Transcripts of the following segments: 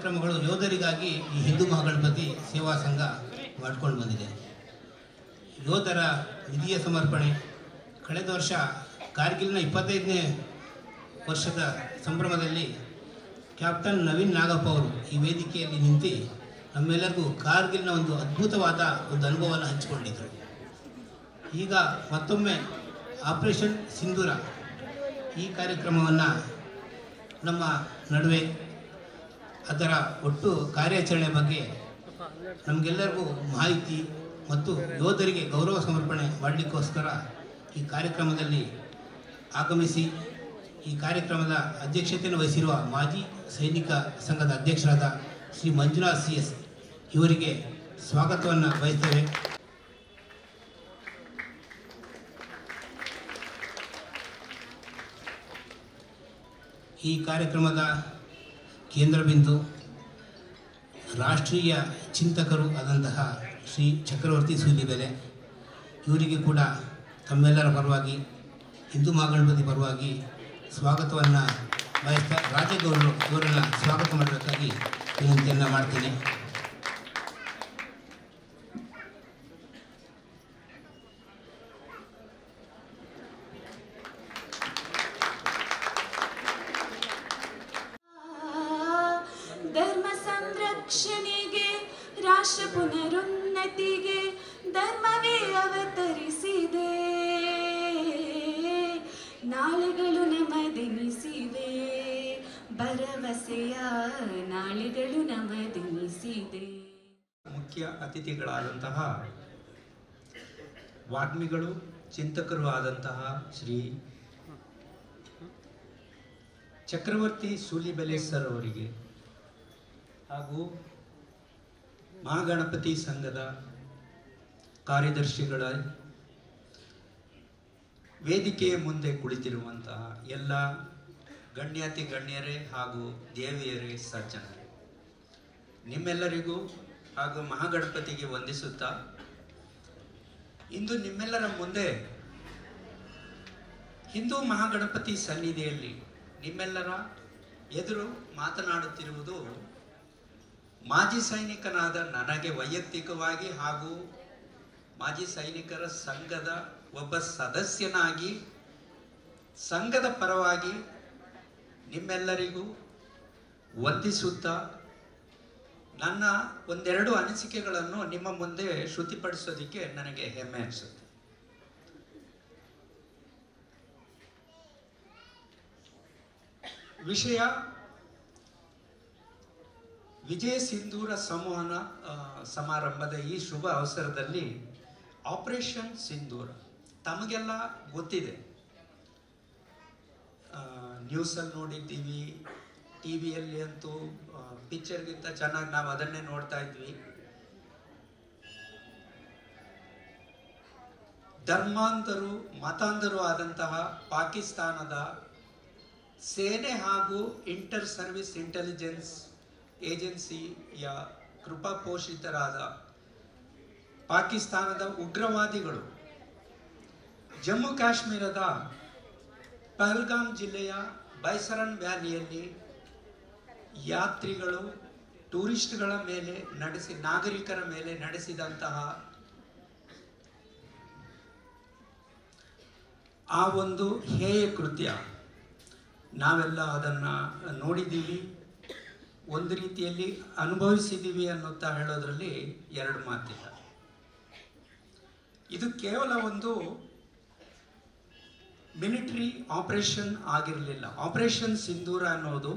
ಕಾರ್ಯಕ್ರಮಗಳು ಯೋಧರಿಗಾಗಿ ಈ ಹಿಂದೂ ಮಹಾಗಣಪತಿ ಸೇವಾ ಸಂಘ ಮಾಡಿಕೊಂಡು ಬಂದಿದೆ. ಯೋಧರ ನಿಧಿಯ ಸಮರ್ಪಣೆ ಕಳೆದ ವರ್ಷ ಕಾರ್ಗಿಲ್ನ 25ನೇ ವರ್ಷದ ಸಂಭ್ರಮದಲ್ಲಿ ಕ್ಯಾಪ್ಟನ್ ನವೀನ್ ನಾಗಪ್ಪ ಅವರು ಈ ವೇದಿಕೆಯಲ್ಲಿ ನಿಂತು ನಮ್ಮೆಲ್ಲರಿಗೂ ಕಾರ್ಗಿಲ್ನ ಒಂದು ಅದ್ಭುತವಾದ ಒಂದು ಅನುಭವವನ್ನು ಹಂಚಿಕೊಂಡಿದ್ದರು. ಈಗ ಮತ್ತೊಮ್ಮೆ ಆಪರೇಷನ್ ಸಿಂಧೂರ ಈ ಕಾರ್ಯಕ್ರಮವನ್ನು ನಮ್ಮ ನಡುವೆ ಅದರ ಒಟ್ಟು ಕಾರ್ಯಾಚರಣೆ ಬಗ್ಗೆ ನಮಗೆಲ್ಲರಿಗೂ ಮಾಹಿತಿ ಮತ್ತು ಯೋಧರಿಗೆ ಗೌರವ ಸಮರ್ಪಣೆ ಮಾಡಲಿಕ್ಕೋಸ್ಕರ ಈ ಕಾರ್ಯಕ್ರಮದಲ್ಲಿ ಆಗಮಿಸಿ ಈ ಕಾರ್ಯಕ್ರಮದ ಅಧ್ಯಕ್ಷತೆಯನ್ನು ವಹಿಸಿರುವ ಮಾಜಿ ಸೈನಿಕ ಸಂಘದ ಅಧ್ಯಕ್ಷರಾದ ಶ್ರೀ ಮಂಜುನಾಥ್ CS ಇವರಿಗೆ ಸ್ವಾಗತವನ್ನು ಬಯಸ್ತೇವೆ. ಈ ಕಾರ್ಯಕ್ರಮದ ಕೇಂದ್ರ ಬಿಂದು ರಾಷ್ಟ್ರೀಯ ಚಿಂತಕರು ಆದಂತಹ ಶ್ರೀ ಚಕ್ರವರ್ತಿ ಸೂಲಿಬೆಲೆ ಇವರಿಗೆ ಕೂಡ ತಮ್ಮೆಲ್ಲರ ಪರವಾಗಿ ಹಿಂದೂ ಮಹಾಗಣಪತಿ ಪರವಾಗಿ ಸ್ವಾಗತವನ್ನು ಬಯಸ್ತಾ ರಾಜಗೌಡರು ಇವರನ್ನು ಸ್ವಾಗತ ಮಾಡಬೇಕಾಗಿ ವಿನಂತಿಯನ್ನು ಮಾಡ್ತೀನಿ. ಧರ್ಮ ಸಂರಕ್ಷಣೆಗೆ ರಾಷ್ಟ್ರ ಪುನರುನ್ನತಿಗೆ ಧರ್ಮವೇ ಅವತರಿಸಿದೆ. ನಾಳೆಗಳು ನಮದೆನಿಸಿವೆ, ಭರವಸೆಯ ನಾಳೆಗಳು ನಮದೆನಿಸಿದೆ. ಮುಖ್ಯ ಅತಿಥಿಗಳಾದಂತಹ ವಾಗ್ಮಿಗಳು ಚಿಂತಕರು ಆದಂತಹ ಶ್ರೀ ಚಕ್ರವರ್ತಿ ಸೂಲಿಬೆಲೆ ಸರ್ ಅವರಿಗೆ ಹಾಗೂ ಮಹಾಗಣಪತಿ ಸಂಘದ ಕಾರ್ಯದರ್ಶಿಗಳ ವೇದಿಕೆಯ ಮುಂದೆ ಕುಳಿತಿರುವಂತಹ ಎಲ್ಲ ಗಣ್ಯಾತಿ ಗಣ್ಯರೇ ಹಾಗೂ ದೇವಿಯರೇ ಸಜ್ಜನರೇ, ನಿಮ್ಮೆಲ್ಲರಿಗೂ ಹಾಗೂ ಮಹಾಗಣಪತಿಗೆ ವಂದಿಸುತ್ತಾ ಇಂದು ನಿಮ್ಮೆಲ್ಲರ ಮುಂದೆ ಹಿಂದೂ ಮಹಾಗಣಪತಿ ಸನ್ನಿಧಿಯಲ್ಲಿ ನಿಮ್ಮೆಲ್ಲರ ಎದುರು ಮಾತನಾಡುತ್ತಿರುವುದು ಮಾಜಿ ಸೈನಿಕನಾದ ನನಗೆ ವೈಯಕ್ತಿಕವಾಗಿ ಹಾಗೂ ಮಾಜಿ ಸೈನಿಕರ ಸಂಘದ ಒಬ್ಬ ಸದಸ್ಯನಾಗಿ ಸಂಘದ ಪರವಾಗಿ ನಿಮ್ಮೆಲ್ಲರಿಗೂ ವಂದಿಸುತ್ತಾ ನನ್ನ ಒಂದೆರಡು ಅನಿಸಿಕೆಗಳನ್ನು ನಿಮ್ಮ ಮುಂದೆ ಶ್ರುತಿಪಡಿಸೋದಕ್ಕೆ ನನಗೆ ಹೆಮ್ಮೆ ಅನಿಸುತ್ತೆ. ವಿಷಯ ವಿಜಯ ಸಿಂಧೂರ ಸಂವಹನ ಸಮಾರಂಭದ ಈ ಶುಭ ಅವಸರದಲ್ಲಿ ಆಪರೇಷನ್ ಸಿಂಧೂರ ತಮಗೆಲ್ಲ ಗೊತ್ತಿದೆ, ನ್ಯೂಸಲ್ಲಿ ನೋಡಿದ್ದೀವಿ, ಟಿವಿಯಲ್ಲಿ ಅಂತೂ ಪಿಕ್ಚರ್ಗಿಂತ ಚೆನ್ನಾಗಿ ನಾವು ಅದನ್ನೇ ನೋಡ್ತಾ ಇದ್ವಿ. ಧರ್ಮಾಂಧರು ಮತಾಂಧರು ಆದಂತಹ ಪಾಕಿಸ್ತಾನದ ಸೇನೆ ಹಾಗೂ ಇಂಟರ್ ಸರ್ವಿಸ್ ಇಂಟೆಲಿಜೆನ್ಸ್ ಏಜೆನ್ಸಿಯ ಕೃಪಾಪೋಷಿತರಾದ ಪಾಕಿಸ್ತಾನದ ಉಗ್ರವಾದಿಗಳು ಜಮ್ಮು ಕಾಶ್ಮೀರದ ಪಹಲ್ಗಾಮ್ ಜಿಲ್ಲೆಯ ಬೈಸರನ್ ವ್ಯಾಲಿಯಲ್ಲಿ ಯಾತ್ರಿಗಳು ಟೂರಿಸ್ಟ್ಗಳ ಮೇಲೆ ನಾಗರಿಕರ ಮೇಲೆ ನಡೆಸಿದಂತಹ ಆ ಒಂದು ಹೇಯ ಕೃತ್ಯ ನಾವೆಲ್ಲ ಅದನ್ನು ನೋಡಿದ್ದೀವಿ, ಒಂದು ರೀತಿಯಲ್ಲಿ ಅನುಭವಿಸಿದ್ದೀವಿ ಅನ್ನುತ್ತಾ ಹೇಳೋದ್ರಲ್ಲಿ ಎರಡು ಮಾತಿಲ್ಲ. ಇದು ಕೇವಲ ಒಂದು ಮಿಲಿಟರಿ ಆಪರೇಷನ್ ಆಗಿರಲಿಲ್ಲ. ಆಪರೇಷನ್ ಸಿಂಧೂರ ಅನ್ನೋದು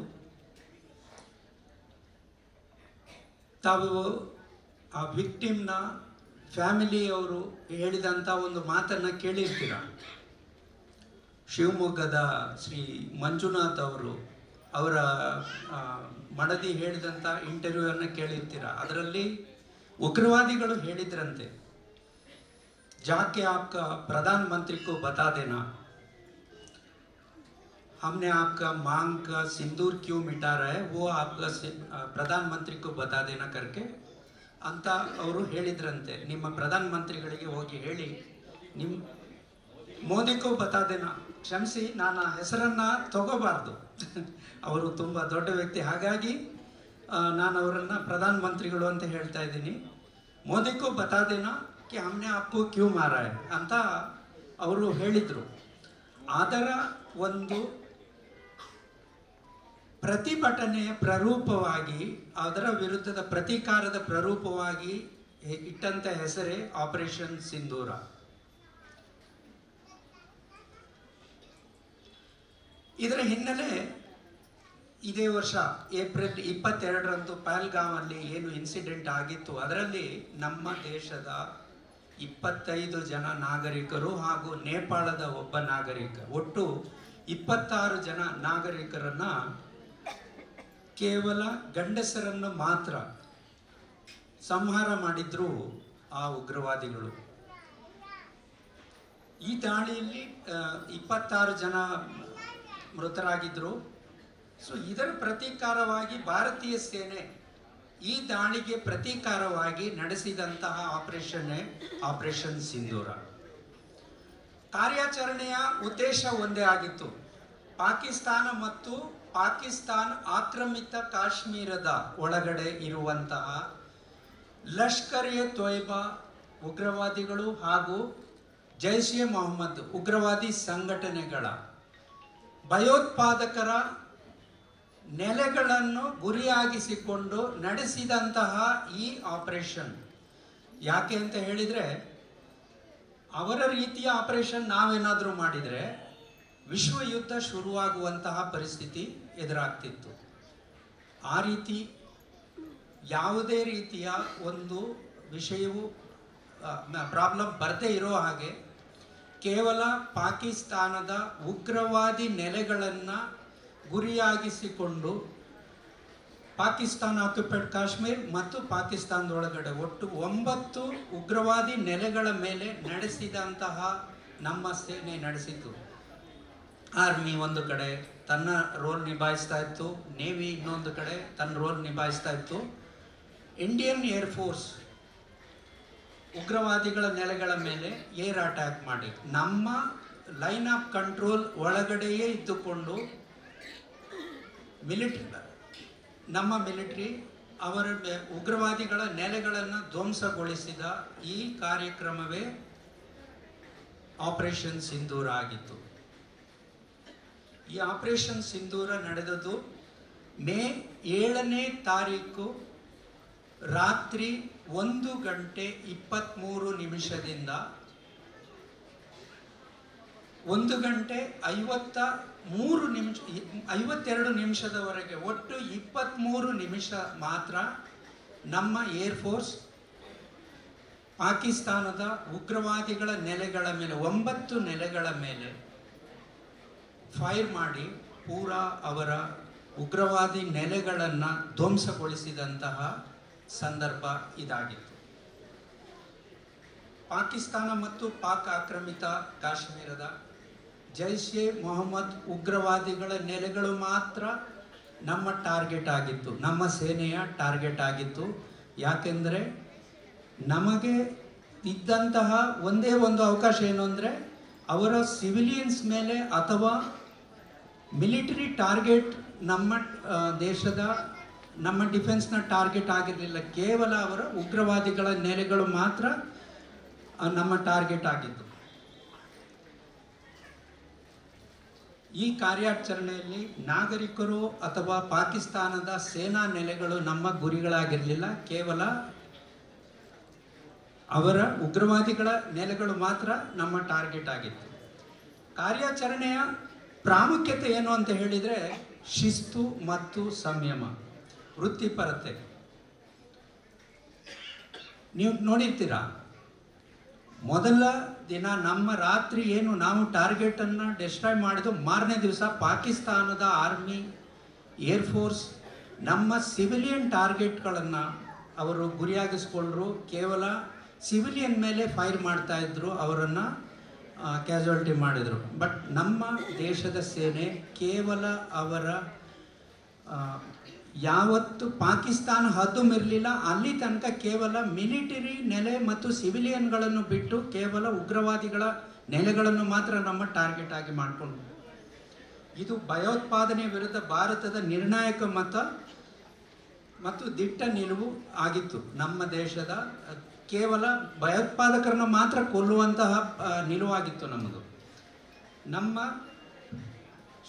ತಾವು ಆ ವಿಕ್ಟಿಮ್ನ ಫ್ಯಾಮಿಲಿಯವರು ಹೇಳಿದಂಥ ಒಂದು ಮಾತನ್ನು ಕೇಳಿರ್ತೀರ. ಶಿವಮೊಗ್ಗದ ಶ್ರೀ ಮಂಜುನಾಥ್ ಅವರು ಅವರ ಮಡದಿ ಹೇಳಿದಂಥ ಇಂಟರ್ವ್ಯೂವನ್ನು ಕೇಳಿರ್ತೀರ. ಅದರಲ್ಲಿ ಉಗ್ರವಾದಿಗಳು ಹೇಳಿದ್ರಂತೆ, जाके आपका प्रधानमंत्री को बता देना, हमने आपका मांग का सिंदूर क्यों मिटा रहा है, वो आपका प्रधानमंत्री को बता देना करके ಅಂತ ಅವರು ಹೇಳಿದ್ರಂತೆ. ನಿಮ್ಮ ಪ್ರಧಾನಮಂತ್ರಿಗಳಿಗೆ ಹೋಗಿ ಹೇಳಿ, ನಿಮ್ಮ ಮೋದಿಗೂ ಬತಾದೇನ, ಕ್ಷಮಿಸಿ ನಾನು ಹೆಸರನ್ನು ತಗೋಬಾರ್ದು, ಅವರು ತುಂಬ ದೊಡ್ಡ ವ್ಯಕ್ತಿ, ಹಾಗಾಗಿ ನಾನು ಅವರನ್ನು ಪ್ರಧಾನಮಂತ್ರಿಗಳು ಅಂತ ಹೇಳ್ತಾ ಇದ್ದೀನಿ. ಮೋದಿಗೂ ಬತಾ ದೇನಾ ಕಿ ಹಮ್ನೆ ಆಪ್ಕೋ ಕ್ಯೂ ಮಾರಾ ಹೈ ಅಂತ ಅವರು ಹೇಳಿದರು. ಅದರ ಒಂದು ಪ್ರತಿಭಟನೆಯ ಪ್ರರೂಪವಾಗಿ, ಅದರ ವಿರುದ್ಧದ ಪ್ರತೀಕಾರದ ಪ್ರರೂಪವಾಗಿ ಇಟ್ಟಂತ ಹೆಸರೇ ಆಪರೇಷನ್ ಸಿಂಧೂರ. ಇದರ ಹಿನ್ನೆಲೆ ಇದೇ ವರ್ಷ ಏಪ್ರಿಲ್ 22ರಂದು ಪಹಲ್ಗಾಮಲ್ಲಿ ಏನು ಇನ್ಸಿಡೆಂಟ್ ಆಗಿತ್ತು, ಅದರಲ್ಲಿ ನಮ್ಮ ದೇಶದ 25 ಜನ ನಾಗರಿಕರು ಹಾಗೂ ನೇಪಾಳದ ಒಬ್ಬ ನಾಗರಿಕ, ಒಟ್ಟು 26 ಜನ ನಾಗರಿಕರನ್ನ ಕೇವಲ ಗಂಡಸರನ್ನು ಮಾತ್ರ ಸಂಹಾರ ಮಾಡಿದ್ರು ಆ ಉಗ್ರವಾದಿಗಳು. ಈ ದಾಳಿಯಲ್ಲಿ 26 ಜನ ಮೃತರಾಗಿದ್ದರು. ಸೊ ಇದರ ಪ್ರತೀಕಾರವಾಗಿ ಭಾರತೀಯ ಸೇನೆ ಈ ದಾಳಿಗೆ ಪ್ರತೀಕಾರವಾಗಿ ನಡೆಸಿದಂತಹ ಆಪರೇಷನ್ ಸಿಂಧೂರ. ಕಾರ್ಯಾಚರಣೆಯ ಉದ್ದೇಶ ಒಂದೇ ಆಗಿತ್ತು. ಪಾಕಿಸ್ತಾನ ಮತ್ತು ಪಾಕಿಸ್ತಾನ ಆಕ್ರಮಿತ ಕಾಶ್ಮೀರದ ಒಳಗಡೆ ಇರುವಂತಹ ಲಷ್ಕರ್ ಎ ತೊಯ್ಬಾ ಉಗ್ರವಾದಿಗಳು ಹಾಗೂ ಜೈಷ್ ಎ ಮೊಹಮ್ಮದ್ ಉಗ್ರವಾದಿ ಸಂಘಟನೆಗಳ ಭಯೋತ್ಪಾದಕರ ನೆಲೆಗಳನ್ನು ಗುರಿಯಾಗಿಸಿಕೊಂಡು ನಡೆಸಿದಂತಹ ಈ ಆಪರೇಷನ್. ಯಾಕೆ ಅಂತ ಹೇಳಿದರೆ, ಅವರ ರೀತಿಯ ಆಪರೇಷನ್ ನಾವೇನಾದರೂ ಮಾಡಿದರೆ ವಿಶ್ವ ಯುದ್ಧ ಶುರುವಾಗುವಂತಹ ಪರಿಸ್ಥಿತಿ ಎದುರಾಗ್ತಿತ್ತು. ಆ ರೀತಿ ಯಾವುದೇ ರೀತಿಯ ಒಂದು ವಿಷಯವು ಪ್ರಾಬ್ಲಮ್ ಬರದೇ ಇರೋ ಹಾಗೆ ಕೇವಲ ಪಾಕಿಸ್ತಾನದ ಉಗ್ರವಾದಿ ನೆಲೆಗಳನ್ನು ಗುರಿಯಾಗಿಸಿಕೊಂಡು ಪಾಕಿಸ್ತಾನ ಆಕ್ಯುಪೈಡ್ ಕಾಶ್ಮೀರ್ ಮತ್ತು ಪಾಕಿಸ್ತಾನದೊಳಗಡೆ ಒಟ್ಟು 9 ಉಗ್ರವಾದಿ ನೆಲೆಗಳ ಮೇಲೆ ನಡೆಸಿದಂತಹ ನಮ್ಮ ಸೇನೆ ನಡೆಸಿತು. ಆರ್ಮಿ ಒಂದು ಕಡೆ ತನ್ನ ರೋಲ್ ನಿಭಾಯಿಸ್ತಾ ಇತ್ತು, ನೇವಿ ಇನ್ನೊಂದು ಕಡೆ ತನ್ನ ರೋಲ್ ನಿಭಾಯಿಸ್ತಾ ಇತ್ತು. ಇಂಡಿಯನ್ ಏರ್ಫೋರ್ಸ್ ಉಗ್ರವಾದಿಗಳ ನೆಲೆಗಳ ಮೇಲೆ ಏರ್ ಅಟ್ಯಾಕ್ ಮಾಡಿ ನಮ್ಮ ಲೈನ್ ಆಫ್ ಕಂಟ್ರೋಲ್ ಒಳಗಡೆಯೇ ಇದ್ದುಕೊಂಡು ನಮ್ಮ ಮಿಲಿಟರಿ ಅವರ ಉಗ್ರವಾದಿಗಳ ನೆಲೆಗಳನ್ನು ಧ್ವಂಸಗೊಳಿಸಿದ ಈ ಕಾರ್ಯಕ್ರಮವೇ ಆಪರೇಷನ್ ಸಿಂಧೂರ ಆಗಿತ್ತು. ಈ ಆಪರೇಷನ್ ಸಿಂಧೂರ ನಡೆದದ್ದು ಮೇ 7ನೇ ತಾರೀಕು ರಾತ್ರಿ 1:23 1:52 ನಿಮಿಷದವರೆಗೆ ಒಟ್ಟು 23 ನಿಮಿಷ ಮಾತ್ರ ನಮ್ಮ ಏರ್ಫೋರ್ಸ್ ಪಾಕಿಸ್ತಾನದ ಉಗ್ರವಾದಿಗಳ ನೆಲೆಗಳ ಮೇಲೆ 9 ನೆಲೆಗಳ ಮೇಲೆ ಫೈರ್ ಮಾಡಿ ಪೂರಾ ಅವರ ಉಗ್ರವಾದಿ ನೆಲೆಗಳನ್ನು ಧ್ವಂಸಗೊಳಿಸಿದಂತಹ ಸಂದರ್ಭ ಇದಾಗಿತ್ತು. ಪಾಕಿಸ್ತಾನ ಮತ್ತು ಪಾಕ್ ಆಕ್ರಮಿತ ಕಾಶ್ಮೀರದ ಜೈಷ್ ಎ ಮೊಹಮ್ಮದ್ ಉಗ್ರವಾದಿಗಳ ನೆಲೆಗಳು ಮಾತ್ರ ನಮ್ಮ ಟಾರ್ಗೆಟ್ ಆಗಿತ್ತು, ನಮ್ಮ ಸೇನೆಯ ಟಾರ್ಗೆಟ್ ಆಗಿತ್ತು. ಯಾಕೆಂದರೆ ನಮಗೆ ಇದ್ದಂತಹ ಒಂದೇ ಒಂದು ಅವಕಾಶ ಏನು ಅಂದರೆ ಅವರ ಸಿವಿಲಿಯನ್ಸ್ ಮೇಲೆ ಅಥವಾ ಮಿಲಿಟರಿ ಟಾರ್ಗೆಟ್ ನಮ್ಮ ದೇಶದ ನಮ್ಮ ಡಿಫೆನ್ಸ್ನ ಟಾರ್ಗೆಟ್ ಆಗಿರಲಿಲ್ಲ. ಕೇವಲ ಅವರ ಉಗ್ರವಾದಿಗಳ ನೆಲೆಗಳು ಮಾತ್ರ ನಮ್ಮ ಟಾರ್ಗೆಟ್ ಆಗಿತ್ತು. ಈ ಕಾರ್ಯಾಚರಣೆಯಲ್ಲಿ ನಾಗರಿಕರು ಅಥವಾ ಪಾಕಿಸ್ತಾನದ ಸೇನಾ ನೆಲೆಗಳು ನಮ್ಮ ಗುರಿಗಳಾಗಿರಲಿಲ್ಲ. ಕೇವಲ ಅವರ ಉಗ್ರವಾದಿಗಳ ನೆಲೆಗಳು ಮಾತ್ರ ನಮ್ಮ ಟಾರ್ಗೆಟ್ ಆಗಿತ್ತು. ಕಾರ್ಯಾಚರಣೆಯ ಪ್ರಾಮುಖ್ಯತೆ ಏನು ಅಂತ ಹೇಳಿದರೆ ಶಿಸ್ತು ಮತ್ತು ಸಂಯಮ, ವೃತ್ತಿಪರತೆ. ನೀವು ನೋಡಿರ್ತೀರಾ, ಮೊದಲ ದಿನ ನಮ್ಮ ರಾತ್ರಿ ಏನು ನಾವು ಟಾರ್ಗೆಟನ್ನು ಡಿಸ್ಟ್ರಾಯ್ ಮಾಡಿದ್ದು, ಮಾರನೇ ದಿವಸ ಪಾಕಿಸ್ತಾನದ ಆರ್ಮಿ ಏರ್ಫೋರ್ಸ್ ನಮ್ಮ ಸಿವಿಲಿಯನ್ ಟಾರ್ಗೆಟ್ಗಳನ್ನು ಅವರು ಗುರಿಯಾಗಿಸ್ಕೊಂಡ್ರು. ಕೇವಲ ಸಿವಿಲಿಯನ್ ಮೇಲೆ ಫೈರ್ ಮಾಡ್ತಾ ಇದ್ರು, ಅವರನ್ನು ಕ್ಯಾಸುಯಾಲಿಟಿ ಮಾಡಿದರು. ಬಟ್ ನಮ್ಮ ದೇಶದ ಸೇನೆ ಕೇವಲ ಅವರ ಯಾವತ್ತು ಪಾಕಿಸ್ತಾನ ಹದ್ದು ಮಿರಲಿಲ್ಲ ಅಲ್ಲಿ ತನಕ ಕೇವಲ ಮಿಲಿಟರಿ ನೆಲೆ ಮತ್ತು ಸಿವಿಲಿಯನ್ಗಳನ್ನು ಬಿಟ್ಟು ಕೇವಲ ಉಗ್ರವಾದಿಗಳ ನೆಲೆಗಳನ್ನು ಮಾತ್ರ ನಮ್ಮ ಟಾರ್ಗೆಟ್ ಆಗಿ ಮಾಡಿಕೊಂಡು, ಇದು ಭಯೋತ್ಪಾದನೆ ವಿರುದ್ಧ ಭಾರತದ ನಿರ್ಣಾಯಕ ಮತ ಮತ್ತು ದಿಟ್ಟ ನಿಲುವು ಆಗಿತ್ತು. ನಮ್ಮ ದೇಶದ ಕೇವಲ ಭಯೋತ್ಪಾದಕರನ್ನು ಮಾತ್ರ ಕೊಲ್ಲುವಂತಹ ನಿಲುವಾಗಿತ್ತು ನಮ್ಮದು. ನಮ್ಮ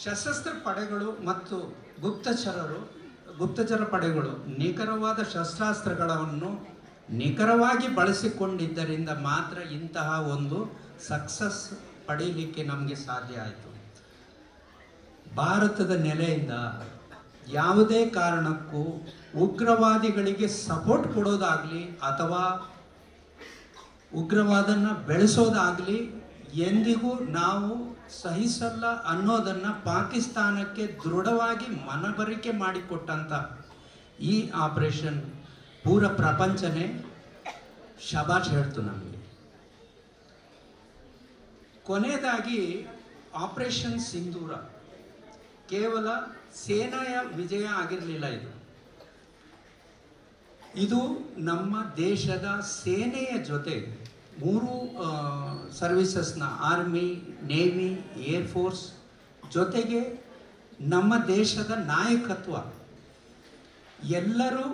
ಸಶಸ್ತ್ರ ಪಡೆಗಳು ಮತ್ತು ಗುಪ್ತಚರ ಪಡೆಗಳು ನಿಖರವಾದ ಶಸ್ತ್ರಾಸ್ತ್ರಗಳನ್ನು ನಿಖರವಾಗಿ ಬಳಸಿಕೊಂಡಿದ್ದರಿಂದ ಮಾತ್ರ ಇಂತಹ ಒಂದು ಸಕ್ಸಸ್ ಪಡೀಲಿಕ್ಕೆ ನಮಗೆ ಸಾಧ್ಯ ಆಯಿತು. ಭಾರತದ ನೆಲೆಯಿಂದ ಯಾವುದೇ ಕಾರಣಕ್ಕೂ ಉಗ್ರವಾದಿಗಳಿಗೆ ಸಪೋರ್ಟ್ ಕೊಡೋದಾಗಲಿ ಅಥವಾ ಉಗ್ರವಾದನ ಬೆಳೆಸೋದಾಗಲಿ ಎಂದಿಗೂ ನಾವು ಸಹಿಸಲ್ಲ ಅನ್ನೋದನ್ನು ಪಾಕಿಸ್ತಾನಕ್ಕೆ ದೃಢವಾಗಿ ಮನವರಿಕೆ ಮಾಡಿಕೊಟ್ಟಂಥ ಈ ಆಪರೇಷನ್ ಪೂರ ಪ್ರಪಂಚನೇ ಶಬಾಷ್ ಹೇಳ್ತು ನಮಗೆ. ಕೊನೆಯದಾಗಿ ಆಪರೇಷನ್ ಸಿಂಧೂರ ಕೇವಲ ಸೇನೆಯ ವಿಜಯ ಆಗಿರಲಿಲ್ಲ. ಇದು ನಮ್ಮ ದೇಶದ ಸೇನೆಯ ಜೊತೆ ಮೂರು ಸರ್ವಿಸಸ್ನ ಆರ್ಮಿ, ನೇವಿ, ಏರ್ಫೋರ್ಸ್ ಜೊತೆಗೆ ನಮ್ಮ ದೇಶದ ನಾಯಕತ್ವ ಎಲ್ಲರೂ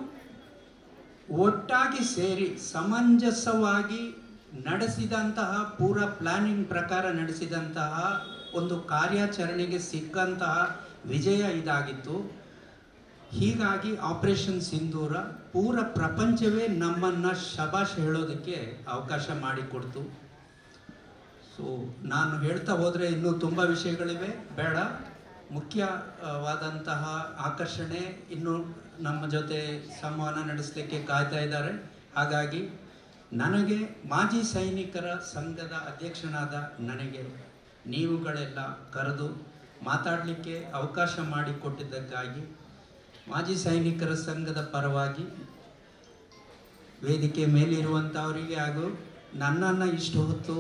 ಒಟ್ಟಾಗಿ ಸೇರಿ ಸಮಂಜಸವಾಗಿ ನಡೆಸಿದಂತಹ ಪೂರ ಪ್ಲಾನಿಂಗ್ ಪ್ರಕಾರ ನಡೆಸಿದಂತಹ ಒಂದು ಕಾರ್ಯಾಚರಣೆಗೆ ಸಿಕ್ಕಂತಹ ವಿಜಯ ಇದಾಗಿತ್ತು. ಹೀಗಾಗಿ ಆಪರೇಷನ್ ಸಿಂಧೂರ ಪೂರ ಪ್ರಪಂಚವೇ ನಮ್ಮನ್ನು ಶಬಾಷ್ ಹೇಳೋದಕ್ಕೆ ಅವಕಾಶ ಮಾಡಿಕೊಡ್ತು. ಸೊ ನಾನು ಹೇಳ್ತಾ ಹೋದರೆ ಇನ್ನೂ ತುಂಬ ವಿಷಯಗಳಿವೆ, ಬೇಡ. ಮುಖ್ಯವಾದಂತಹ ಆಕರ್ಷಣೆ ಇನ್ನೂ ನಮ್ಮ ಜೊತೆ ಸಂವಹನ ನಡೆಸಲಿಕ್ಕೆ ಕಾಯ್ತಾ ಇದ್ದಾರೆ. ಹಾಗಾಗಿ ನನಗೆ ಮಾಜಿ ಸೈನಿಕರ ಸಂಘದ ಅಧ್ಯಕ್ಷನಾದ ನನಗೆ ನೀವುಗಳೆಲ್ಲ ಕರೆದು ಮಾತಾಡಲಿಕ್ಕೆ ಅವಕಾಶ ಮಾಡಿಕೊಟ್ಟಿದ್ದಕ್ಕಾಗಿ ಮಾಜಿ ಸೈನಿಕರ ಸಂಘದ ಪರವಾಗಿ ವೇದಿಕೆ ಮೇಲಿರುವಂಥವರಿಗೆ ಹಾಗೂ ನನ್ನನ್ನು ಇಷ್ಟು ಹೊತ್ತು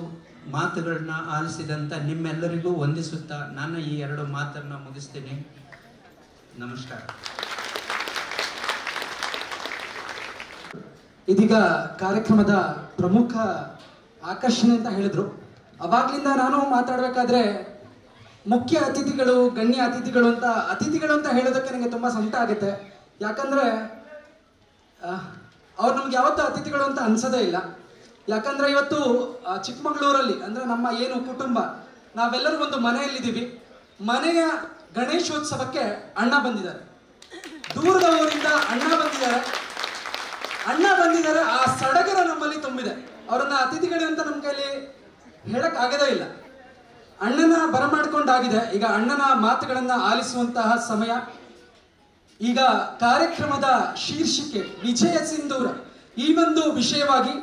ಮಾತುಗಳನ್ನ ಆಲಿಸಿದಂಥ ನಿಮ್ಮೆಲ್ಲರಿಗೂ ವಂದಿಸುತ್ತಾ ನಾನು ಈ 2 ಮಾತನ್ನು ಮುಗಿಸ್ತೀನಿ. ನಮಸ್ಕಾರ. ಇದೀಗ ಕಾರ್ಯಕ್ರಮದ ಪ್ರಮುಖ ಆಕರ್ಷಣೆ ಅಂತ ಹೇಳಿದ್ರು. ಅವಾಗ್ಲಿಂದ ನಾನು ಮಾತಾಡಬೇಕಾದ್ರೆ ಮುಖ್ಯ ಅತಿಥಿಗಳು, ಗಣ್ಯ ಅತಿಥಿಗಳು ಅಂತ ಹೇಳೋದಕ್ಕೆ ನನಗೆ ತುಂಬ ಸಂಕಟ ಆಗುತ್ತೆ. ಯಾಕಂದರೆ ಅವ್ರು ನಮ್ಗೆ ಯಾವತ್ತೂ ಅತಿಥಿಗಳು ಅಂತ ಅನ್ಸೋದೇ ಇಲ್ಲ. ಯಾಕಂದರೆ ಇವತ್ತು ಚಿಕ್ಕಮಗಳೂರಲ್ಲಿ ಅಂದರೆ ನಮ್ಮ ಏನು ಕುಟುಂಬ ನಾವೆಲ್ಲರೂ ಒಂದು ಮನೆಯಲ್ಲಿದ್ದೀವಿ. ಮನೆಯ ಗಣೇಶೋತ್ಸವಕ್ಕೆ ಅಣ್ಣ ಬಂದಿದ್ದಾರೆ, ದೂರದ ಊರಿಂದ ಅಣ್ಣ ಬಂದಿದ್ದಾರೆ. ಆ ಸಡಗರ ನಮ್ಮಲ್ಲಿ ತುಂಬಿದೆ. ಅವರನ್ನ ಅತಿಥಿಗಳು ಅಂತ ನಮ್ಮ ಕೈಲಿ ಹೇಳಕ್ ಆಗದೇ ಇಲ್ಲ. ಅಣ್ಣನ ಬರಮಾಡ್ಕೊಂಡಾಗಿದೆ. ಈಗ ಅಣ್ಣನ ಮಾತುಗಳನ್ನ ಆಲಿಸುವಂತಹ ಸಮಯ. ಈಗ ಕಾರ್ಯಕ್ರಮದ ಶೀರ್ಷಿಕೆ ವಿಜಯ ಸಿಂಧೂರ. ಈ ಒಂದು ವಿಷಯವಾಗಿ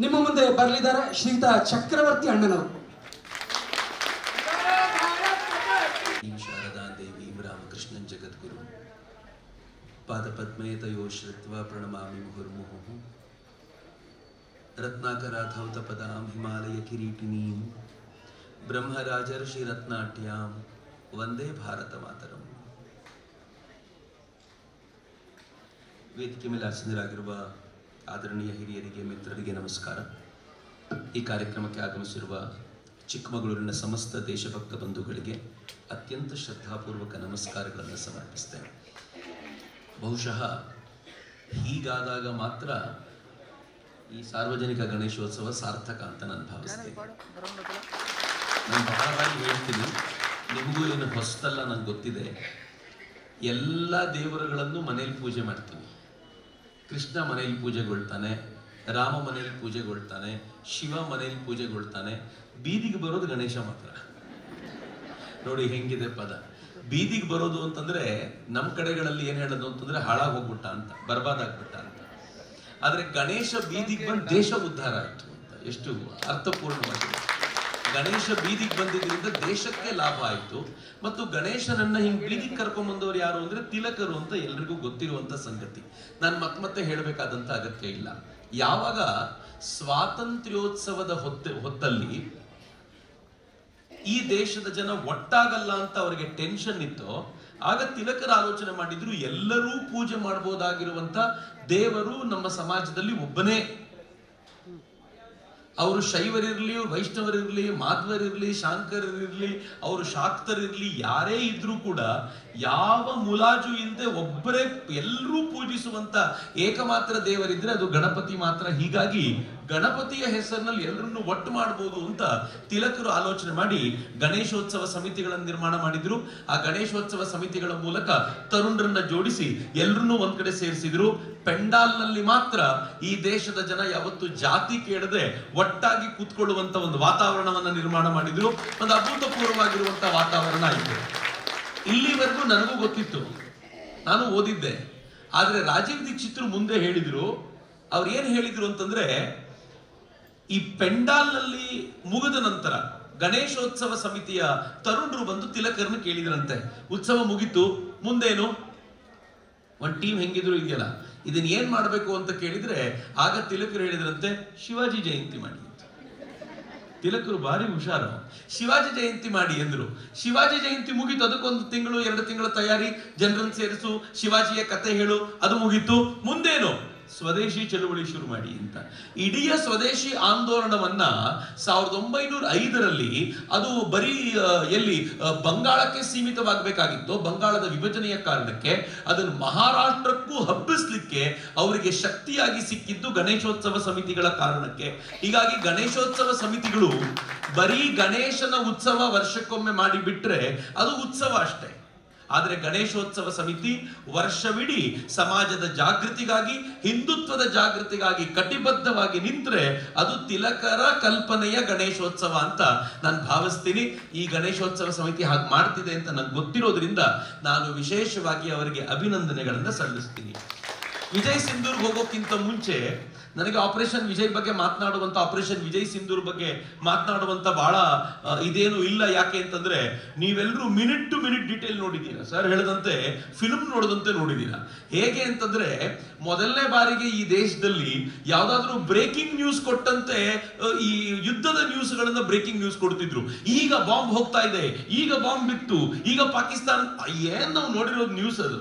ನಿಮ್ಮ ಮುಂದೆ ಬರಲಿದ್ದಾರೆ ಶ್ರೀಯುತ ಚಕ್ರವರ್ತಿ ಅಣ್ಣನವರು. ಶಾರದಾ ದೇವಿ ರಾಮಕೃಷ್ಣನ್ ಜಗದ್ಗುರು ಪಾದಪದ್ಮೇ ತಯೋ ಶ್ರುತ್ವಾ ಪ್ರಣಮಾಮಿ ಮುಹುರ್ಮುಹುಃ ರತ್ನಾಕರಾಧೌತ ಪದಾಂ ಹಿಮಾಲಯ ಕಿರೀಟಿನೀಂ ಬ್ರಹ್ಮರಾಜರ್ಷಿ ರತ್ನಾಟ್ಯಾಂ ವಂದೇ ಭಾರತ ಮಾತರಂ. ವೇದಿಕೆ ಮೇಲೆ ಆಸೀನರಾಗಿರುವ ಆದರಣೀಯ ಹಿರಿಯರಿಗೆ, ಮಿತ್ರರಿಗೆ ನಮಸ್ಕಾರ. ಈ ಕಾರ್ಯಕ್ರಮಕ್ಕೆ ಆಗಮಿಸಿರುವ ಚಿಕ್ಕಮಗಳೂರಿನ ಸಮಸ್ತ ದೇಶಭಕ್ತ ಬಂಧುಗಳಿಗೆ ಅತ್ಯಂತ ಶ್ರದ್ಧಾಪೂರ್ವಕ ನಮಸ್ಕಾರಗಳನ್ನು ಸಮರ್ಪಿಸ್ತೇನೆ. ಬಹುಶಃ ಹೀಗಾದಾಗ ಮಾತ್ರ ಈ ಸಾರ್ವಜನಿಕ ಗಣೇಶೋತ್ಸವ ಸಾರ್ಥಕ ಅಂತ ನಾನು ಭಾವಿಸ್ತೇನೆ. ನಾನು ಬಹಳ ಬಾರಿ ಹೇಳ್ತೀನಿ, ನಿಮಗೂ ಏನು ಹೊಸತಲ್ಲ ನನಗೆ ಗೊತ್ತಿದೆ. ಎಲ್ಲ ದೇವರುಗಳನ್ನು ಮನೆಯಲ್ಲಿ ಪೂಜೆ ಮಾಡ್ತೀವಿ. ಕೃಷ್ಣ ಮನೆಯಲ್ಲಿ ಪೂಜೆಗೊಳ್ತಾನೆ, ರಾಮ ಮನೆಯಲ್ಲಿ ಪೂಜೆಗೊಳ್ತಾನೆ, ಶಿವ ಮನೆಯಲ್ಲಿ ಪೂಜೆಗೊಳ್ತಾನೆ. ಬೀದಿಗೆ ಬರೋದು ಗಣೇಶ ಮಾತ್ರ. ನೋಡಿ ಹೆಂಗಿದೆ ಪದ. ಬೀದಿಗೆ ಬರೋದು ಅಂತಂದ್ರೆ ನಮ್ಮ ಕಡೆಗಳಲ್ಲಿ ಏನ್ ಹೇಳೋದು ಅಂತಂದ್ರೆ ಹಾಳಾಗಿ ಹೋಗ್ಬಿಟ್ಟ ಅಂತ, ಬರ್ಬಾದಾಗ್ಬಿಟ್ಟ ಅಂತ. ಆದ್ರೆ ಗಣೇಶ ಬೀದಿಗೆ ಬಂದು ದೇಶ ಉದ್ಧಾರ ಆಯ್ತು ಅಂತ ಎಷ್ಟು ಅರ್ಥಪೂರ್ಣವಾಗಿದೆ. ಗಣೇಶ ಬೀದಿಗೆ ಬಂದಿದ್ರಿಂದ ದೇಶಕ್ಕೆ ಲಾಭ ಆಯಿತು. ಮತ್ತು ಗಣೇಶನನ್ನ ಹಿಂಗ್ ಬೀದಿಗೆ ಕರ್ಕೊಂಡ್ಬಂದವರು ಯಾರು ಅಂದ್ರೆ ತಿಲಕರು ಅಂತ ಎಲ್ರಿಗೂ ಗೊತ್ತಿರುವಂತ ಸಂಗತಿ. ನಾನು ಮತ್ತೆ ಹೇಳಬೇಕಾದಂತ ಅಗತ್ಯ ಇಲ್ಲ. ಯಾವಾಗ ಸ್ವಾತಂತ್ರ್ಯೋತ್ಸವದ ಹೊತ್ತಲ್ಲಿ ಈ ದೇಶದ ಜನ ಒಟ್ಟಾಗಲ್ಲ ಅಂತ ಅವರಿಗೆ ಟೆನ್ಷನ್ ಇತ್ತು, ಆಗ ತಿಲಕರ ಆಲೋಚನೆ ಮಾಡಿದ್ರು ಎಲ್ಲರೂ ಪೂಜೆ ಮಾಡಬಹುದಾಗಿರುವಂತ ದೇವರು ನಮ್ಮ ಸಮಾಜದಲ್ಲಿ ಒಬ್ಬನೇ. ಅವರು ಶೈವರಿರಲಿ, ವೈಷ್ಣವರಿರಲಿ, ಮಾಧ್ವರಿರಲಿ, ಶಾಂಕರರಿರಲಿ, ಅವರು ಶಾಕ್ತರಿರಲಿ, ಯಾರೇ ಇದ್ರೂ ಕೂಡ ಯಾವ ಮುಲಾಜು ಇಲ್ಲದೆ ಒಬ್ಬರೇ ಎಲ್ಲರೂ ಪೂಜಿಸುವಂತ ಏಕಮಾತ್ರ ದೇವರಿದ್ರೆ ಅದು ಗಣಪತಿ ಮಾತ್ರ. ಹೀಗಾಗಿ ಗಣಪತಿಯ ಹೆಸರಿನಲ್ಲಿ ಎಲ್ಲರನ್ನು ಒಟ್ಟು ಮಾಡಬಹುದು ಅಂತ ತಿಲಕರು ಆಲೋಚನೆ ಮಾಡಿ ಗಣೇಶೋತ್ಸವ ಸಮಿತಿಗಳನ್ನು ನಿರ್ಮಾಣ ಮಾಡಿದ್ರು. ಆ ಗಣೇಶೋತ್ಸವ ಸಮಿತಿಗಳ ಮೂಲಕ ತರುಣರನ್ನ ಜೋಡಿಸಿ ಎಲ್ಲರನ್ನೂ ಒಂದ್ ಕಡೆ ಸೇರಿಸಿದ್ರು. ಪೆಂಡಾಲ್ನಲ್ಲಿ ಮಾತ್ರ ಈ ದೇಶದ ಜನ ಯಾವತ್ತು ಜಾತಿ ಕೇಳದೆ ಒಟ್ಟಾಗಿ ಕೂತ್ಕೊಳ್ಳುವಂತ ಒಂದು ವಾತಾವರಣವನ್ನ ನಿರ್ಮಾಣ ಮಾಡಿದ್ರು. ಒಂದು ಅಭೂತಪೂರ್ವವಾಗಿರುವಂತಹ ವಾತಾವರಣ ಆಯಿತು. ಇಲ್ಲಿವರೆಗೂ ನನಗೂ ಗೊತ್ತಿತ್ತು, ನಾನು ಓದಿದ್ದೆ. ಆದ್ರೆ ರಾಜೀವ್ ದೀಕ್ಷಿತರು ಮುಂದೆ ಹೇಳಿದ್ರು. ಅವ್ರು ಏನ್ ಹೇಳಿದ್ರು ಅಂತಂದ್ರೆ, ಈ ಪೆಂಡಾಲ್ನಲ್ಲಿ ಮುಗಿದ ನಂತರ ಗಣೇಶೋತ್ಸವ ಸಮಿತಿಯ ತರುಣರು ಬಂದು ತಿಲಕರನ್ನು ಕೇಳಿದ್ರಂತೆ, ಉತ್ಸವ ಮುಗಿತು, ಮುಂದೇನು, ಒಂದ್ ಟೀಮ್ ಹೆಂಗಿದ್ರು ಇದೆಯಲ್ಲ, ಇದನ್ನ ಏನ್ ಮಾಡ್ಬೇಕು ಅಂತ ಕೇಳಿದ್ರೆ ಆಗ ತಿಲಕರು ಹೇಳಿದ್ರಂತೆ, ಶಿವಾಜಿ ಜಯಂತಿ ಮಾಡಿ. ತಿಲಕರು ಭಾರಿ ಹುಷಾರು, ಶಿವಾಜಿ ಜಯಂತಿ ಮಾಡಿ ಎಂದ್ರು. ಶಿವಾಜಿ ಜಯಂತಿ ಮುಗಿತು, ಅದಕ್ಕೊಂದು ತಿಂಗಳು 2 ತಿಂಗಳ ತಯಾರಿ, ಜನರನ್ನು ಸೇರಿಸು, ಶಿವಾಜಿಯ ಕತೆ ಹೇಳು, ಅದು ಮುಗಿತು. ಮುಂದೇನು, ಸ್ವದೇಶಿ ಚಳುವಳಿ ಶುರು ಮಾಡಿ ಅಂತ. ಇಡೀ ಸ್ವದೇಶಿ ಆಂದೋಲನವನ್ನ 1905ರಲ್ಲಿ ಅದು ಬರೀ ಎಲ್ಲಿ ಬಂಗಾಳಕ್ಕೆ ಸೀಮಿತವಾಗಬೇಕಾಗಿತ್ತು. ಬಂಗಾಳದ ವಿಭಜನೆಯ ಕಾರಣಕ್ಕೆ ಅದನ್ನು ಮಹಾರಾಷ್ಟ್ರಕ್ಕೂ ಹಬ್ಬಿಸ್ಲಿಕ್ಕೆ ಅವರಿಗೆ ಶಕ್ತಿಯಾಗಿ ಸಿಕ್ಕಿದ್ದು ಗಣೇಶೋತ್ಸವ ಸಮಿತಿಗಳ ಕಾರಣಕ್ಕೆ. ಹೀಗಾಗಿ ಗಣೇಶೋತ್ಸವ ಸಮಿತಿಗಳು ಬರೀ ಗಣೇಶನ ಉತ್ಸವ ವರ್ಷಕ್ಕೊಮ್ಮೆ ಮಾಡಿ ಬಿಟ್ರೆ ಅದು ಉತ್ಸವ ಅಷ್ಟೇ. ಆದರೆ ಗಣೇಶೋತ್ಸವ ಸಮಿತಿ ವರ್ಷವಿಡೀ ಸಮಾಜದ ಜಾಗೃತಿಗಾಗಿ, ಹಿಂದುತ್ವದ ಜಾಗೃತಿಗಾಗಿ ಕಟಿಬದ್ಧವಾಗಿ ನಿಂತ್ರೆ ಅದು ತಿಲಕರ ಕಲ್ಪನೆಯ ಗಣೇಶೋತ್ಸವ ಅಂತ ನಾನು ಭಾವಿಸ್ತೀನಿ. ಈ ಗಣೇಶೋತ್ಸವ ಸಮಿತಿ ಹಾಗೆ ಮಾಡ್ತಿದೆ ಅಂತ ನನಗೆ ಗೊತ್ತಿರೋದ್ರಿಂದ ನಾನು ವಿಶೇಷವಾಗಿ ಅವರಿಗೆ ಅಭಿನಂದನೆಗಳನ್ನು ಸಲ್ಲಿಸ್ತೀನಿ. ವಿಜಯ್ ಸಿಂಧೂರ್ಗೆ ಹೋಗೋಕ್ಕಿಂತ ಮುಂಚೆ ನನಗೆ ಆಪರೇಷನ್ ವಿಜಯ್ ಬಗ್ಗೆ ಮಾತನಾಡುವಂತ, ಆಪರೇಷನ್ ವಿಜಯ್ ಸಿಂಧೂರ್ ಬಗ್ಗೆ ಮಾತನಾಡುವಂತ ಬಹಳ ಇದೇನು ಇಲ್ಲ. ಯಾಕೆ ಅಂತಂದ್ರೆ ನೀವೆಲ್ಲರೂ ಮಿನಿಟ್ ಟು ಮಿನಿಟ್ ಡೀಟೇಲ್ ನೋಡಿದ್ದೀರಾ, ಸರ್ ಹೇಳಿದಂತೆ ಫಿಲ್ಮ್ ನೋಡಿದಂತೆ ನೋಡಿದ್ದೀರಾ. ಹೇಗೆ ಅಂತಂದ್ರೆ ಮೊದಲನೇ ಬಾರಿಗೆ ಈ ದೇಶದಲ್ಲಿ ಯಾವ್ದಾದ್ರು ಬ್ರೇಕಿಂಗ್ ನ್ಯೂಸ್ ಕೊಟ್ಟಂತೆ ಈ ಯುದ್ಧದ ನ್ಯೂಸ್ಗಳನ್ನ ಬ್ರೇಕಿಂಗ್ ನ್ಯೂಸ್ ಕೊಡ್ತಿದ್ರು. ಈಗ ಬಾಂಬ್ ಹೋಗ್ತಾ ಇದೆ, ಈಗ ಬಾಂಬ್ ಬಿತ್ತು, ಈಗ ಪಾಕಿಸ್ತಾನ, ಏನ್ ನಾವು ನೋಡಿರೋದು ನ್ಯೂಸ್. ಅದು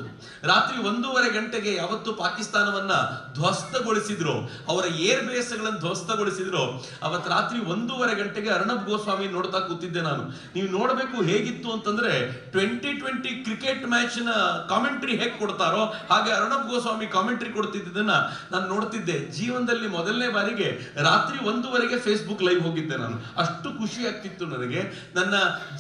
ರಾತ್ರಿ 1:30 ಗಂಟೆಗೆ ಯಾವತ್ತು ಪಾಕಿಸ್ತಾನವನ್ನ ಧ್ವಸ್ತಗೊಳಿಸಿದ್ರು, ಅವರ ಏರ್ ಬೇಸ್ಗಳನ್ನು ಧ್ವಸ್ತಗೊಳಿಸಿದ್ರು, ಅವತ್ತು ರಾತ್ರಿ 1:30 ಗಂಟೆಗೆ ಅರ್ಣಬ್ ಗೋಸ್ವಾಮಿ ನೋಡ್ತಾ ಕೂತಿದ್ದೆ ನಾನು. ನೀವು ನೋಡ್ಬೇಕು ಹೇಗಿತ್ತು ಅಂತಂದ್ರೆ 2020 ಕ್ರಿಕೆಟ್ ಮ್ಯಾಚ್ ನ ಕಾಮೆಂಟ್ರಿ ಹೇಗೆ ಕೊಡ್ತಾರೋ ಹಾಗೆ ಅರ್ಣಬ್ ಗೋಸ್ವಾಮಿ ಕಾಮೆಂಟ್ರಿ ಕೊಡ್ತಿದ್ದನ್ನ ನಾನು ನೋಡ್ತಿದ್ದೆ. ಜೀವನದಲ್ಲಿ ಮೊದಲನೇ ಬಾರಿಗೆ ರಾತ್ರಿ 1:30ಗೆ ಫೇಸ್ಬುಕ್ ಲೈವ್ ಹೋಗಿದ್ದೆ ನಾನು. ಅಷ್ಟು ಖುಷಿ ಆಗ್ತಿತ್ತು ನನಗೆ. ನನ್ನ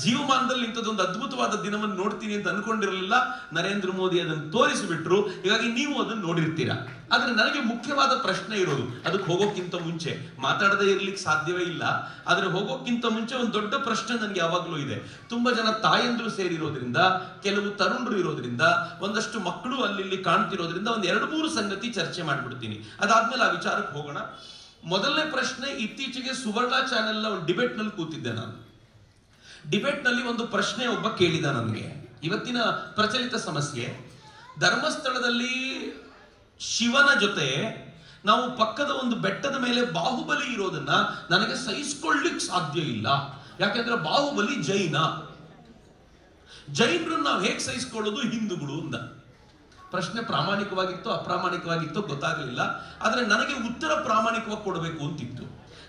ಜೀವಮಾನದಲ್ಲಿ ಇಂಥದ್ದೊಂದು ಅದ್ಭುತವಾದ ದಿನವನ್ನು ನೋಡ್ತೀನಿ ಅಂತ ಅನ್ಕೊಂಡಿರಲಿಲ್ಲ. ನರೇಂದ್ರ ಮೋದಿ ಅದನ್ನು ತೋರಿಸಿಬಿಟ್ರು. ಹೀಗಾಗಿ ನೀವು ಅದನ್ನು ನೋಡಿರ್ತೀರಾ. ಆದ್ರೆ ನನಗೆ ಮುಖ್ಯವಾದ ಪ್ರಶ್ನೆ ಇರೋದು, ಅದಕ್ಕೆ ಹೋಗೋಕ್ಕಿಂತ ಮುಂಚೆ ಮಾತಾಡದೇ ಇರ್ಲಿಕ್ಕೆ ಸಾಧ್ಯವೇ ಇಲ್ಲ. ಆದ್ರೆ ಹೋಗೋಕ್ಕಿಂತ ಮುಂಚೆ ಒಂದು ದೊಡ್ಡ ಪ್ರಶ್ನೆ ನನಗೆ ಯಾವಾಗ್ಲೂ ಇದೆ. ತುಂಬಾ ಜನ ತಾಯಂದ್ರು ಸೇರಿರೋದ್ರಿಂದ, ಕೆಲವು ತರುಣರು ಇರೋದ್ರಿಂದ, ಒಂದಷ್ಟು ಮಕ್ಕಳು ಅಲ್ಲಿ ಕಾಣ್ತಿರೋದ್ರಿಂದ ಒಂದು 2-3 ಸಂಗತಿ ಚರ್ಚೆ ಮಾಡ್ಬಿಡ್ತೀನಿ. ಅದಾದ್ಮೇಲೆ ಆ ವಿಚಾರಕ್ಕೆ ಹೋಗೋಣ. ಮೊದಲನೇ ಪ್ರಶ್ನೆ, ಇತ್ತೀಚೆಗೆ ಸುವರ್ಣ ಚಾನೆಲ್ ನ ಒಂದು ಡಿಬೇಟ್ ನಲ್ಲಿ ಕೂತಿದ್ದೆ ನಾನು. ಡಿಬೇಟ್ ನಲ್ಲಿ ಒಂದು ಪ್ರಶ್ನೆ ಒಬ್ಬ ಕೇಳಿದ ನನಗೆ. ಇವತ್ತಿನ ಪ್ರಚಲಿತ ಸಮಸ್ಯೆ, ಧರ್ಮಸ್ಥಳದಲ್ಲಿ ಶಿವನ ಜೊತೆ ನಾವು ಪಕ್ಕದ ಒಂದು ಬೆಟ್ಟದ ಮೇಲೆ ಬಾಹುಬಲಿ ಇರೋದನ್ನ ನನಗೆ ಸಹಿಸ್ಕೊಳ್ಳಿಕ್ ಸಾಧ್ಯ ಇಲ್ಲ. ಯಾಕೆಂದ್ರೆ ಬಾಹುಬಲಿ ಜೈನರನ್ನ ನಾವು ಹೇಗೆ ಸಹಿಸ್ಕೊಳ್ಳೋದು ಹಿಂದೂಗಳು ಅಂತ. ಪ್ರಶ್ನೆ ಪ್ರಾಮಾಣಿಕವಾಗಿತ್ತು ಅಪ್ರಾಮಾಣಿಕವಾಗಿತ್ತು ಗೊತ್ತಾಗಲಿಲ್ಲ. ಆದ್ರೆ ನನಗೆ ಉತ್ತರ ಪ್ರಾಮಾಣಿಕವಾಗಿ ಕೊಡಬೇಕು ಅಂತಿತ್ತು.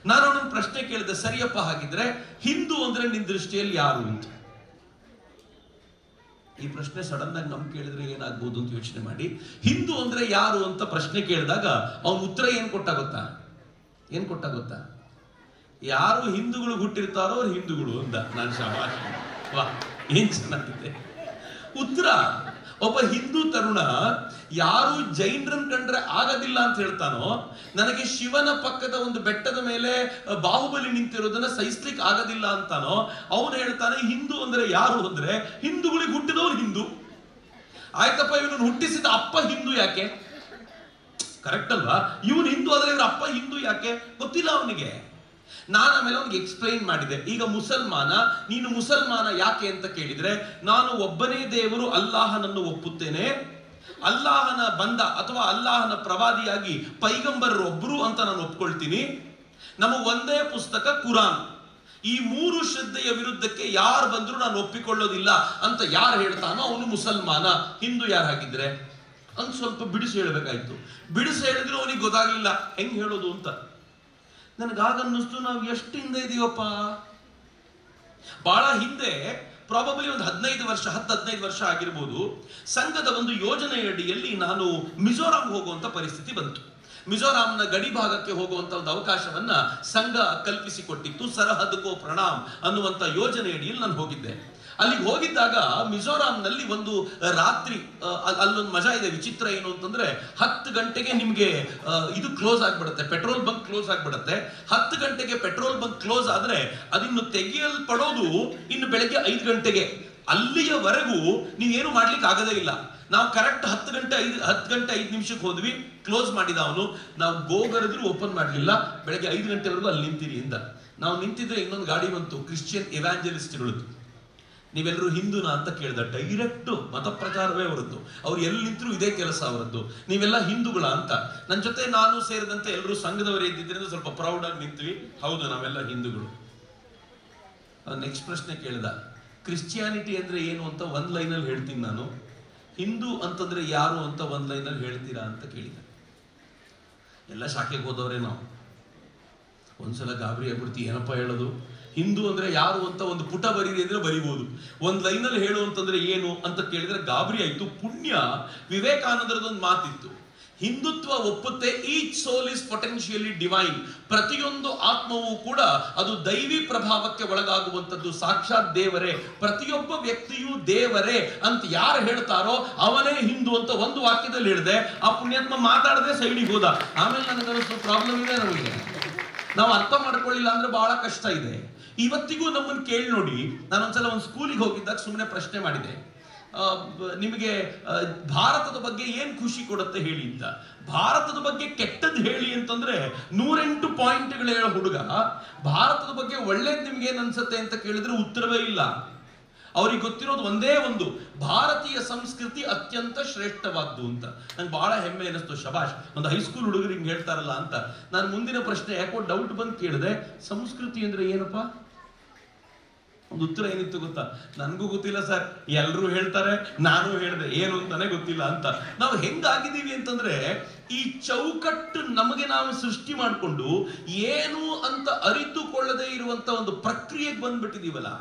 ನಾನು ಅವನೊಂದು ಪ್ರಶ್ನೆ ಕೇಳಿದೆ, ಸರಿಯಪ್ಪ ಹಾಗಿದ್ರೆ ಹಿಂದೂ ಅಂದ್ರೆ ನಿನ್ನ ದೃಷ್ಟಿಯಲ್ಲಿ ಯಾರು ಅಂತ. ಈ ಪ್ರಶ್ನೆ ಸಡನ್ ಆಗಿ ನಮ್ಗೆ ಕೇಳಿದ್ರೆ ಏನಾಗ್ಬೋದು ಅಂತ ಯೋಚನೆ ಮಾಡಿ. ಹಿಂದೂ ಅಂದ್ರೆ ಯಾರು ಅಂತ ಪ್ರಶ್ನೆ ಕೇಳಿದಾಗ ಅವನ ಉತ್ತರ ಏನ್ ಕೊಟ್ಟ ಗೊತ್ತಾ? ಯಾರು ಹಿಂದೂಗಳು ಹುಟ್ಟಿರ್ತಾರೋ ಅವ್ರು ಹಿಂದೂಗಳು ಅಂತ. ನಾನು ಶಾಬಾಷ್, ವಾ ಏನ್ ಚೆನ್ನಾಗಿದೆ ಉತ್ತರ. ಒಬ್ಬ ಹಿಂದೂ ತರುಣ ಯಾರು ಜೈನರನ್ನು ಕಂಡ್ರೆ ಆಗೋದಿಲ್ಲ ಅಂತ ಹೇಳ್ತಾನೋ, ನನಗೆ ಶಿವನ ಪಕ್ಕದ ಒಂದು ಬೆಟ್ಟದ ಮೇಲೆ ಬಾಹುಬಲಿ ನಿಂತಿರೋದನ್ನ ಸಹಿಸ್ಲಿಕ್ಕೆ ಆಗೋದಿಲ್ಲ ಅಂತಾನೋ, ಅವನು ಹೇಳ್ತಾನೆ ಹಿಂದೂ ಅಂದ್ರೆ ಯಾರು ಅಂದ್ರೆ ಹಿಂದೂಗಳಿಗೆ ಹುಟ್ಟಿದವ್ರು ಹಿಂದೂ. ಆಯ್ತಪ್ಪ, ಇವನನ್ನು ಹುಟ್ಟಿಸಿದ ಅಪ್ಪ ಹಿಂದೂ ಯಾಕೆ? ಕರೆಕ್ಟ್ ಅಲ್ವಾ? ಇವನು ಹಿಂದೂ ಆದ್ರೆ ಇವ್ರ ಅಪ್ಪ ಹಿಂದೂ ಯಾಕೆ ಗೊತ್ತಿಲ್ಲ ಅವನಿಗೆ. ನಾನು ಆಮೇಲೆ ಅವ್ನಿಗೆ ಎಕ್ಸ್ಪ್ಲೈನ್ ಮಾಡಿದೆ. ಈಗ ನೀನು ಮುಸಲ್ಮಾನ ಯಾಕೆ ಅಂತ ಕೇಳಿದ್ರೆ, ನಾನು ಒಬ್ಬನೇ ದೇವರು ಅಲ್ಲಾಹನನ್ನು ಒಪ್ಪುತ್ತೇನೆ, ಅಲ್ಲಾಹನ ಬಂದ ಅಥವಾ ಅಲ್ಲಾಹನ ಪ್ರವಾದಿಯಾಗಿ ಪೈಗಂಬರರು ಒಬ್ರು ಅಂತ ನಾನು ಒಪ್ಕೊಳ್ತೀನಿ, ನಮ್ಮ ಒಂದೇ ಪುಸ್ತಕ ಕುರಾನ್, ಈ 3 ಶ್ರದ್ಧೆಯ ವಿರುದ್ಧಕ್ಕೆ ಯಾರು ಬಂದ್ರು ನಾನು ಒಪ್ಪಿಕೊಳ್ಳೋದಿಲ್ಲ ಅಂತ ಯಾರು ಹೇಳ್ತಾನೋ ಅವನು ಮುಸಲ್ಮಾನ. ಹಿಂದೂ ಯಾರು ಹಾಗಿದ್ರೆ ಅಂತ ಸ್ವಲ್ಪ ಬಿಡಿಸಿ ಹೇಳ್ಬೇಕಾಯ್ತು. ಬಿಡಿಸಿ ಹೇಳಿದ್ರು ಅವನಿಗೆ ಗೊತ್ತಾಗ್ಲಿಲ್ಲ ಹೆಂಗ್ ಹೇಳೋದು ಅಂತ. ನನಗಾಗನ್ನಿಸ್ತು ನಾವು ಎಷ್ಟು ಹಿಂದೆ ಇದೀವಪ್ಪ. ಬಹಳ ಹಿಂದೆ, ಪ್ರಾಬಬ್ಲಿ ಒಂದು 10-15 ವರ್ಷ ಆಗಿರ್ಬೋದು, ಸಂಘದ ಒಂದು ಯೋಜನೆಯಡಿಯಲ್ಲಿ ನಾನು ಮಿಜೋರಾಂ ಹೋಗುವಂತ ಪರಿಸ್ಥಿತಿ ಬಂತು. ಮಿಜೋರಾಂನ ಗಡಿ ಭಾಗಕ್ಕೆ ಹೋಗುವಂತ ಒಂದು ಅವಕಾಶವನ್ನ ಸಂಘ ಕಲ್ಪಿಸಿಕೊಟ್ಟಿತ್ತು. ಸರಹದ್ ಕೋ ಪ್ರಣಾಮ್ ಅನ್ನುವಂತ ಯೋಜನೆಯಡಿಯಲ್ಲಿ ನಾನು ಹೋಗಿದ್ದೆ. ಅಲ್ಲಿಗೆ ಹೋಗಿದ್ದಾಗ ಮಿಜೋರಾಂನಲ್ಲಿ ಒಂದು ರಾತ್ರಿ ಅಲ್ಲೊಂದು ಮಜಾ ಇದೆ. ವಿಚಿತ್ರ ಏನು ಅಂತಂದ್ರೆ 10 ಗಂಟೆಗೆ ನಿಮ್ಗೆ ಇದು ಕ್ಲೋಸ್ ಆಗ್ಬಿಡುತ್ತೆ, ಪೆಟ್ರೋಲ್ ಬಂಕ್ ಕ್ಲೋಸ್ ಆಗ್ಬಿಡುತ್ತೆ. 10 ಗಂಟೆಗೆ ಪೆಟ್ರೋಲ್ ಬಂಕ್ ಕ್ಲೋಸ್ ಆದ್ರೆ ಅದಿನ್ನು ತೆಗೆಯಲ್ಪಡೋದು ಇನ್ನು ಬೆಳಗ್ಗೆ 5 ಗಂಟೆಗೆ. ಅಲ್ಲಿಯವರೆಗೂ ನೀವೇನು ಮಾಡ್ಲಿಕ್ಕೆ ಆಗದೇ ಇಲ್ಲ. ನಾವು ಕರೆಕ್ಟ್ 10 ಗಂಟೆ 5 ನಿಮಿಷಕ್ಕೆ ಹೋದ್ವಿ, ಕ್ಲೋಸ್ ಮಾಡಿದ ಅವನು. ನಾವು ಗೋಗರದ್ರು ಓಪನ್ ಮಾಡಲಿಲ್ಲ. ಬೆಳಗ್ಗೆ 5 ಗಂಟೆವರೆಗೂ ಅಲ್ಲಿ ನಿಂತಿರಿ ಇಂದ. ನಾವು ನಿಂತಿದ್ರೆ ಇನ್ನೊಂದು ಗಾಡಿ ಬಂತು, ಕ್ರಿಶ್ಚಿಯನ್ ಎವಾಂಜಲಿಸ್ಟ್ಗಳದ್ದು. ನೀವೆಲ್ಲರೂ ಹಿಂದೂನಾ ಅಂತ ಕೇಳ್ದ. ಡೈರೆಕ್ಟ್ ಮತ ಪ್ರಚಾರವೇ ಅವರದ್ದು. ಅವ್ರು ಎಲ್ಲಿ ನಿಂತರೂ ಇದೇ ಕೆಲಸ ಅವರದ್ದು. ನೀವೆಲ್ಲ ಹಿಂದೂಗಳ ಅಂತ. ನನ್ನ ಜೊತೆ ನಾನು ಸೇರಿದಂತೆ ಎಲ್ಲರೂ ಸಂಘದವರೇ ಇದ್ದಿದ್ದರಿಂದ ಸ್ವಲ್ಪ ಪ್ರೌಡ್ ಆಗಿ ನಿಂತ್ವಿ. ಹೌದು, ನಾವೆಲ್ಲ ಹಿಂದೂಗಳು. ನೆಕ್ಸ್ಟ್ ಪ್ರಶ್ನೆ ಕೇಳ್ದ, ಕ್ರಿಶ್ಚಿಯಾನಿಟಿ ಅಂದ್ರೆ ಏನು ಅಂತ ಒಂದ್ ಲೈನಲ್ಲಿ ಹೇಳ್ತೀನಿ ನಾನು, ಹಿಂದೂ ಅಂತಂದ್ರೆ ಯಾರು ಅಂತ ಒಂದ್ ಲೈನಲ್ಲಿ ಹೇಳ್ತೀರಾ ಅಂತ ಕೇಳಿದ. ಎಲ್ಲ ಶಾಖೆಗೆ ಹೋದವರೇ ನಾವು. ಒಂದ್ಸಲ ಗಾಬರಿ ಆಗ್ಬಿಡ್ತಿ, ಏನಪ್ಪ ಹೇಳೋದು, ಹಿಂದೂ ಅಂದ್ರೆ ಯಾರು ಅಂತ ಒಂದು ಪುಟ ಬರೀರಿ ಅಂದ್ರೆ ಬರಿಬಹುದು, ಒಂದ್ ಲೈನಲ್ಲಿ ಹೇಳು ಅಂತಂದ್ರೆ ಏನು ಅಂತ ಕೇಳಿದ್ರೆ ಗಾಬರಿ ಆಯ್ತು. ಪುಣ್ಯ ವಿವೇಕಾನಂದರದೊಂದು ಮಾತಿತ್ತು, ಹಿಂದುತ್ವ ಒಪ್ಪುತ್ತೆ each soul is potentially divine. ಪ್ರತಿಯೊಂದು ಆತ್ಮವೂ ಕೂಡ ಅದು ದೈವಿ ಪ್ರಭಾವಕ್ಕೆ ಒಳಗಾಗುವಂಥದ್ದು, ಸಾಕ್ಷಾತ್ ದೇವರೇ. ಪ್ರತಿಯೊಬ್ಬ ವ್ಯಕ್ತಿಯೂ ದೇವರೇ ಅಂತ ಯಾರು ಹೇಳ್ತಾರೋ ಅವನೇ ಹಿಂದೂ ಅಂತ ಒಂದು ವಾಕ್ಯದಲ್ಲಿ ಹೇಳಿದೆ. ಆ ಪುಣ್ಯಾತ್ಮ ಮಾತಾಡದೆ ಸೈಡಿಗೆ ಹೋದ. ಆಮೇಲೆ ನನಗನ್ನಿಸ್ತು ಪ್ರಾಬ್ಲಮ್ ಇದೆ ನಮಗೆ, ನಾವು ಅರ್ಥ ಮಾಡ್ಕೊಳ್ಳಿಲ್ಲ ಅಂದ್ರೆ ಬಹಳ ಕಷ್ಟ ಇದೆ. ಇವತ್ತಿಗೂ ನಮ್ಮನ್ನು ಕೇಳಿ ನೋಡಿ. ನಾನೊಂದ್ಸಲ ಒಂದು ಸ್ಕೂಲಿಗೆ ಹೋಗಿದ್ದಾಗ ಸುಮ್ಮನೆ ಪ್ರಶ್ನೆ ಮಾಡಿದೆ, ನಿಮಗೆ ಭಾರತದ ಬಗ್ಗೆ ಏನ್ ಖುಷಿ ಕೊಡುತ್ತೆ ಹೇಳಿ ಅಂತ. ಭಾರತದ ಬಗ್ಗೆ ಕೆಟ್ಟದ್ದು ಹೇಳಿ ಅಂತಂದ್ರೆ 108 ಪಾಯಿಂಟ್ಗಳು ಹೇಳೋ ಹುಡುಗ ಭಾರತದ ಬಗ್ಗೆ ಒಳ್ಳೇದು ನಿಮ್ಗೆ ಏನ್ ಅನ್ಸುತ್ತೆ ಅಂತ ಕೇಳಿದ್ರೆ ಉತ್ತರವೇ ಇಲ್ಲ. ಅವ್ರಿಗೆ ಗೊತ್ತಿರೋದು ಒಂದೇ ಒಂದು, ಭಾರತೀಯ ಸಂಸ್ಕೃತಿ ಅತ್ಯಂತ ಶ್ರೇಷ್ಠವಾದ್ದು ಅಂತ. ನಂಗೆ ಬಹಳ ಹೆಮ್ಮೆ ಅನಿಸ್ತು. ಶಬಾಷ್, ಒಂದು ಹೈಸ್ಕೂಲ್ ಹುಡುಗರು ಹಿಂಗೆ ಹೇಳ್ತಾರಲ್ಲ ಅಂತ. ನಾನು ಮುಂದಿನ ಪ್ರಶ್ನೆ ಯಾಕೋ ಡೌಟ್ ಬಂದು ಕೇಳಿದೆ, ಸಂಸ್ಕೃತಿ ಅಂದ್ರೆ ಏನಪ್ಪಾ? ಒಂದು ಉತ್ತರ ಏನಿತ್ತು ಗೊತ್ತಾ? ನನಗೂ ಗೊತ್ತಿಲ್ಲ ಸರ್, ಎಲ್ಲರೂ ಹೇಳ್ತಾರೆ, ನಾನು ಹೇಳಿದೆ, ಏನು ಅಂತಾನೆ ಗೊತ್ತಿಲ್ಲ ಅಂತ. ನಾವು ಹೆಂಗಾಗಿದ್ದೀವಿ ಅಂತಂದ್ರೆ ಈ ಚೌಕಟ್ಟು ನಮಗೆ ನಾವು ಸೃಷ್ಟಿ ಮಾಡಿಕೊಂಡು ಏನು ಅಂತ ಅರಿತುಕೊಳ್ಳದೆ ಇರುವಂತ ಒಂದು ಪ್ರಕ್ರಿಯೆಗೆ ಬಂದ್ಬಿಟ್ಟಿದೀವಲ್ಲ.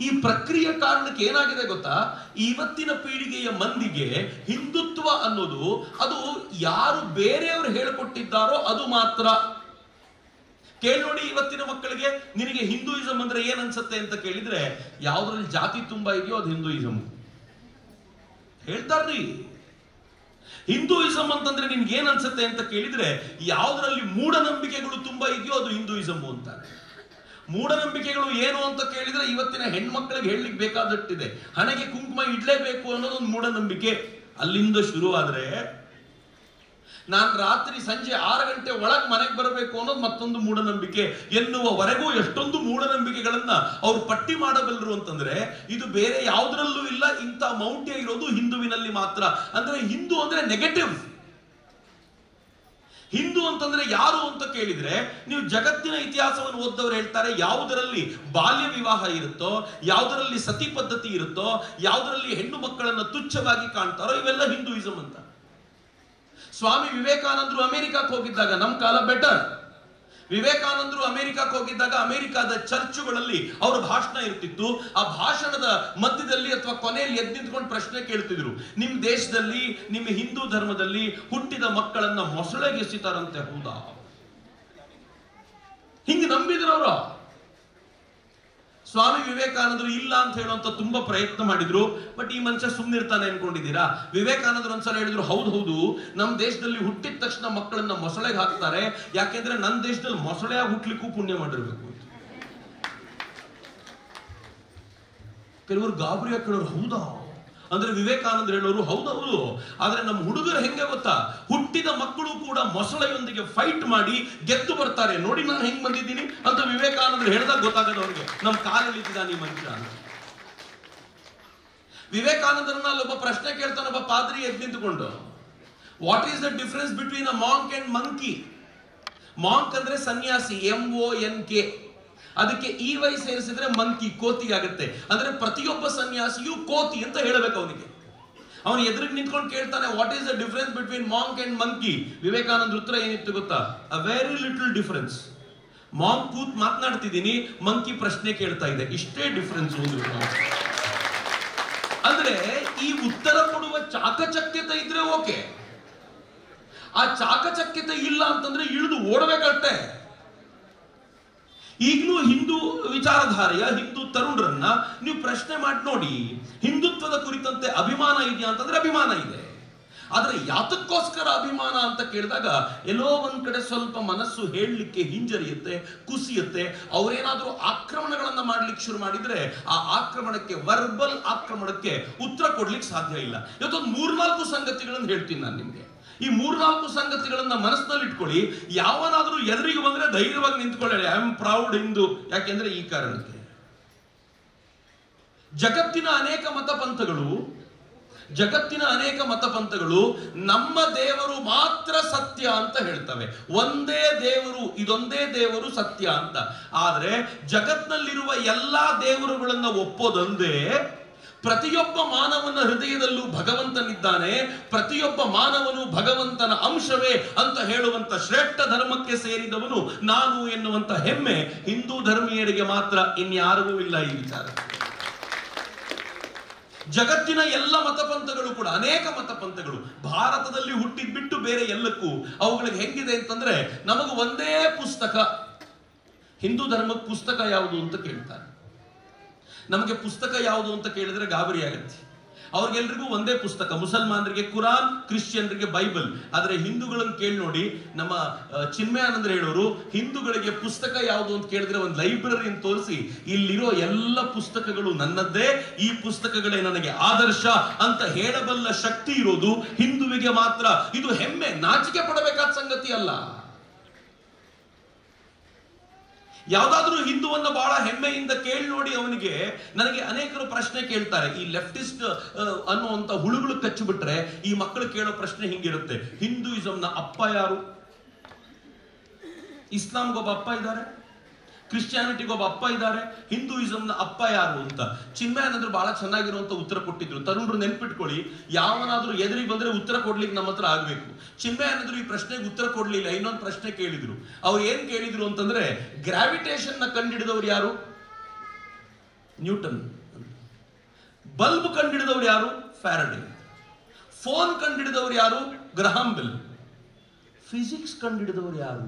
ಈ ಪ್ರಕ್ರಿಯೆ ಕಾರಣಕ್ಕೆ ಏನಾಗಿದೆ ಗೊತ್ತಾ? ಇವತ್ತಿನ ಪೀಳಿಗೆಯ ಮಂದಿಗೆ ಹಿಂದುತ್ವ ಅನ್ನೋದು ಅದು ಯಾರು ಬೇರೆಯವರು ಹೇಳಿಕೊಟ್ಟಿದ್ದಾರೋ ಅದು ಮಾತ್ರ. ಕೇಳಿ ನೋಡಿ, ಇವತ್ತಿನ ಮಕ್ಕಳಿಗೆ ನಿನಗೆ ಹಿಂದೂಯಿಸಂ ಅಂದ್ರೆ ಏನ್ ಅನ್ಸುತ್ತೆ ಅಂತ ಕೇಳಿದ್ರೆ, ಯಾವ್ದ್ರಲ್ಲಿ ಜಾತಿ ತುಂಬಾ ಇದೆಯೋ ಅದು ಹಿಂದೂಯಿಸಂ ಹೇಳ್ತಾರ್ರಿ. ಹಿಂದೂಯಿಸಂ ಅಂತಂದ್ರೆ ನಿನ್ಗೆ ಏನ್ ಅನ್ಸುತ್ತೆ ಅಂತ ಕೇಳಿದ್ರೆ, ಯಾವ್ದ್ರಲ್ಲಿ ಮೂಢನಂಬಿಕೆಗಳು ತುಂಬಾ ಇದೆಯೋ ಅದು ಹಿಂದೂಯಿಸಂ ಅಂತಾರೆ. ಮೂಢನಂಬಿಕೆಗಳು ಏನು ಅಂತ ಕೇಳಿದ್ರೆ ಇವತ್ತಿನ ಹೆಣ್ಮಕ್ಳಿಗೆ ಹೇಳಲಿಕ್ಕೆ ಬೇಕಾದಷ್ಟಿದೆ. ಹಣೆಗೆ ಕುಂಕುಮ ಇಡ್ಲೇಬೇಕು ಅನ್ನೋದೊಂದು ಮೂಢನಂಬಿಕೆ. ಅಲ್ಲಿಂದ ಶುರುವಾದ್ರೆ ನಾನು ರಾತ್ರಿ ಸಂಜೆ 6 ಗಂಟೆ ಒಳಗೆ ಮನೆಗೆ ಬರಬೇಕು ಅನ್ನೋದು ಮತ್ತೊಂದು ಮೂಢನಂಬಿಕೆ ಎನ್ನುವವರೆಗೂ ಎಷ್ಟೊಂದು ಮೂಢನಂಬಿಕೆಗಳನ್ನ ಅವ್ರು ಪಟ್ಟಿ ಮಾಡಬಲ್ಲರು ಅಂತಂದ್ರೆ ಇದು ಬೇರೆ ಯಾವುದರಲ್ಲೂ ಇಲ್ಲ. ಇಂಥ ಮೌಢ್ಯ ಇರೋದು ಹಿಂದುವಿನಲ್ಲಿ ಮಾತ್ರ. ಅಂದ್ರೆ ಹಿಂದೂ ಅಂದ್ರೆ ನೆಗೆಟಿವ್. ಹಿಂದೂ ಅಂತಂದ್ರೆ ಯಾರು ಅಂತ ಕೇಳಿದ್ರೆ, ನೀವು ಜಗತ್ತಿನ ಇತಿಹಾಸವನ್ನು ಓದ್ದವ್ರು ಹೇಳ್ತಾರೆ, ಯಾವುದರಲ್ಲಿ ಬಾಲ್ಯ ವಿವಾಹ ಇರುತ್ತೋ, ಯಾವುದರಲ್ಲಿ ಸತಿ ಪದ್ಧತಿ ಇರುತ್ತೋ, ಯಾವುದರಲ್ಲಿ ಹೆಣ್ಣು ಮಕ್ಕಳನ್ನ ತುಚ್ಛವಾಗಿ ಕಾಣ್ತಾರೋ ಇವೆಲ್ಲ ಹಿಂದೂಯಿಸಂ ಅಂತ. ಸ್ವಾಮಿ ವಿವೇಕಾನಂದರು ಅಮೆರಿಕಕ್ಕೆ ಹೋಗಿದ್ದಾಗ ನಮ್ಮ ಕಾಲ ಬೆಟರ್. ವಿವೇಕಾನಂದರು ಅಮೆರಿಕಕ್ಕೆ ಹೋಗಿದ್ದಾಗ ಅಮೆರಿಕಾದ ಚರ್ಚುಗಳಲ್ಲಿ ಅವರ ಭಾಷಣ ಇರ್ತಿತ್ತು. ಆ ಭಾಷಣದ ಮಧ್ಯದಲ್ಲಿ ಅಥವಾ ಕೊನೆಯಲ್ಲಿ ಎದ್ದು ನಿಂತ್ಕೊಂಡು ಪ್ರಶ್ನೆ ಕೇಳ್ತಿದ್ರು, ನಿಮ್ಮ ದೇಶದಲ್ಲಿ ನಿಮ್ಮ ಹಿಂದೂ ಧರ್ಮದಲ್ಲಿ ಹುಟ್ಟಿದ ಮಕ್ಕಳನ್ನ ಮೊಸಳೆಗೆ ಎಸಿತಾರಂತೆ, ಹೌದಾ? ಹಿಂಗೆ ನಂಬಿದ್ರು ಅವರು. ಸ್ವಾಮಿ ವಿವೇಕಾನಂದರು ಇಲ್ಲ ಅಂತ ಹೇಳುವಂತ ತುಂಬಾ ಪ್ರಯತ್ನ ಮಾಡಿದ್ರು. ಬಟ್ ಈ ಮನುಷ್ಯ ಸುಮ್ಮನೆ ಇರ್ತಾನೆ ಅನ್ಕೊಂಡಿದ್ದೀರಾ? ವಿವೇಕಾನಂದರು ಒಂದ್ಸಲ ಹೇಳಿದ್ರು, ಹೌದು, ನಮ್ಮ ದೇಶದಲ್ಲಿ ಹುಟ್ಟಿದ ತಕ್ಷಣ ಮಕ್ಕಳನ್ನ ಮೊಸಳೆಗೆ ಹಾಕ್ತಾರೆ, ಯಾಕೆಂದ್ರೆ ನನ್ನ ದೇಶದಲ್ಲಿ ಮೊಸಳೆಯಾಗಿ ಹುಟ್ಲಿಕ್ಕೂ ಪುಣ್ಯ ಮಾಡಿರ್ಬೇಕು. ಕೆಲವರು ಗಾಬರಿ ಕೇಳೋರು, ಹೌದಾ ಅಂದ್ರೆ ವಿವೇಕಾನಂದರು ಹೇಳೋರು, ಹೌದೌದು, ಆದ್ರೆ ನಮ್ಮ ಹುಡುಗರು ಹೆಂಗೆ ಗೊತ್ತಾ, ಹುಟ್ಟಿದ ಮಕ್ಕಳು ಕೂಡ ಮೊಸಳೆಯೊಂದಿಗೆ ಫೈಟ್ ಮಾಡಿ ಗೆದ್ದು ಬರ್ತಾರೆ, ನೋಡಿ ನಾನು ಹೆಂಗ್ ಬಂದಿದ್ದೀನಿ ಅಂತ ವಿವೇಕಾನಂದರು ಹೇಳಿದಾಗ ಗೊತ್ತಾಗದ ಅವ್ರಿಗೆ ನಮ್ಮ ಕಾಲಲ್ಲಿ ಇದ್ದಾನೆ ಈ ಮನುಷ್ಯ. ವಿವೇಕಾನಂದರನ್ನ ಒಬ್ಬ ಪ್ರಶ್ನೆ ಕೇಳ್ತಾನೆ, ಒಬ್ಬ ಪಾದ್ರಿ ಎದ್ದು ನಿಂತುಕೊಂಡು, what is the difference between a monk and monkey? Monk ಅಂದ್ರೆ ಸನ್ಯಾಸಿ, MONK. ಅದಕ್ಕೆ EY ಸೇರಿಸಿದ್ರೆ ಮಂಕಿ, ಕೋತಿ ಆಗುತ್ತೆ. ಅಂದ್ರೆ ಪ್ರತಿಯೊಬ್ಬ ಸನ್ಯಾಸಿಯು ಕೋತಿ ಅಂತ ಹೇಳಬೇಕು ಅವನಿಗೆ. ಅವನು ಎದುರಿಗೆ ನಿಂತ್ಕೊಂಡು ಕೇಳ್ತಾನೆ, what is the difference between monk and monkey? Vivekananda ಉತ್ತರ ಏನಿತ್ತು ಗೊತ್ತಾ? A very little difference. Monk ಕೂತ್ ಮಾತನಾಡ್ತಿದ್ದೀನಿ, ಮಂಕಿ ಪ್ರಶ್ನೆ ಕೇಳ್ತಾ ಇದೆ, ಇಷ್ಟೇ ಡಿಫರೆನ್ಸ್. ಅಂದ್ರೆ ಈ ಉತ್ತರ ಕೊಡುವ ಚಾಕಚಕ್ಯತೆ ಇದ್ರೆ ಓಕೆ, ಆ ಚಾಕಚಕ್ಯತೆ ಇಲ್ಲ ಅಂತಂದ್ರೆ ಇಳಿದು ಓಡಬೇಕಷ್ಟೆ. ಈಗಲೂ ಹಿಂದೂ ವಿಚಾರಧಾರೆಯ ಹಿಂದೂ ತರುಣರನ್ನ ನೀವು ಪ್ರಶ್ನೆ ಮಾಡಿ ನೋಡಿ, ಹಿಂದುತ್ವದ ಕುರಿತಂತೆ ಅಭಿಮಾನ ಇದೆಯಾ ಅಂತಂದ್ರೆ ಅಭಿಮಾನ ಇದೆ. ಆದ್ರೆ ಯಾತಕ್ಕೋಸ್ಕರ ಅಭಿಮಾನ ಅಂತ ಕೇಳಿದಾಗ ಎಲ್ಲೋ ಒಂದ್ ಕಡೆ ಸ್ವಲ್ಪ ಮನಸ್ಸು ಹೇಳಲಿಕ್ಕೆ ಹಿಂಜರಿಯುತ್ತೆ, ಕುಸಿಯುತ್ತೆ. ಅವರೇನಾದ್ರೂ ಆಕ್ರಮಣಗಳನ್ನ ಮಾಡ್ಲಿಕ್ಕೆ ಶುರು ಮಾಡಿದ್ರೆ ಆ ಆಕ್ರಮಣಕ್ಕೆ, ವರ್ಬಲ್ ಆಕ್ರಮಣಕ್ಕೆ ಉತ್ತರ ಕೊಡ್ಲಿಕ್ಕೆ ಸಾಧ್ಯ ಇಲ್ಲ. ಇವತ್ತೊಂದು 3-4 ಸಂಗತಿಗಳನ್ನು ಹೇಳ್ತೀನಿ ನಾನು ನಿಮ್ಗೆ. ಈ 3-4 ಸಂಗತಿಗಳನ್ನ ಮನಸ್ಸಿನಲ್ಲಿ ಇಟ್ಕೊಳ್ಳಿ. ಯಾವನಾದ್ರೂ ಎದುರಿಗೆ ಬಂದ್ರೆ ಧೈರ್ಯವಾಗಿ ನಿಂತ್ಕೊಳ್ಳಿ, ಐ ಆಮ್ ಪ್ರೌಡ್ ಹಿಂದೂ. ಯಾಕೆಂದ್ರೆ ಈ ಕಾರಣಕ್ಕೆ ಜಗತ್ತಿನ ಅನೇಕ ಮತಪಂಥಗಳು ನಮ್ಮ ದೇವರು ಮಾತ್ರ ಸತ್ಯ ಅಂತ ಹೇಳ್ತವೆ. ಒಂದೇ ದೇವರು, ಇದೊಂದೇ ದೇವರು ಸತ್ಯ ಅಂತ. ಆದ್ರೆ ಜಗತ್ನಲ್ಲಿರುವ ಎಲ್ಲಾ ದೇವರುಗಳನ್ನ ಒಪ್ಪೋದಲ್ಲದೆ ಪ್ರತಿಯೊಬ್ಬ ಮಾನವನ ಹೃದಯದಲ್ಲೂ ಭಗವಂತನಿದ್ದಾನೆ, ಪ್ರತಿಯೊಬ್ಬ ಮಾನವನು ಭಗವಂತನ ಅಂಶವೇ ಅಂತ ಹೇಳುವಂತ ಶ್ರೇಷ್ಠ ಧರ್ಮಕ್ಕೆ ಸೇರಿದವನು ನಾನು ಎನ್ನುವಂತ ಹೆಮ್ಮೆ ಹಿಂದೂ ಧರ್ಮೀಯರಿಗೆ ಮಾತ್ರ, ಇನ್ಯಾರಿಗೂ ಇಲ್ಲ ಈ ವಿಚಾರ. ಜಗತ್ತಿನ ಎಲ್ಲ ಮತಪಂಥಗಳು ಕೂಡ, ಅನೇಕ ಮತಪಂಥಗಳು ಭಾರತದಲ್ಲಿ ಹುಟ್ಟಿದ್ ಬಿಟ್ಟು ಬೇರೆ ಎಲ್ಲಕ್ಕೂ ಅವುಗಳಿಗೆ ಹೆಂಗಿದೆ ಅಂತಂದ್ರೆ, ನಮಗೂ ಒಂದೇ ಪುಸ್ತಕ. ಹಿಂದೂ ಧರ್ಮಕ್ಕೆ ಪುಸ್ತಕ ಯಾವುದು ಅಂತ ಕೇಳ್ತಾರೆ. ನಮಗೆ ಪುಸ್ತಕ ಯಾವುದು ಅಂತ ಕೇಳಿದ್ರೆ ಗಾಬರಿ ಆಗತ್ತೆ. ಅವ್ರಿಗೆಲ್ರಿಗೂ ಒಂದೇ ಪುಸ್ತಕ. ಮುಸಲ್ಮಾನರಿಗೆ ಕುರಾನ್, ಕ್ರಿಶ್ಚಿಯನ್ರಿಗೆ ಬೈಬಲ್. ಆದ್ರೆ ಹಿಂದೂಗಳನ್ನು ಕೇಳಿ ನೋಡಿ, ನಮ್ಮ ಚಿನ್ಮಯಾನಂದ್ರ ಹೇಳೋರು ಹಿಂದೂಗಳಿಗೆ ಪುಸ್ತಕ ಯಾವುದು ಅಂತ ಕೇಳಿದ್ರೆ ಒಂದು ಲೈಬ್ರರಿ ತೋರಿಸಿ, ಇಲ್ಲಿರೋ ಎಲ್ಲ ಪುಸ್ತಕಗಳು ನನ್ನದ್ದೇ, ಈ ಪುಸ್ತಕಗಳೇ ನನಗೆ ಆದರ್ಶ ಅಂತ ಹೇಳಬಲ್ಲ ಶಕ್ತಿ ಇರೋದು ಹಿಂದುವಿಗೆ ಮಾತ್ರ. ಇದು ಹೆಮ್ಮೆ, ನಾಚಿಕೆ ಪಡಬೇಕಾದ ಸಂಗತಿ ಅಲ್ಲ. ಯಾವ್ದಾದ್ರೂ ಹಿಂದುವನ್ನ ಬಹಳ ಹೆಮ್ಮೆಯಿಂದ ಕೇಳಿ ನೋಡಿ. ಅವನಿಗೆ, ನನಗೆ ಅನೇಕರು ಪ್ರಶ್ನೆ ಕೇಳ್ತಾರೆ, ಈ ಲೆಫ್ಟಿಸ್ಟ್ ಅನ್ನುವಂತ ಹುಳುಗಳು ಕಚ್ಚಿಬಿಟ್ರೆ ಈ ಮಕ್ಕಳು ಕೇಳೋ ಪ್ರಶ್ನೆ ಹಿಂಗಿರುತ್ತೆ, ಹಿಂದೂಯಿಸಂನ ಅಪ್ಪ ಯಾರು? ಇಸ್ಲಾಂಗೊಬ್ಬ ಅಪ್ಪ ಇದ್ದಾರೆ, ಕ್ರಿಶ್ಚಿಯಾನಿಟಿಗೊಬ್ಬ ಅಪ್ಪ ಇದ್ದಾರೆ, ಹಿಂದೂಯಿಸಂನ ಅಪ್ಪ ಯಾರು ಅಂತ. ಚಿನ್ಮಯಾನಂದ್ರು ಬಹಳ ಚೆನ್ನಾಗಿರುವಂತ ಉತ್ತರ ಕೊಟ್ಟಿದ್ರು. ತರುಣರು ನೆನ್ಪಿಟ್ಕೊಳ್ಳಿ, ಯಾವನಾದ್ರೂ ಎದುರಿಗೆ ಬಂದ್ರೆ ಉತ್ತರ ಕೊಡ್ಲಿಕ್ಕೆ ನಮ್ಮ ಹತ್ರ ಆಗ್ಬೇಕು. ಚಿನ್ಮಯಾನಂದ್ರು ಈ ಪ್ರಶ್ನೆಗೆ ಉತ್ತರ ಕೊಡ್ಲಿಲ್ಲ, ಇನ್ನೊಂದು ಪ್ರಶ್ನೆ ಕೇಳಿದ್ರು. ಅವ್ರು ಏನ್ ಕೇಳಿದ್ರು ಅಂತಂದ್ರೆ, ಗ್ರಾವಿಟೇಷನ್ ನ ಕಂಡುಹಿಡಿದವ್ರು ಯಾರು? ನ್ಯೂಟನ್. ಬಲ್ಬ್ ಕಂಡುಹಿಡಿದವ್ರು ಯಾರು? ಫ್ಯಾರಡೆ. ಫೋನ್ ಕಂಡುಹಿಡಿದವ್ರು ಯಾರು? Graham bell. ಫಿಸಿಕ್ಸ್ ಕಂಡುಹಿಡಿದವ್ರು ಯಾರು?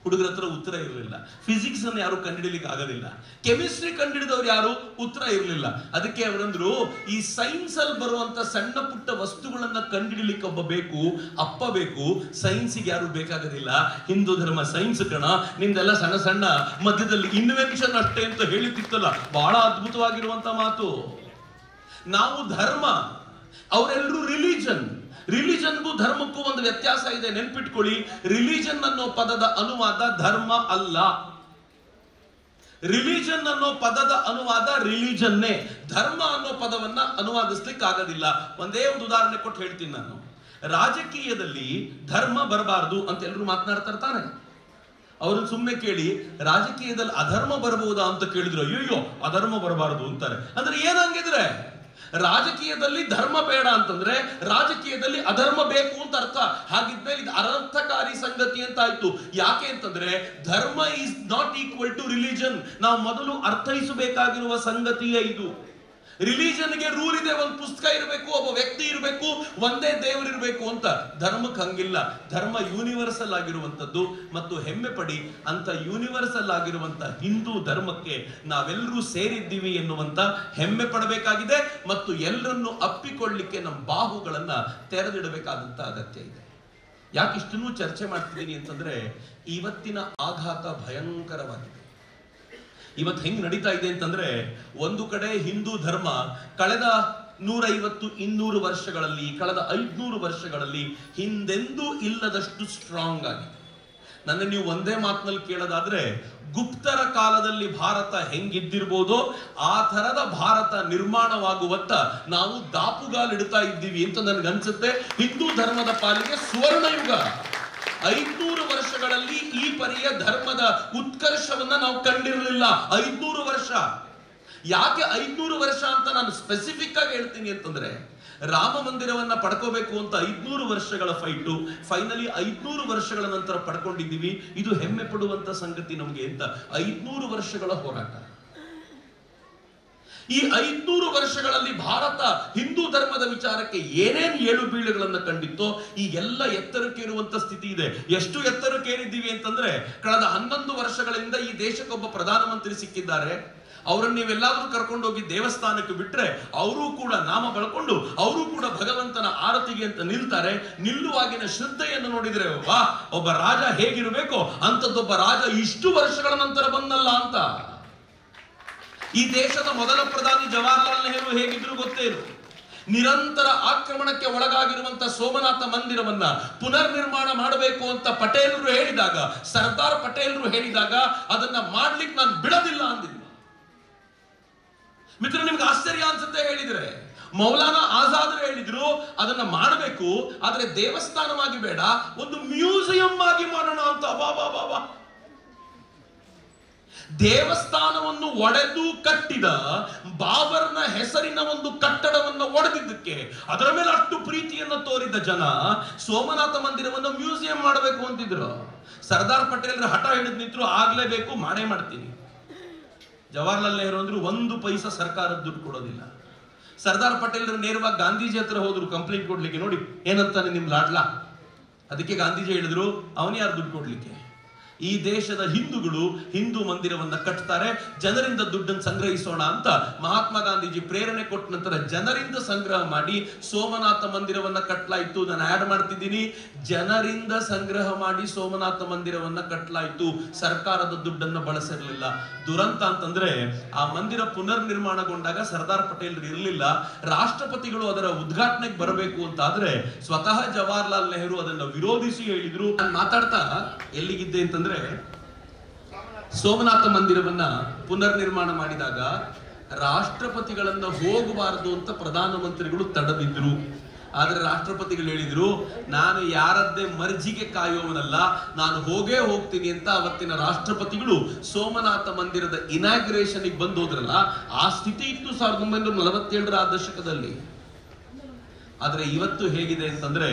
ಹುಡುಗರ ಹತ್ರ ಉತ್ತರ ಇರಲಿಲ್ಲ. ಫಿಸಿಕ್ಸ್ ಅನ್ನು ಯಾರು ಕಂಡುಹಿಡಿಲಿಕ್ಕೆ ಆಗೋದಿಲ್ಲ. ಕೆಮಿಸ್ಟ್ರಿ ಕಂಡುಹಿಡಿದವ್ರು ಯಾರು? ಉತ್ತರ ಇರಲಿಲ್ಲ. ಅದಕ್ಕೆ ಅವರಂದ್ರು, ಈ ಸೈನ್ಸ್ ಅಲ್ಲಿ ಬರುವಂತ ಸಣ್ಣ ಪುಟ್ಟ ವಸ್ತುಗಳನ್ನ ಕಂಡುಹಿಡಿಲಿಕ್ಕೆ ಒಬ್ಬ ಬೇಕು, ಅಪ್ಪ ಬೇಕು. ಸೈನ್ಸಿಗೆ ಯಾರು ಬೇಕಾಗೋದಿಲ್ಲ. ಹಿಂದೂ ಧರ್ಮ ಸೈನ್ಸ್ ಕಣ, ನಿಮ್ದೆಲ್ಲ ಸಣ್ಣ ಸಣ್ಣ ಮಧ್ಯದಲ್ಲಿ ಇನ್ವೆನ್ಷನ್ ಅಷ್ಟೇ ಅಂತ ಹೇಳಿತ್ತಿತ್ತಲ್ಲ, ಬಹಳ ಅದ್ಭುತವಾಗಿರುವಂತ ಮಾತು. ನಾವು ಧರ್ಮ, ಅವರೆಲ್ಲರೂ ರಿಲಿಜನ್. ರಿಲಿಜನ್ಗೂ ಧರ್ಮಕ್ಕೂ ಒಂದು ವ್ಯತ್ಯಾಸ ಇದೆ, ನೆನ್ಪಿಟ್ಕೊಳ್ಳಿ. ರಿಲಿಜನ್ ಅನ್ನೋ ಪದದ ಅನುವಾದ ಧರ್ಮ ಅಲ್ಲ. ರಿಲಿಜನ್ ಅನ್ನೋ ಪದದ ಅನುವಾದ ರಿಲಿಜನ್ನೇ. ಧರ್ಮ ಅನ್ನೋ ಪದವನ್ನ ಅನುವಾದಿಸ್ಲಿಕ್ಕೆ ಆಗೋದಿಲ್ಲ. ಒಂದೇ ಒಂದು ಉದಾಹರಣೆ ಕೊಟ್ಟು ಹೇಳ್ತೀನಿ ನಾನು. ರಾಜಕೀಯದಲ್ಲಿ ಧರ್ಮ ಬರಬಾರದು ಅಂತ ಎಲ್ಲರೂ ಮಾತನಾಡ್ತಾ ಇರ್ತಾನೆ. ಅವ್ರನ್ನ ಸುಮ್ಮನೆ ಕೇಳಿ, ರಾಜಕೀಯದಲ್ಲಿ ಅಧರ್ಮ ಬರಬಹುದಾ ಅಂತ ಕೇಳಿದ್ರು, ಅಯ್ಯೋ ಅಧರ್ಮ ಬರಬಾರದು ಅಂತಾರೆ. ಅಂದ್ರೆ ಏನಂಗಿದ್ರೆ, ರಾಜಕೀಯದಲ್ಲಿ ಧರ್ಮ ಬೇಡ ಅಂತಂದ್ರೆ ರಾಜಕೀಯದಲ್ಲಿ ಅಧರ್ಮ ಬೇಕು ಅಂತ ಅರ್ಥ. ಹಾಗಿದ್ಮೇಲೆ ಇದು ಅನರ್ಥಕಾರಿ ಸಂಗತಿ ಅಂತ ಆಯ್ತು. ಯಾಕೆ ಅಂತಂದ್ರೆ dharma is not equal to religion. ನಾವು ಮೊದಲು ಅರ್ಥೈಸಬೇಕಾಗಿರುವ ಸಂಗತಿಯೇ ಇದು. ರಿಲಿಜನ್ಗೆ ರೂಲ್ ಇದೆ, ಒಂದು ಪುಸ್ತಕ ಇರಬೇಕು, ಒಬ್ಬ ವ್ಯಕ್ತಿ ಇರಬೇಕು, ಒಂದೇ ದೇವರು ಇರಬೇಕು ಅಂತ. ಧರ್ಮಕ್ಕೆ ಹಂಗಿಲ್ಲ. ಧರ್ಮ ಯೂನಿವರ್ಸಲ್ ಆಗಿರುವಂತದ್ದು. ಮತ್ತು ಹೆಮ್ಮೆ ಪಡಿ, ಅಂತ ಯೂನಿವರ್ಸಲ್ ಆಗಿರುವಂತ ಹಿಂದೂ ಧರ್ಮಕ್ಕೆ ನಾವೆಲ್ಲರೂ ಸೇರಿದ್ದೀವಿ ಎನ್ನುವಂತ ಹೆಮ್ಮೆ ಪಡಬೇಕಾಗಿದೆ. ಮತ್ತು ಎಲ್ಲರನ್ನು ಅಪ್ಪಿಕೊಳ್ಳಿಕ್ಕೆ ನಮ್ಮ ಬಾಹುಗಳನ್ನ ತೆರೆದಿಡಬೇಕಾದಂತ ಅಗತ್ಯ ಇದೆ. ಯಾಕಿಷ್ಟನ್ನು ಚರ್ಚೆ ಮಾಡ್ತಿದ್ದೀನಿ ಅಂತಂದ್ರೆ, ಇವತ್ತಿನ ಆಘಾತ ಭಯಂಕರವಾಗಿದೆ. ಇವತ್ತು ಹೆಂಗ್ ನಡೀತಾ ಇದೆ ಅಂತಂದ್ರೆ, ಒಂದು ಕಡೆ ಹಿಂದೂ ಧರ್ಮ ಕಳೆದ 150-200 ವರ್ಷಗಳಲ್ಲಿ, ಕಳೆದ 500 ವರ್ಷಗಳಲ್ಲಿ ಹಿಂದೆಂದೂ ಇಲ್ಲದಷ್ಟು ಸ್ಟ್ರಾಂಗ್ ಆಗಿದೆ. ನನ್ನ ನೀವು ಒಂದೇ ಮಾತಿನಲ್ಲಿ ಕೇಳೋದಾದ್ರೆ, ಗುಪ್ತರ ಕಾಲದಲ್ಲಿ ಭಾರತ ಹೆಂಗಿದ್ದಿರ್ಬೋದೋ ಆ ತರದ ಭಾರತ ನಿರ್ಮಾಣವಾಗುವತ್ತ ನಾವು ದಾಪುಗಾಲಿಡ್ತಾ ಇದ್ದೀವಿ ಅಂತ ನನಗನ್ಸುತ್ತೆ. ಹಿಂದೂ ಧರ್ಮದ ಪಾಲಿಗೆ ಸ್ವರ್ಣಯುಗ. 500 ವರ್ಷಗಳಲ್ಲಿ ಈ ಪರಿಯ ಧರ್ಮದ ಉತ್ಕರ್ಷವನ್ನ ನಾವು ಕಂಡಿರಲಿಲ್ಲ. 500 ವರ್ಷ. ಯಾಕೆ 500 ವರ್ಷ ಅಂತ ನಾನು ಸ್ಪೆಸಿಫಿಕ್ ಆಗಿ ಹೇಳ್ತೀನಿ ಅಂತಂದ್ರೆ, ರಾಮ ಮಂದಿರವನ್ನ ಪಡ್ಕೋಬೇಕು ಅಂತ 500 ವರ್ಷಗಳ ಫೈಟು, ಫೈನಲಿ 500 ವರ್ಷಗಳ ನಂತರ ಪಡ್ಕೊಂಡಿದ್ದೀವಿ. ಇದು ಹೆಮ್ಮೆ ಪಡುವಂತ ಸಂಗತಿ ನಮಗೆ ಅಂತ. 500 ವರ್ಷಗಳ ಹೋರಾಟ. ಈ 500 ವರ್ಷಗಳಲ್ಲಿ ಭಾರತ ಹಿಂದೂ ಧರ್ಮದ ವಿಚಾರಕ್ಕೆ ಏನೇನು ಏಳು ಬೀಳುಗಳನ್ನ ಕಂಡಿತ್ತೋ ಈ ಎಲ್ಲ ಎತ್ತರಕ್ಕೆ ಇರುವಂತ ಸ್ಥಿತಿ ಇದೆ. ಎಷ್ಟು ಎತ್ತರಕ್ಕೆ ಏರಿದ್ದೀವಿ ಅಂತಂದ್ರೆ, ಕಳೆದ 11 ವರ್ಷಗಳಿಂದ ಈ ದೇಶಕ್ಕೊಬ್ಬ ಪ್ರಧಾನಮಂತ್ರಿ ಸಿಕ್ಕಿದ್ದಾರೆ. ಅವರನ್ನು ನೀವೆಲ್ಲಾದ್ರೂ ಕರ್ಕೊಂಡೋಗಿ ದೇವಸ್ಥಾನಕ್ಕೆ ಬಿಟ್ರೆ ಅವರು ಕೂಡ ನಾಮ ಬೆಳ್ಕೊಂಡು ಅವರು ಕೂಡ ಭಗವಂತನ ಆರತಿಗೆ ಅಂತ ನಿಲ್ತಾರೆ. ನಿಲ್ಲುವಾಗಿನ ಶ್ರದ್ಧೆಯನ್ನು ನೋಡಿದ್ರೆ ವಾ, ಒಬ್ಬ ರಾಜ ಹೇಗಿರಬೇಕೋ ಅಂತದ್ದೊಬ್ಬ ರಾಜ ಇಷ್ಟು ವರ್ಷಗಳ ನಂತರ ಬಂದಲ್ಲ ಅಂತ. ಈ ದೇಶದ ಮೊದಲ ಪ್ರಧಾನಿ ಜವಾಹರ್ಲಾಲ್ ನೆಹರು ಹೇಗಿದ್ರು ಗೊತ್ತೇನು? ನಿರಂತರ ಆಕ್ರಮಣಕ್ಕೆ ಒಳಗಾಗಿರುವಂತ ಸೋಮನಾಥ ಮಂದಿರವನ್ನ ಪುನರ್ ನಿರ್ಮಾಣ ಮಾಡಬೇಕು ಅಂತ ಪಟೇಲರು ಹೇಳಿದಾಗ, ಸರ್ದಾರ್ ಪಟೇಲರು ಹೇಳಿದಾಗ ಅದನ್ನ ಮಾಡ್ಲಿಕ್ಕೆ ನಾನು ಬಿಡೋದಿಲ್ಲ ಅಂದಿಲ್ಲ. ಮಿತ್ರ, ನಿಮ್ಗೆ ಆಶ್ಚರ್ಯ ಅನ್ಸುತ್ತೆ ಹೇಳಿದ್ರೆ, ಮೌಲಾನಾ ಆಜಾದ್ ಹೇಳಿದ್ರು ಅದನ್ನ ಮಾಡಬೇಕು, ಆದ್ರೆ ದೇವಸ್ಥಾನವಾಗಿ ಬೇಡ, ಒಂದು ಮ್ಯೂಸಿಯಂ ಆಗಿ ಮಾಡೋಣ ಅಂತ. ಬಾಬಾ, ದೇವಸ್ಥಾನವನ್ನು ಒಡೆದು ಕಟ್ಟಿದ ಬಾಬರ್ನ ಹೆಸರಿನ ಒಂದು ಕಟ್ಟಡವನ್ನು ಒಡೆದಿದ್ದಕ್ಕೆ ಅದರ ಮೇಲೆ ಅಷ್ಟು ಪ್ರೀತಿಯನ್ನು ತೋರಿದ ಜನ ಸೋಮನಾಥ ಮಂದಿರವನ್ನು ಮ್ಯೂಸಿಯಂ ಮಾಡಬೇಕು ಅಂತಿದ್ರು. ಸರ್ದಾರ್ ಪಟೇಲ್ರ ಹಠ ಹಿಡಿದು ನಿಂತರು, ಆಗ್ಲೇಬೇಕು, ಮಾಡೇ ಮಾಡ್ತೀನಿ. ಜವಾಹರ್ಲಾಲ್ ನೆಹರು ಅಂದ್ರು 1 ಪೈಸಾ ಸರ್ಕಾರದ ದುಡ್ಡು ಕೊಡೋದಿಲ್ಲ. ಸರ್ದಾರ್ ಪಟೇಲ್ರು ನೇರವಾಗಿ ಗಾಂಧೀಜಿ ಹತ್ರ ಹೋದ್ರು ಕಂಪ್ಲೇಂಟ್ ಕೊಡ್ಲಿಕ್ಕೆ. ನೋಡಿ ಏನಂತಾನೆ ನಿಮ್ ಲಾಡ್ಲಾ. ಅದಕ್ಕೆ ಗಾಂಧೀಜಿ ಹೇಳಿದ್ರು, ಅವನು ಯಾರು ದುಡ್ಡು ಕೊಡ್ಲಿಕ್ಕೆ? ಈ ದೇಶದ ಹಿಂದೂಗಳು ಹಿಂದೂ ಮಂದಿರವನ್ನ ಕಟ್ತಾರೆ, ಜನರಿಂದ ದುಡ್ಡನ್ನು ಸಂಗ್ರಹಿಸೋಣ ಅಂತ ಮಹಾತ್ಮ ಗಾಂಧೀಜಿ ಪ್ರೇರಣೆ ಕೊಟ್ಟ ನಂತರ ಜನರಿಂದ ಸಂಗ್ರಹ ಮಾಡಿ ಸೋಮನಾಥ ಮಂದಿರವನ್ನ ಕಟ್ಟಲಾಯಿತು. ನಾನು ಆಡ್ ಮಾಡ್ತಿದ್ದೀನಿ, ಜನರಿಂದ ಸಂಗ್ರಹ ಮಾಡಿ ಸೋಮನಾಥ ಮಂದಿರವನ್ನ ಕಟ್ಟಲಾಯಿತು. ಸರ್ಕಾರದ ದುಡ್ಡನ್ನು ಬಳಸಿರಲಿಲ್ಲ. ದುರಂತ ಅಂತಂದ್ರೆ, ಆ ಮಂದಿರ ಪುನರ್ ನಿರ್ಮಾಣಗೊಂಡಾಗ ಸರ್ದಾರ್ ಪಟೇಲ್ ಇರಲಿಲ್ಲ. ರಾಷ್ಟ್ರಪತಿಗಳು ಅದರ ಉದ್ಘಾಟನೆಗೆ ಬರಬೇಕು ಅಂತ ಆದ್ರೆ ಸ್ವತಃ ಜವಾಹರ್ಲಾಲ್ ನೆಹರು ಅದನ್ನ ವಿರೋಧಿಸಿ ಹೇಳಿದ್ರು. ನಾನು ಮಾತಾಡ್ತಾ ಎಲ್ಲಿಗಿದ್ದೆ ಅಂತಂದ್ರೆ, ಸೋಮನಾಥ ಮಂದಿರವನ್ನ ಪುನರ್ ನಿರ್ಮಾಣ ಮಾಡಿದಾಗ ರಾಷ್ಟ್ರಪತಿಗಳನ್ನ ಹೋಗಬಾರದು ಅಂತ ಪ್ರಧಾನಮಂತ್ರಿಗಳು ತಡೆದಿದ್ರು. ಆದ್ರೆ ರಾಷ್ಟ್ರಪತಿಗಳು ಹೇಳಿದ್ರು, ನಾನು ಯಾರದ್ದೇ ಮರ್ಜಿಗೆ ಕಾಯುವವನಲ್ಲ, ನಾನು ಹೋಗೇ ಹೋಗ್ತೀನಿ ಅಂತ ಅವತ್ತಿನ ರಾಷ್ಟ್ರಪತಿಗಳು ಸೋಮನಾಥ ಮಂದಿರದ ಇನಾಗ್ರೇಷನ್ ಬಂದು ಹೋದ್ರಲ್ಲ. ಆ ಸ್ಥಿತಿ ಇತ್ತು 1947ರ ಆ ದಶಕದಲ್ಲಿ. ಆದ್ರೆ ಇವತ್ತು ಹೇಗಿದೆ ಅಂತಂದ್ರೆ,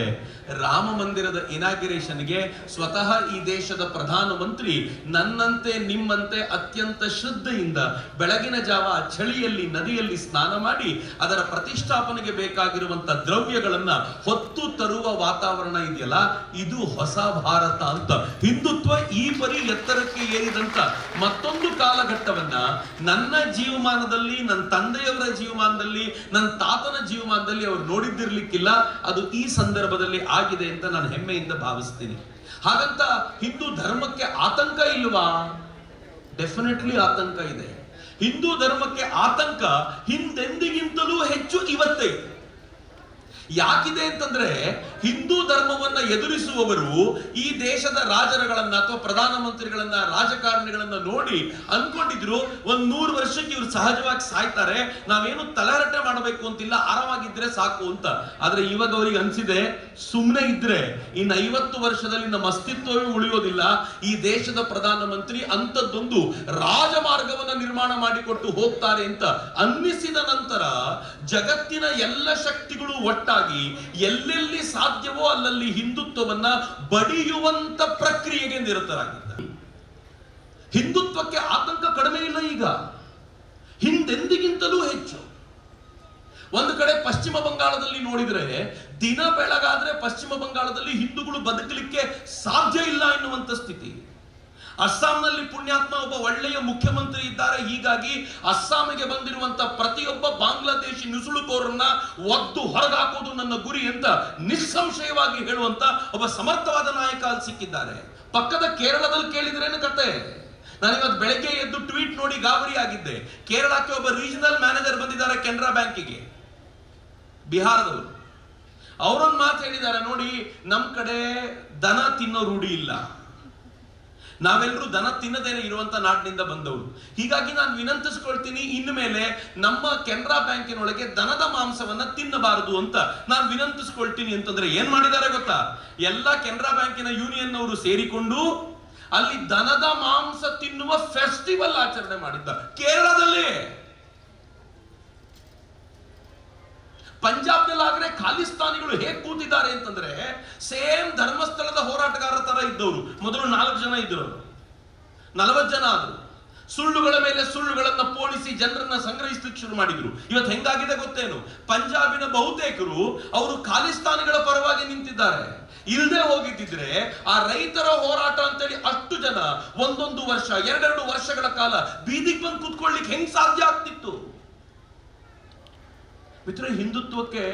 ರಾಮ ಮಂದಿರದ ಇನಾಗ್ರೇಷನ್ಗೆ ಸ್ವತಃ ಈ ದೇಶದ ಪ್ರಧಾನಮಂತ್ರಿ ನನ್ನಂತೆ ನಿಮ್ಮಂತೆ ಅತ್ಯಂತ ಶ್ರದ್ಧೆಯಿಂದ ಬೆಳಗಿನ ಜಾವ ಚಳಿಯಲ್ಲಿ ನದಿಯಲ್ಲಿ ಸ್ನಾನ ಮಾಡಿ ಅದರ ಪ್ರತಿಷ್ಠಾಪನೆಗೆ ಬೇಕಾಗಿರುವಂತ ದ್ರವ್ಯಗಳನ್ನ ಹೊತ್ತು ತರುವ ವಾತಾವರಣ ಇದೆಯಲ್ಲ, ಇದು ಹೊಸ ಭಾರತ ಅಂತ. ಹಿಂದುತ್ವ ಈ ಪರಿ ಎತ್ತರಕ್ಕೆ ಏರಿದಂತ ಮತ್ತೊಂದು ಕಾಲಘಟ್ಟವನ್ನ ನನ್ನ ಜೀವಮಾನದಲ್ಲಿ, ನನ್ನ ತಂದೆಯವರ ಜೀವಮಾನದಲ್ಲಿ, ನನ್ನ ತಾತನ ಜೀವಮಾನದಲ್ಲಿ ಅವರು ನೋಡಿದ್ದಿರ್ಲಿ ಿಲ್ಲ. ಅದು ಈ ಸಂದರ್ಭದಲ್ಲಿ ಆಗಿದೆ ಅಂತ ನಾನು ಹೆಮ್ಮೆಯಿಂದ ಭಾವಿಸ್ತೀನಿ. ಹಾಗಂತ ಹಿಂದೂ ಧರ್ಮಕ್ಕೆ ಆತಂಕ ಇಲ್ವಾ? ಡೆಫಿನೆಟ್ಲಿ ಆತಂಕ ಇದೆ. ಹಿಂದೂ ಧರ್ಮಕ್ಕೆ ಆತಂಕ ಹಿಂದೆಂದಿಗಿಂತಲೂ ಹೆಚ್ಚು ಇವತ್ತೇ. ಯಾಕಿದೆ ಅಂತಂದ್ರೆ, ಹಿಂದೂ ಧರ್ಮವನ್ನ ಎದುರಿಸುವವರು ಈ ದೇಶದ ರಾಜರುಗಳನ್ನ ಅಥವಾ ಪ್ರಧಾನಮಂತ್ರಿಗಳನ್ನ, ರಾಜಕಾರಣಿಗಳನ್ನ ನೋಡಿ ಅನ್ಕೊಂಡಿದ್ರು 100 ವರ್ಷಕ್ಕೆ ಇವ್ರು ಸಹಜವಾಗಿ ಸಾಯ್ತಾರೆ, ನಾವೇನು ತಲೆಹರಟೆ ಮಾಡಬೇಕು ಅಂತಿಲ್ಲ, ಆರಾಮಾಗಿದ್ರೆ ಸಾಕು ಅಂತ. ಆದ್ರೆ ಇವಾಗ ಅವ್ರಿಗೆ ಅನ್ಸಿದೆ, ಸುಮ್ಮನೆ ಇದ್ರೆ ಇನ್ನು 50 ವರ್ಷದಲ್ಲಿ ನಮ್ಮ ಅಸ್ತಿತ್ವವೇ ಉಳಿಯೋದಿಲ್ಲ. ಈ ದೇಶದ ಪ್ರಧಾನಮಂತ್ರಿ ಅಂತದ್ದೊಂದು ರಾಜಮಾರ್ಗವನ್ನ ನಿರ್ಮಾಣ ಮಾಡಿಕೊಟ್ಟು ಹೋಗ್ತಾರೆ ಅಂತ ಅನ್ನಿಸಿದ ನಂತರ ಜಗತ್ತಿನ ಎಲ್ಲ ಶಕ್ತಿಗಳು ಒಟ್ಟಾಗಿ ಎಲ್ಲೆಲ್ಲಿ ಸಾಧ್ಯವೋ ಅಲ್ಲಲ್ಲಿ ಹಿಂದುತ್ವವನ್ನ ಬಡಿಯುವಂತ ಪ್ರಕ್ರಿಯೆಗೆ ನಿರತರಾಗಿದ್ದಾರೆ. ಹಿಂದುತ್ವಕ್ಕೆ ಆತಂಕ ಕಡಿಮೆ ಇಲ್ಲ, ಈಗ ಹಿಂದೆಂದಿಗಿಂತಲೂ ಹೆಚ್ಚು. ಒಂದು ಕಡೆ ಪಶ್ಚಿಮ ಬಂಗಾಳದಲ್ಲಿ ನೋಡಿದ್ರೆ, ದಿನ ಬೆಳಗಾದ್ರೆ ಪಶ್ಚಿಮ ಬಂಗಾಳದಲ್ಲಿ ಹಿಂದೂಗಳು ಬದುಕಲಿಕ್ಕೆ ಸಾಧ್ಯ ಇಲ್ಲ ಎನ್ನುವಂತ ಸ್ಥಿತಿ. ಅಸ್ಸಾಂನಲ್ಲಿ ಪುಣ್ಯಾತ್ಮ ಒಬ್ಬ ಒಳ್ಳೆಯ ಮುಖ್ಯಮಂತ್ರಿ ಇದ್ದಾರೆ. ಹೀಗಾಗಿ ಅಸ್ಸಾಮಿಗೆ ಬಂದಿರುವಂತ ಪ್ರತಿಯೊಬ್ಬ ಬಾಂಗ್ಲಾದೇಶಿ ನುಸುಳುಕೋರನ್ನ ಒದ್ದು ಹೊರಗಾಕೋದು ನನ್ನ ಗುರಿ ಅಂತ ನಿಸ್ಸಂಶಯವಾಗಿ ಹೇಳುವಂತ ಒಬ್ಬ ಸಮರ್ಥವಾದ ನಾಯಕ ಅಲ್ಲಿ ಸಿಕ್ಕಿದ್ದಾರೆ. ಪಕ್ಕದ ಕೇರಳದಲ್ಲಿ ಕೇಳಿದ್ರೇನು ಕತೆ? ನಾನಿವತ್ತು ಬೆಳಗ್ಗೆ ಎದ್ದು ಟ್ವೀಟ್ ನೋಡಿ ಗಾಬರಿ ಆಗಿದ್ದೆ. ಕೇರಳಕ್ಕೆ ಒಬ್ಬ ರೀಜನಲ್ ಮ್ಯಾನೇಜರ್ ಬಂದಿದ್ದಾರೆ ಕೆನರಾ ಬ್ಯಾಂಕಿಗೆ, ಬಿಹಾರದವರು. ಅವರೊಂದು ಮಾತು ಹೇಳಿದ್ದಾರೆ, ನೋಡಿ ನಮ್ ಕಡೆ ದನ ತಿನ್ನೋ ರೂಢಿ ಇಲ್ಲ, ನಾವೆಲ್ಲರೂ ದನ ತಿನ್ನದೇನೆ ಇರುವಂತ ನಾಡಿನಿಂದ ಬಂದವರು. ಹೀಗಾಗಿ ನಾನು ವಿನಂತಿಸ್ಕೊಳ್ತೀನಿ, ಇನ್ನು ಮೇಲೆ ನಮ್ಮ ಕೆನರಾ ಬ್ಯಾಂಕಿನೊಳಗೆ ದನದ ಮಾಂಸವನ್ನ ತಿನ್ನಬಾರದು ಅಂತ ನಾನು ವಿನಂತಿಸ್ಕೊಳ್ತೀನಿ ಅಂತಂದ್ರೆ ಏನ್ ಮಾಡಿದ್ದಾರೆ ಗೊತ್ತಾ? ಎಲ್ಲ ಕೆನರಾ ಬ್ಯಾಂಕಿನ ಯೂನಿಯನ್ ಅವರು ಸೇರಿಕೊಂಡು ಅಲ್ಲಿ ದನದ ಮಾಂಸ ತಿನ್ನುವ ಫೆಸ್ಟಿವಲ್ ಆಚರಣೆ ಮಾಡಿದ್ದಾರೆ ಕೇರಳದಲ್ಲಿ. ಪಂಜಾಬ್ನಲ್ಲಾದ್ರೆ ಖಾಲಿಸ್ತಾನಿಗಳು ಹೇಗೆ ಕೂತಿದ್ದಾರೆ ಅಂತಂದ್ರೆ ಸೇಮ್ ಧರ್ಮಸ್ಥಳದ ಹೋರಾಟಗಾರರ ತರ ಇದ್ದವರು. ಮೊದಲು 4 ಜನ ಇದ್ರು, 40 ಜನ ಆದ್ರು. ಸುಳ್ಳುಗಳ ಮೇಲೆ ಸುಳ್ಳುಗಳನ್ನ ಪೋಣಿಸಿ ಜನರನ್ನ ಸಂಗ್ರಹಿಸಲಿಕ್ಕೆ ಶುರು ಮಾಡಿದ್ರು. ಇವತ್ತು ಹೆಂಗಾಗಿದೆ ಗೊತ್ತೇನು? ಪಂಜಾಬಿನ ಬಹುತೇಕರು ಅವರು ಖಾಲಿಸ್ತಾನಿಗಳ ಪರವಾಗಿ ನಿಂತಿದ್ದಾರೆ. ಇಲ್ಲದೆ ಹೋಗಿದ್ದಿದ್ರೆ ಆ ರೈತರ ಹೋರಾಟ ಅಂತೇಳಿ ಅಷ್ಟು ಜನ 1 ವರ್ಷ 2 ವರ್ಷಗಳ ಕಾಲ ಬೀದಿಗೆ ಬಂದು ಕೂತ್ಕೊಳ್ಳಿಕ್ಕೆ ಹೆಂಗ್ ಸಾಧ್ಯ ಆಗ್ತಿತ್ತು? ಮಿತ್ರ, ಹಿಂದುತ್ವಕ್ಕೆ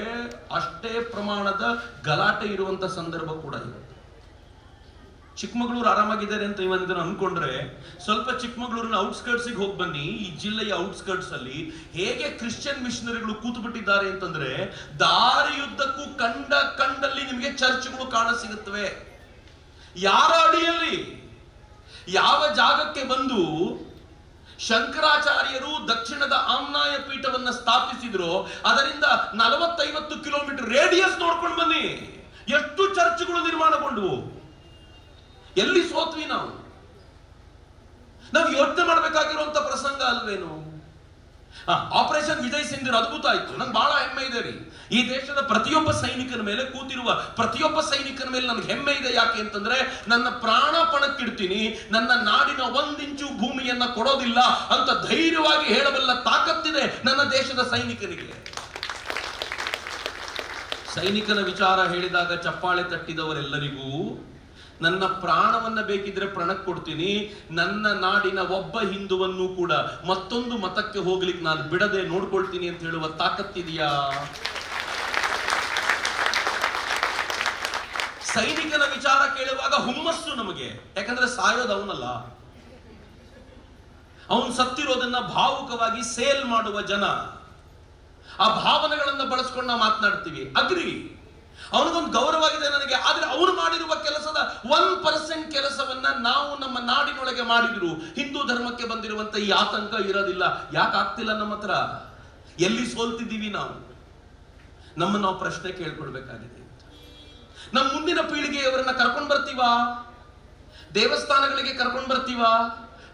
ಅಷ್ಟೇ ಪ್ರಮಾಣದ ಗಲಾಟೆ ಇರುವಂತ ಸಂದರ್ಭ ಕೂಡ ಇದೆ. ಚಿಕ್ಕಮಗಳೂರು ಆರಾಮಾಗಿದ್ದಾರೆ ಅಂತ ಇವತ್ತು ಅನ್ಕೊಂಡ್ರೆ ಸ್ವಲ್ಪ ಚಿಕ್ಕಮಗಳೂರಿನ ಔಟ್ಸ್ಕರ್ಟ್ಸ್ಗೆ ಹೋಗಿ ಬನ್ನಿ. ಈ ಜಿಲ್ಲೆಯ ಔಟ್ಸ್ಕರ್ಟ್ಸ್ ಅಲ್ಲಿ ಹೇಗೆ ಕ್ರಿಶ್ಚಿಯನ್ ಮಿಷನರಿಗಳು ಕೂತು ಬಿಟ್ಟಿದ್ದಾರೆ ಅಂತಂದ್ರೆ ದಾರಿಯುದ್ದಕ್ಕೂ ಕಂಡಲ್ಲಿ ನಿಮಗೆ ಚರ್ಚ್ಗಳು ಕಾಣ ಸಿಗುತ್ತವೆ. ಯಾರ ಅಡಿಯಲ್ಲಿ ಯಾವ ಜಾಗಕ್ಕೆ ಬಂದು ಶಂಕರಾಚಾರ್ಯರು ದಕ್ಷಿಣದ ಆಮ್ನಾಯ ಪೀಠವನ್ನ ಸ್ಥಾಪಿಸಿದ್ರು ಅದರಿಂದ 40-50 ಕಿಲೋಮೀಟರ್ ರೇಡಿಯಸ್ ನೋಡ್ಕೊಂಡು ಬನ್ನಿ, ಎಷ್ಟು ಚರ್ಚ್ಗಳು ನಿರ್ಮಾಣಗೊಂಡವು. ಎಲ್ಲಿ ಸೋತ್ವಿ ನಾವು ಯೋಚನೆ ಮಾಡಬೇಕಾಗಿರುವಂತ ಪ್ರಸಂಗ ಅಲ್ವೇನು? ಆಪರೇಷನ್ ವಿಜಯ್ ಸಿಂಧೂರ್ ಅದ್ಭುತ ಆಯ್ತು. ನಂಗೆ ಬಹಳ ಹೆಮ್ಮೆ ಇದೆ ರೀ. ಈ ದೇಶದ ಪ್ರತಿಯೊಬ್ಬ ಸೈನಿಕನ ಮೇಲೆ, ಕೂತಿರುವ ಪ್ರತಿಯೊಬ್ಬ ಸೈನಿಕನ ಮೇಲೆ ನನಗೆ ಹೆಮ್ಮೆ ಇದೆ. ಯಾಕೆ ಅಂತಂದ್ರೆ ನನ್ನ ಪ್ರಾಣ ಪಣಕ್ಕಿಡ್ತೀನಿ, ನನ್ನ ನಾಡಿನ 1 ಇಂಚು ಭೂಮಿಯನ್ನ ಕೊಡೋದಿಲ್ಲ ಅಂತ ಧೈರ್ಯವಾಗಿ ಹೇಳಬಲ್ಲ ತಾಕತ್ತಿದೆ ನನ್ನ ದೇಶದ ಸೈನಿಕನಿಗೆ. ಸೈನಿಕನ ವಿಚಾರ ಹೇಳಿದಾಗ ಚಪ್ಪಾಳೆ ತಟ್ಟಿದವರೆಲ್ಲರಿಗೂ ನನ್ನ ಪ್ರಾಣವನ್ನ ಬೇಕಿದ್ರೆ ಪ್ರಾಣಕ್ಕೆ ಕೊಡ್ತೀನಿ, ನನ್ನ ನಾಡಿನ ಒಬ್ಬ ಹಿಂದುವನ್ನು ಕೂಡ ಮತ್ತೊಂದು ಮತಕ್ಕೆ ಹೋಗ್ಲಿಕ್ಕೆ ನಾನು ಬಿಡದೆ ನೋಡ್ಕೊಳ್ತೀನಿ ಅಂತ ಹೇಳುವ ತಾಕತ್ತಿದೆಯಾ? ಸೈನಿಕನ ವಿಚಾರ ಕೇಳುವಾಗ ಹುಮ್ಮಸ್ಸು ನಮಗೆ. ಯಾಕಂದ್ರೆ ಸಾಯೋದು ಅವನಲ್ಲ, ಅವನು ಸತ್ತಿರೋದನ್ನ ಭಾವುಕವಾಗಿ ಸೇಲ್ ಮಾಡುವ ಜನ. ಆ ಭಾವನೆಗಳನ್ನ ಬಳಸ್ಕೊಂಡು ನಾವು ಮಾತನಾಡ್ತೀವಿ. ಅಗ್ರಿ, ಅವನಿಗೊಂದು ಗೌರವವಾಗಿದೆ ನನಗೆ. ಆದ್ರೆ ಅವನು ಮಾಡಿರುವ ಕೆಲಸದ 1% ಕೆಲಸವನ್ನ ನಾವು ನಮ್ಮ ನಾಡಿನೊಳಗೆ ಮಾಡಿದ್ರು ಹಿಂದೂ ಧರ್ಮಕ್ಕೆ ಬಂದಿರುವಂತ ಈ ಆತಂಕ ಇರೋದಿಲ್ಲ. ಯಾಕೆ ಆಗ್ತಿಲ್ಲ ನಮ್ಮ ಹತ್ರ? ಎಲ್ಲಿ ಸೋಲ್ತಿದ್ದೀವಿ ನಾವು? ನಾವು ಪ್ರಶ್ನೆ ಕೇಳ್ಕೊಳ್ಬೇಕಾಗಿದೆ. ನಮ್ಮ ಮುಂದಿನ ಪೀಳಿಗೆಯವರನ್ನ ಕರ್ಕೊಂಡ್ ಬರ್ತೀವಾ? ದೇವಸ್ಥಾನಗಳಿಗೆ ಕರ್ಕೊಂಡ್ ಬರ್ತೀವಾ?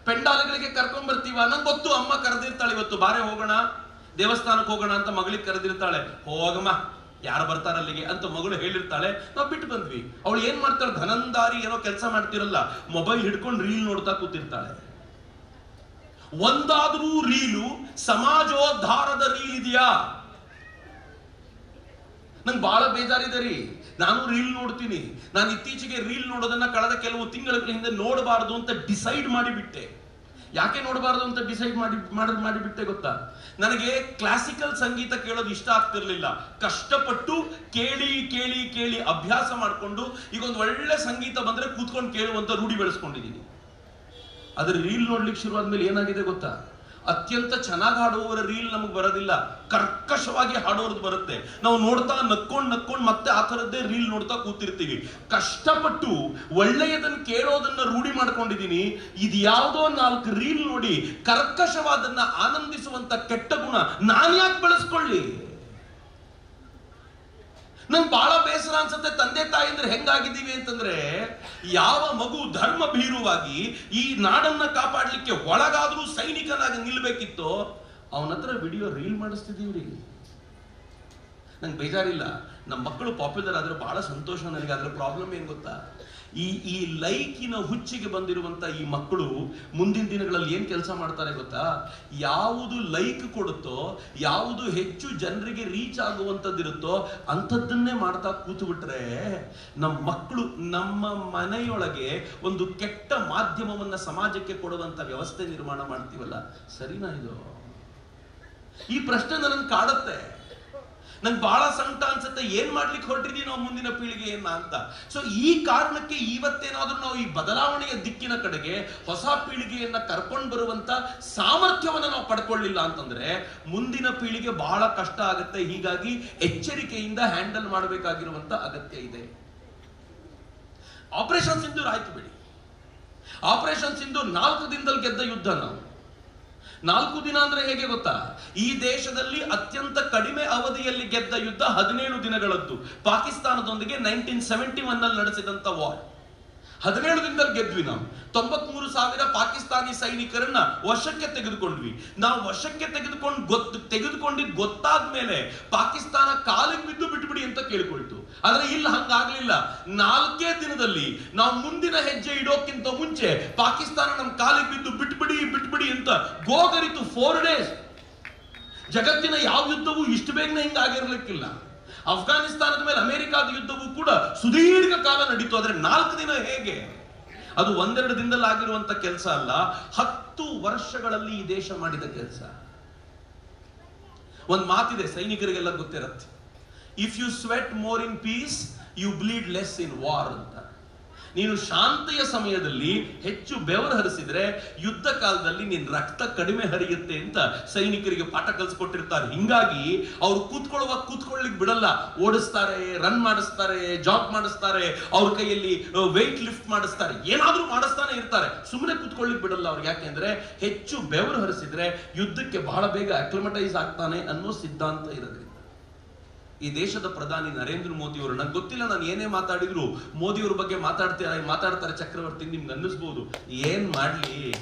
ಪೆಂಡಾಲ್ಗಳಿಗೆ ಕರ್ಕೊಂಡ್ ಬರ್ತೀವಾ? ನಂಗೆ ಗೊತ್ತು, ಅಮ್ಮ ಕರೆದಿರ್ತಾಳೆ, ಇವತ್ತು ಬಾರೆ ಹೋಗೋಣ ದೇವಸ್ಥಾನಕ್ಕೆ ಹೋಗೋಣ ಅಂತ ಮಗಳಿಗೆ ಕರೆದಿರ್ತಾಳೆ. ಹೋಗಮ್ಮ, ಯಾರು ಬರ್ತಾರ ಅಲ್ಲಿಗೆ ಅಂತ ಮಗಳು ಹೇಳಿರ್ತಾಳೆ. ನಾವು ಬಿಟ್ಟು ಬಂದ್ವಿ. ಅವಳು ಏನ್ ಮಾಡ್ತಾಳೆ? ಧನಂದಾರಿ ಏನೋ ಕೆಲಸ ಮಾಡ್ತಿರಲ್ಲ, ಮೊಬೈಲ್ ಹಿಡ್ಕೊಂಡು ರೀಲ್ ನೋಡ್ತಾ ಕೂತಿರ್ತಾಳೆ. ಒಂದಾದ್ರೂ ರೀಲು ಸಮಾಜೋದ್ಧಾರದ ರೀಲ್ ಇದೆಯಾ? ನಂಗೆ ಬಹಳ ಬೇಜಾರಿದೆ ರೀ. ನಾನು ರೀಲ್ ನೋಡ್ತೀನಿ. ನಾನು ಇತ್ತೀಚೆಗೆ ರೀಲ್ ನೋಡೋದನ್ನ ಕಳೆದ ಕೆಲವು ತಿಂಗಳ ಹಿಂದೆ ನೋಡಬಾರದು ಅಂತ ಡಿಸೈಡ್ ಮಾಡಿಬಿಟ್ಟೆ. ಯಾಕೆ ನೋಡಬಾರದು ಅಂತ ಡಿಸೈಡ್ ಮಾಡಿಬಿಟ್ಟೆ ಗೊತ್ತಾ? ನನಗೆ ಕ್ಲಾಸಿಕಲ್ ಸಂಗೀತ ಕೇಳೋದು ಇಷ್ಟ ಆಗ್ತಿರ್ಲಿಲ್ಲ. ಕಷ್ಟಪಟ್ಟು ಕೇಳಿ ಕೇಳಿ ಕೇಳಿ ಅಭ್ಯಾಸ ಮಾಡಿಕೊಂಡು ಈಗ ಒಂದು ಒಳ್ಳೆ ಸಂಗೀತ ಬಂದ್ರೆ ಕೂತ್ಕೊಂಡು ಕೇಳುವಂತ ರೂಢಿ ಬೆಳೆಸ್ಕೊಂಡಿದ್ದೀನಿ. ಅದ್ರ ರೀಲ್ ನೋಡ್ಲಿಕ್ಕೆ ಶುರುವಾದ್ಮೇಲೆ ಏನಾಗಿದೆ ಗೊತ್ತಾ? ಅತ್ಯಂತ ಚೆನ್ನಾಗಿ ಹಾಡುವವರ ರೀಲ್ ನಮಗೆ ಬರೋದಿಲ್ಲ, ಕರ್ಕಶವಾಗಿ ಹಾಡೋರ್ದು ಬರುತ್ತೆ. ನಾವು ನೋಡ್ತಾ ನಕ್ಕೊಂಡು ಮತ್ತೆ ಆ ಥರದ್ದೇ ರೀಲ್ ನೋಡ್ತಾ ಕೂತಿರ್ತೀವಿ. ಕಷ್ಟಪಟ್ಟು ಒಳ್ಳೆಯದನ್ನ ಕೇಳೋದನ್ನ ರೂಢಿ ಮಾಡ್ಕೊಂಡಿದ್ದೀನಿ. ಇದು ಯಾವುದೋ 4 ರೀಲ್ ನೋಡಿ ಕರ್ಕಶವಾದನ್ನ ಆನಂದಿಸುವಂತ ಕೆಟ್ಟ ಗುಣ ನಾನು ಯಾಕೆ ಬೆಳೆಸ್ಕೊಳ್ಳಿ? ನಂಗೆ ಬಹಳ ಬೇಸರ ಅನ್ಸುತ್ತೆ. ತಂದೆ ತಾಯಿ ಅಂದ್ರೆ ಹೆಂಗಾಗಿದ್ದೀವಿ ಅಂತಂದ್ರೆ, ಯಾವ ಮಗು ಧರ್ಮ ಭೀರುವಾಗಿ ಈ ನಾಡನ್ನ ಕಾಪಾಡ್ಲಿಕ್ಕೆ ಒಳಗಾದ್ರೂ ಸೈನಿಕನಾಗಿ ನಿಲ್ಬೇಕಿತ್ತೋ ಅವನ ಹತ್ರ ವಿಡಿಯೋ ರೀಲ್ ಮಾಡಿಸ್ತಿದ್ದೀವ್ರಿ. ನಂಗೆ ಬೇಜಾರಿಲ್ಲ, ನಮ್ಮ ಮಕ್ಕಳು ಪಾಪ್ಯುಲರ್ ಆದ್ರೆ ಬಹಳ ಸಂತೋಷ ನನಗೆ. ಅದ್ರ ಪ್ರಾಬ್ಲಮ್ ಏನ್ ಗೊತ್ತಾ? ಈ ಲೈಕಿನ ಹುಚ್ಚಿಗೆ ಬಂದಿರುವಂತ ಈ ಮಕ್ಕಳು ಮುಂದಿನ ದಿನಗಳಲ್ಲಿ ಏನ್ ಕೆಲಸ ಮಾಡ್ತಾರೆ ಗೊತ್ತಾ? ಯಾವುದು ಲೈಕ್ ಕೊಡುತ್ತೋ, ಯಾವುದು ಹೆಚ್ಚು ಜನರಿಗೆ ರೀಚ್ ಆಗುವಂತದ್ದಿರುತ್ತೋ ಅಂಥದ್ದನ್ನೇ ಮಾಡ್ತಾ ಕೂತು ಬಿಟ್ರೆ ನಮ್ಮ ಮಕ್ಕಳು ನಮ್ಮ ಮನೆಯೊಳಗೆ ಒಂದು ಕೆಟ್ಟ ಮಾಧ್ಯಮವನ್ನ ಸಮಾಜಕ್ಕೆ ಕೊಡುವಂತ ವ್ಯವಸ್ಥೆ ನಿರ್ಮಾಣ ಮಾಡ್ತೀವಲ್ಲ, ಸರಿನಾ ಇದು? ಈ ಪ್ರಶ್ನೆ ನನ್ನ ಕಾಡುತ್ತೆ. ನಂಗೆ ಬಹಳ ಸಂಕಟ ಅನ್ಸುತ್ತೆ. ಏನ್ ಮಾಡ್ಲಿಕ್ಕೆ ಹೊರಟಿದೀವಿ ನಾವು ಮುಂದಿನ ಪೀಳಿಗೆಯನ್ನ ಅಂತ. ಸೊ ಈ ಕಾರಣಕ್ಕೆ ಇವತ್ತೇನಾದ್ರೂ ನಾವು ಈ ಬದಲಾವಣೆಯ ದಿಕ್ಕಿನ ಕಡೆಗೆ ಹೊಸ ಪೀಳಿಗೆಯನ್ನ ಕರ್ಕೊಂಡು ಬರುವಂತ ಸಾಮರ್ಥ್ಯವನ್ನ ನಾವು ಪಡ್ಕೊಳ್ಳಿಲ್ಲ ಅಂತಂದ್ರೆ ಮುಂದಿನ ಪೀಳಿಗೆ ಬಹಳ ಕಷ್ಟ ಆಗುತ್ತೆ. ಹೀಗಾಗಿ ಎಚ್ಚರಿಕೆಯಿಂದ ಹ್ಯಾಂಡಲ್ ಮಾಡಬೇಕಾಗಿರುವಂತ ಅಗತ್ಯ ಇದೆ. ಆಪರೇಷನ್ ಸಿಂಧೂರ್ ಆಯ್ತು ಬಿಡಿ. ಆಪರೇಷನ್ ಸಿಂಧೂರ್ 4 ದಿನದಲ್ಲಿ ಗೆದ್ದ ಯುದ್ಧ. ನಾವು 4 ದಿನ ಅಂದ್ರೆ ಹೇಗೆ ಗೊತ್ತಾ? ಈ ದೇಶದಲ್ಲಿ ಅತ್ಯಂತ ಕಡಿಮೆ ಅವಧಿಯಲ್ಲಿ ಗೆದ್ದ ಯುದ್ಧ 17 ದಿನಗಳದ್ದು. ಪಾಕಿಸ್ತಾನದೊಂದಿಗೆ 1971 ನಲ್ಲಿ ನಡೆಸಿದಂತ ವಾರ್. 17 ದಿನದಲ್ಲಿ ಗೆದ್ವಿ. ನಾವು 93,000 ಪಾಕಿಸ್ತಾನಿ ಸೈನಿಕರನ್ನ ವಶಕ್ಕೆ ತೆಗೆದುಕೊಂಡ್ವಿ. ನಾವು ವಶಕ್ಕೆ ತೆಗೆದುಕೊಂಡಿದ್ದು ಗೊತ್ತಾದ್ಮೇಲೆ ಪಾಕಿಸ್ತಾನ ಕಾಲಿಗೆ ಬಿದ್ದು ಬಿಟ್ಬಿಡಿ ಅಂತ ಕೇಳ್ಕೊಳ್ತು. ಆದ್ರೆ ಇಲ್ಲ, ಹಂಗಾಗ್ಲಿಲ್ಲ. 4 ದಿನದಲ್ಲಿ ನಾವು ಮುಂದಿನ ಹೆಜ್ಜೆ ಇಡೋಕ್ಕಿಂತ ಮುಂಚೆ ಪಾಕಿಸ್ತಾನ ನಮ್ಮ ಕಾಲಿಗೆ ಬಿದ್ದು ಬಿಟ್ಬಿಡಿ ಅಂತ ಗೋಗರಿತು. 4 days. ಜಗತ್ತಿನ ಯಾವ ಯುದ್ಧವೂ ಇಷ್ಟು ಬೇಗನೆ ಹಿಂಗಾಗಿರ್ಲಿಕ್ಕಿಲ್ಲ. ಅಫ್ಘಾನಿಸ್ತಾನದ ಮೇಲೆ ಅಮೆರಿಕಾದ ಯುದ್ಧವೂ ಕೂಡ ಸುದೀರ್ಘ ಕಾಲ ನಡೀತು. ಆದ್ರೆ 4 ದಿನ ಹೇಗೆ? ಅದು 1-2 ದಿನದಲ್ಲಿ ಆಗಿರುವಂತ ಕೆಲಸ ಅಲ್ಲ, 10 ವರ್ಷಗಳಲ್ಲಿ ಈ ದೇಶ ಮಾಡಿದ ಕೆಲಸ. ಒಂದು ಮಾತಿದೆ, ಸೈನಿಕರಿಗೆಲ್ಲ ಗೊತ್ತಿರತ್ತೆ, if you sweat more in peace you bleed less in war ಅಂತ. ನೀನು ಶಾಂತಿಯ ಸಮಯದಲ್ಲಿ ಹೆಚ್ಚು ಬೆವರು ಹರಿಸಿದ್ರೆ ಯುದ್ಧ ಕಾಲದಲ್ಲಿ ನಿನ್ನ ರಕ್ತ ಕಡಿಮೆ ಹರಿಯುತ್ತೆ ಅಂತ ಸೈನಿಕರಿಗೆ ಪಾಠ ಕಲಿಸ್ಕೊಟ್ಟಿರ್ತಾರೆ. ಹಿಂಗಾಗಿ ಅವ್ರು ಕೂತ್ಕೊಳ್ಳಿಕ್ ಬಿಡಲ್ಲ. ಓಡಿಸ್ತಾರೆ, ರನ್ ಮಾಡಿಸ್ತಾರೆ, ಜಾಗ್ ಮಾಡಿಸ್ತಾರೆ, ಅವ್ರ ಕೈಯಲ್ಲಿ ವೆಯ್ಟ್ ಲಿಫ್ಟ್ ಮಾಡಿಸ್ತಾರೆ, ಏನಾದ್ರೂ ಮಾಡಿಸ್ತಾನೆ ಇರ್ತಾರೆ. ಸುಮ್ಮನೆ ಕೂತ್ಕೊಳ್ಳಿಕ್ ಬಿಡಲ್ಲ ಅವ್ರಿಗೆ. ಯಾಕೆಂದ್ರೆ ಹೆಚ್ಚು ಬೆವರು ಹರಿಸಿದ್ರೆ ಯುದ್ಧಕ್ಕೆ ಬಹಳ ಬೇಗ ಅಕ್ಲಿಮಟೈಸ್ ಆಗ್ತಾನೆ ಅನ್ನೋ ಸಿದ್ಧಾಂತ ಇರೋದ್ರಿಂದ. ಈ ದೇಶದ ಪ್ರಧಾನಿ ನರೇಂದ್ರ ಮೋದಿ ಅವರು, ನಂಗೆ ಗೊತ್ತಿಲ್ಲ ನಾನು ಏನೇ ಮಾತಾಡಿದ್ರು ಮೋದಿಯವ್ರ ಬಗ್ಗೆ ಮಾತಾಡ್ತಾರೆ ಚಕ್ರವರ್ತಿ, ನಿಮ್ಗೆ ಅನ್ನಿಸ್ಬೋದು. ಏನ್ ಮಾಡ್ಲಿ,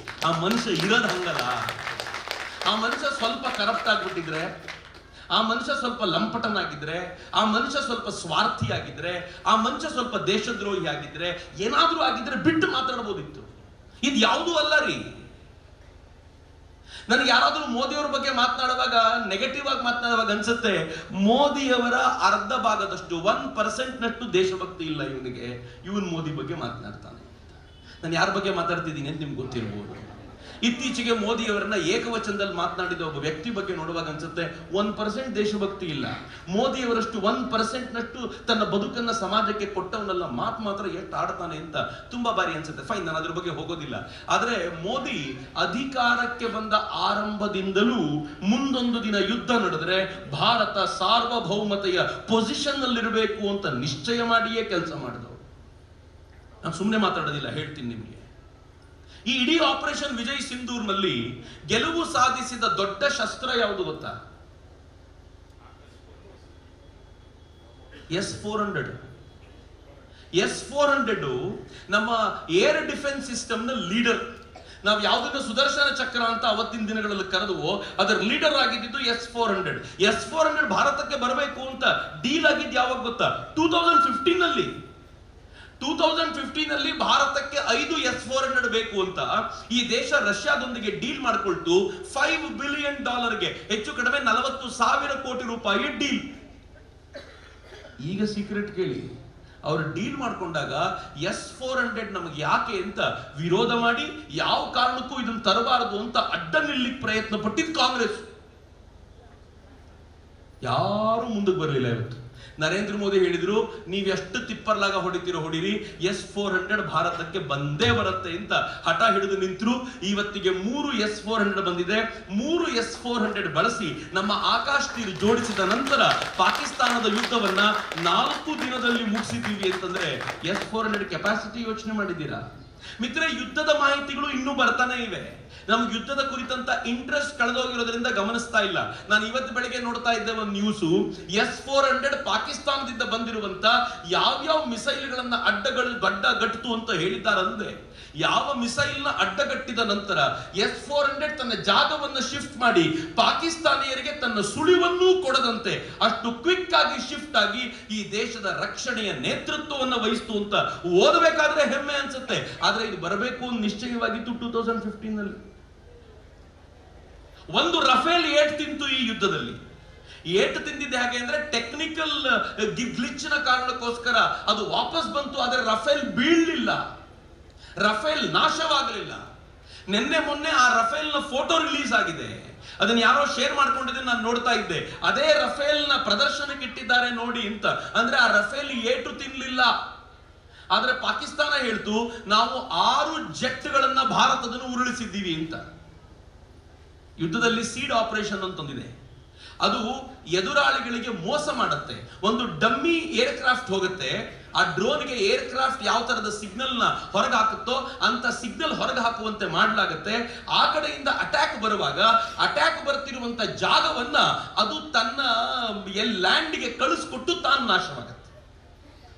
ಆ ಮನುಷ್ಯ ಇರೋದು ಹಂಗಲ್ಲ. ಆ ಮನುಷ್ಯ ಸ್ವಲ್ಪ ಕರಪ್ಟ್ ಆಗ್ಬಿಟ್ಟಿದ್ರೆ, ಆ ಮನುಷ್ಯ ಸ್ವಲ್ಪ ಲಂಪಟನಾಗಿದ್ರೆ, ಆ ಮನುಷ್ಯ ಸ್ವಲ್ಪ ಸ್ವಾರ್ಥಿ ಆಗಿದ್ರೆ, ಆ ಮನುಷ್ಯ ಸ್ವಲ್ಪ ದೇಶದ್ರೋಹಿ ಆಗಿದ್ರೆ, ಏನಾದ್ರೂ ಆಗಿದ್ರೆ ಬಿಟ್ಟು ಮಾತಾಡ್ಬೋದಿತ್ತು. ಇದು ಯಾವುದೂ ಅಲ್ಲ ರೀ. ನನಗೆ ಯಾರಾದ್ರೂ ಮೋದಿಯವರ ಬಗ್ಗೆ ಮಾತನಾಡುವಾಗ, ನೆಗೆಟಿವ್ ಆಗಿ ಮಾತನಾಡುವಾಗ ಅನ್ಸುತ್ತೆ, ಮೋದಿಯವರ ಅರ್ಧ ಭಾಗದಷ್ಟು 1% ದೇಶಭಕ್ತಿ ಇಲ್ಲ ಇವನಿಗೆ, ಇವನ್ ಮೋದಿ ಬಗ್ಗೆ ಮಾತನಾಡ್ತಾನೆ. ನಾನು ಯಾರ ಬಗ್ಗೆ ಮಾತಾಡ್ತಿದ್ದೀನಿ ಅಂತ ನಿಮ್ಗೆ ಗೊತ್ತಿರ್ಬೋದು. ಇತ್ತೀಚೆಗೆ ಮೋದಿಯವರನ್ನ ಏಕವಚನದಲ್ಲಿ ಮಾತನಾಡಿದ ಒಬ್ಬ ವ್ಯಕ್ತಿ ಬಗ್ಗೆ ನೋಡುವಾಗ ಅನ್ಸುತ್ತೆ 1% ದೇಶಭಕ್ತಿ ಇಲ್ಲ. ಮೋದಿಯವರಷ್ಟು 1%ನಷ್ಟು ತನ್ನ ಬದುಕನ್ನ ಸಮಾಜಕ್ಕೆ ಕೊಟ್ಟವನಲ್ಲ. ಮಾತ್ರ ಎಷ್ಟು ಆಡ್ತಾನೆ ಅಂತ ತುಂಬಾ ಬಾರಿ ಅನ್ಸುತ್ತೆ. ಫೈನ್, ನಾನು ಅದ್ರ ಬಗ್ಗೆ ಹೋಗೋದಿಲ್ಲ. ಆದ್ರೆ ಮೋದಿ ಅಧಿಕಾರಕ್ಕೆ ಬಂದ ಆರಂಭದಿಂದಲೂ ಮುಂದೊಂದು ದಿನ ಯುದ್ಧ ನಡೆದ್ರೆ ಭಾರತ ಸಾರ್ವಭೌಮತೆಯ ಪೊಸಿಷನ್ ನಲ್ಲಿರಬೇಕು ಅಂತ ನಿಶ್ಚಯ ಮಾಡಿಯೇ ಕೆಲಸ ಮಾಡಿದವರು. ನಾನು ಸುಮ್ಮನೆ ಮಾತಾಡೋದಿಲ್ಲ, ಹೇಳ್ತೀನಿ ನಿಮಗೆ. ಈ ಇಡೀ ಆಪರೇಷನ್ ವಿಜಯ್ ಸಿಂಧೂರ್ನಲ್ಲಿ ಗೆಲುವು ಸಾಧಿಸಿದ ದೊಡ್ಡ ಶಸ್ತ್ರ ಯಾವುದು ಗೊತ್ತಾ? S-400. S-400 ನಮ್ಮ ಏರ್ ಡಿಫೆನ್ಸ್ ಸಿಸ್ಟಮ್ ನ ಲೀಡರ್. ನಾವು ಯಾವುದನ್ನ ಸುದರ್ಶನ ಚಕ್ರ ಅಂತ ಅವತ್ತಿನ ದಿನಗಳಲ್ಲಿ ಕರೆದುವೋ ಅದರ ಲೀಡರ್ ಆಗಿದ್ದು S-400. S-400 ಭಾರತಕ್ಕೆ ಬರಬೇಕು ಅಂತ ಡೀಲ್ ಆಗಿದ್ದು ಯಾವಾಗ ಗೊತ್ತಾ? 2015 ನಲ್ಲಿ ಭಾರತಕ್ಕೆ 5 S-400 ಬೇಕು ಅಂತ ಈ ದೇಶ ರಷ್ಯಾದೊಂದಿಗೆ ಡೀಲ್ ಮಾಡಿಕೊಳ್ತು. $5 ಬಿಲಿಯನ್, ಹೆಚ್ಚು ಕಡಿಮೆ 40,000 ಕೋಟಿ ರೂಪಾಯಿ ಡೀಲ್. ಈಗ ಸೀಕ್ರೆಟ್ ಕೇಳಿ, ಅವರು ಡೀಲ್ ಮಾಡ್ಕೊಂಡಾಗ S-400 ನಮಗೆ ಯಾಕೆ ಅಂತ ವಿರೋಧ ಮಾಡಿ ಯಾವ ಕಾರಣಕ್ಕೂ ಇದನ್ನು ತರಬಾರದು ಅಂತ ಅಡ್ಡ ನಿಲ್ಲಿಕ್ಕೆ ಪ್ರಯತ್ನ ಪಟ್ಟಿದ್ದು ಕಾಂಗ್ರೆಸ್. ಯಾರು ಮುಂದಕ್ಕೆ ಬರಲಿಲ್ಲ. ಇವತ್ತು ನರೇಂದ್ರ ಮೋದಿ ಹೇಳಿದ್ರು, ನೀವು ಎಷ್ಟು ತಿಪ್ಪರ್ಲಾಗ ಹೊಡಿರಿ, S-400 ಭಾರತಕ್ಕೆ ಬಂದೇ ಬರುತ್ತೆ ಅಂತ ಹಠ ಹಿಡಿದು ನಿಂತರು. ಇವತ್ತಿಗೆ 3 S-400 ಬಂದಿದೆ. 3 S-400 ಬಳಸಿ ನಮ್ಮ ಆಕಾಶ್ ತೀರ್ ಜೋಡಿಸಿದ ನಂತರ ಪಾಕಿಸ್ತಾನದ ಯುದ್ಧವನ್ನ 4 ದಿನದಲ್ಲಿ ಮುಗಿಸಿದ್ದೀವಿ ಅಂತಂದ್ರೆ S-400 ಕೆಪಾಸಿಟಿ ಯೋಚನೆ ಮಾಡಿದ್ದೀರಾ ಮಿತ್ರ? ಯುದ್ಧದ ಮಾಹಿತಿಗಳು ಇನ್ನೂ ಬರ್ತಾನೆ ಇವೆ. ನಮ್ಗೆ ಯುದ್ಧದ ಕುರಿತಂತ ಇಂಟ್ರೆಸ್ಟ್ ಕಳೆದೋಗಿರೋದ್ರಿಂದ ಗಮನಿಸ್ತಾ ಇಲ್ಲ. ನಾನು ಇವತ್ತು ಬೆಳಗ್ಗೆ ನೋಡ್ತಾ ಇದ್ದೆ ಒಂದು ನ್ಯೂಸು, S-400 ಪಾಕಿಸ್ತಾನದಿಂದ ಬಂದಿರುವಂತ ಯಾವ್ಯಾವ ಮಿಸೈಲ್ಗಳನ್ನ ಅಡ್ಡಗಟ್ಟಿತು ಅಂತ ಹೇಳಿದ್ದಾರಂದ್ರೆ, ಯಾವ ಮಿಸೈಲ್ ನ ಅಡ್ಡಗಟ್ಟಿದ ನಂತರ S-400 ತನ್ನ ಜಾಗವನ್ನು ಶಿಫ್ಟ್ ಮಾಡಿ ಪಾಕಿಸ್ತಾನಿಯರಿಗೆ ತನ್ನ ಸುಳಿವನ್ನೂ ಕೊಡದಂತೆ ಅಷ್ಟು ಕ್ವಿಕ್ ಆಗಿ ಶಿಫ್ಟ್ ಆಗಿ ಈ ದೇಶದ ರಕ್ಷಣೆಯ ನೇತೃತ್ವವನ್ನು ವಹಿಸ್ತು ಅಂತ ಓದಬೇಕಾದ್ರೆ ಹೆಮ್ಮೆ ಅನ್ಸುತ್ತೆ. ಆದ್ರೆ ಇದು ಬರಬೇಕು ನಿಶ್ಚಯವಾಗಿತ್ತು 2015 ನಲ್ಲಿ. ಒಂದು ರಫೇಲ್ ಏಟ್ ತಿಂತು ಈ ಯುದ್ಧದಲ್ಲಿ. ಏಟ್ ತಿಂದಿದ್ದೆ ಹಾಗೆ ಅಂದ್ರೆ ಟೆಕ್ನಿಕಲ್ ಗ್ಲಿಚ್ನ ಕಾರಣಕ್ಕೋಸ್ಕರ ಅದು ವಾಪಸ್ ಬಂತು. ಆದ್ರೆ ರಫೇಲ್ ಬೀಳಲಿಲ್ಲ, ರಫೇಲ್ ನಾಶವಾಗಲಿಲ್ಲ. ಮೊನ್ನೆ ಆ ರಫೇಲ್ ನ ಫೋಟೋ ರಿಲೀಸ್ ಆಗಿದೆ. ಅದನ್ನ ಯಾರೋ ಶೇರ್ ಮಾಡ್ಕೊಂಡಿದ್ದು ನಾನು ನೋಡ್ತಾ ಇದ್ದೆ. ಅದೇ ರಫೇಲ್ ನ ಪ್ರದರ್ಶನಕ್ಕೆ ಇಟ್ಟಿದ್ದಾರೆ ನೋಡಿ ಅಂತ. ಅಂದ್ರೆ ಆ ರಫೇಲ್ ಏಟು ತಿನ್ಲಿಲ್ಲ. ಆದ್ರೆ ಪಾಕಿಸ್ತಾನ ಹೇಳ್ತು, ನಾವು 6 ಜೆಟ್ಗಳನ್ನ ಭಾರತದನ್ನು ಉರುಳಿಸಿದ್ದೀವಿ ಅಂತ. ಯುದ್ಧದಲ್ಲಿ ಸೀಡ್ ಆಪರೇಷನ್ ಅಂತಂದಿದೆ. ಅದು ಎದುರಾಳಿಗಳಿಗೆ ಮೋಸ ಮಾಡುತ್ತೆ. ಒಂದು ಡಮ್ಮಿ ಏರ್ ಕ್ರಾಫ್ಟ್ ಹೋಗುತ್ತೆ, ಆ ಡ್ರೋನ್ಗೆ ಏರ್ ಕ್ರಾಫ್ಟ್ ಯಾವ ತರದ ಸಿಗ್ನಲ್ ನ ಹೊರಗೆ ಹಾಕುತ್ತೋ ಅಂತ ಸಿಗ್ನಲ್ ಹೊರಗೆ ಹಾಕುವಂತೆ ಮಾಡಲಾಗುತ್ತೆ. ಆ ಕಡೆಯಿಂದ ಅಟ್ಯಾಕ್ ಬರುವಾಗ ಅಟ್ಯಾಕ್ ಬರ್ತಿರುವಂತ ಜಾಗವನ್ನ ಅದು ತನ್ನ ಲ್ಯಾಂಡ್ಗೆ ಕಳಿಸ್ಕೊಟ್ಟು ತಾನು ನಾಶವಾಗುತ್ತೆ.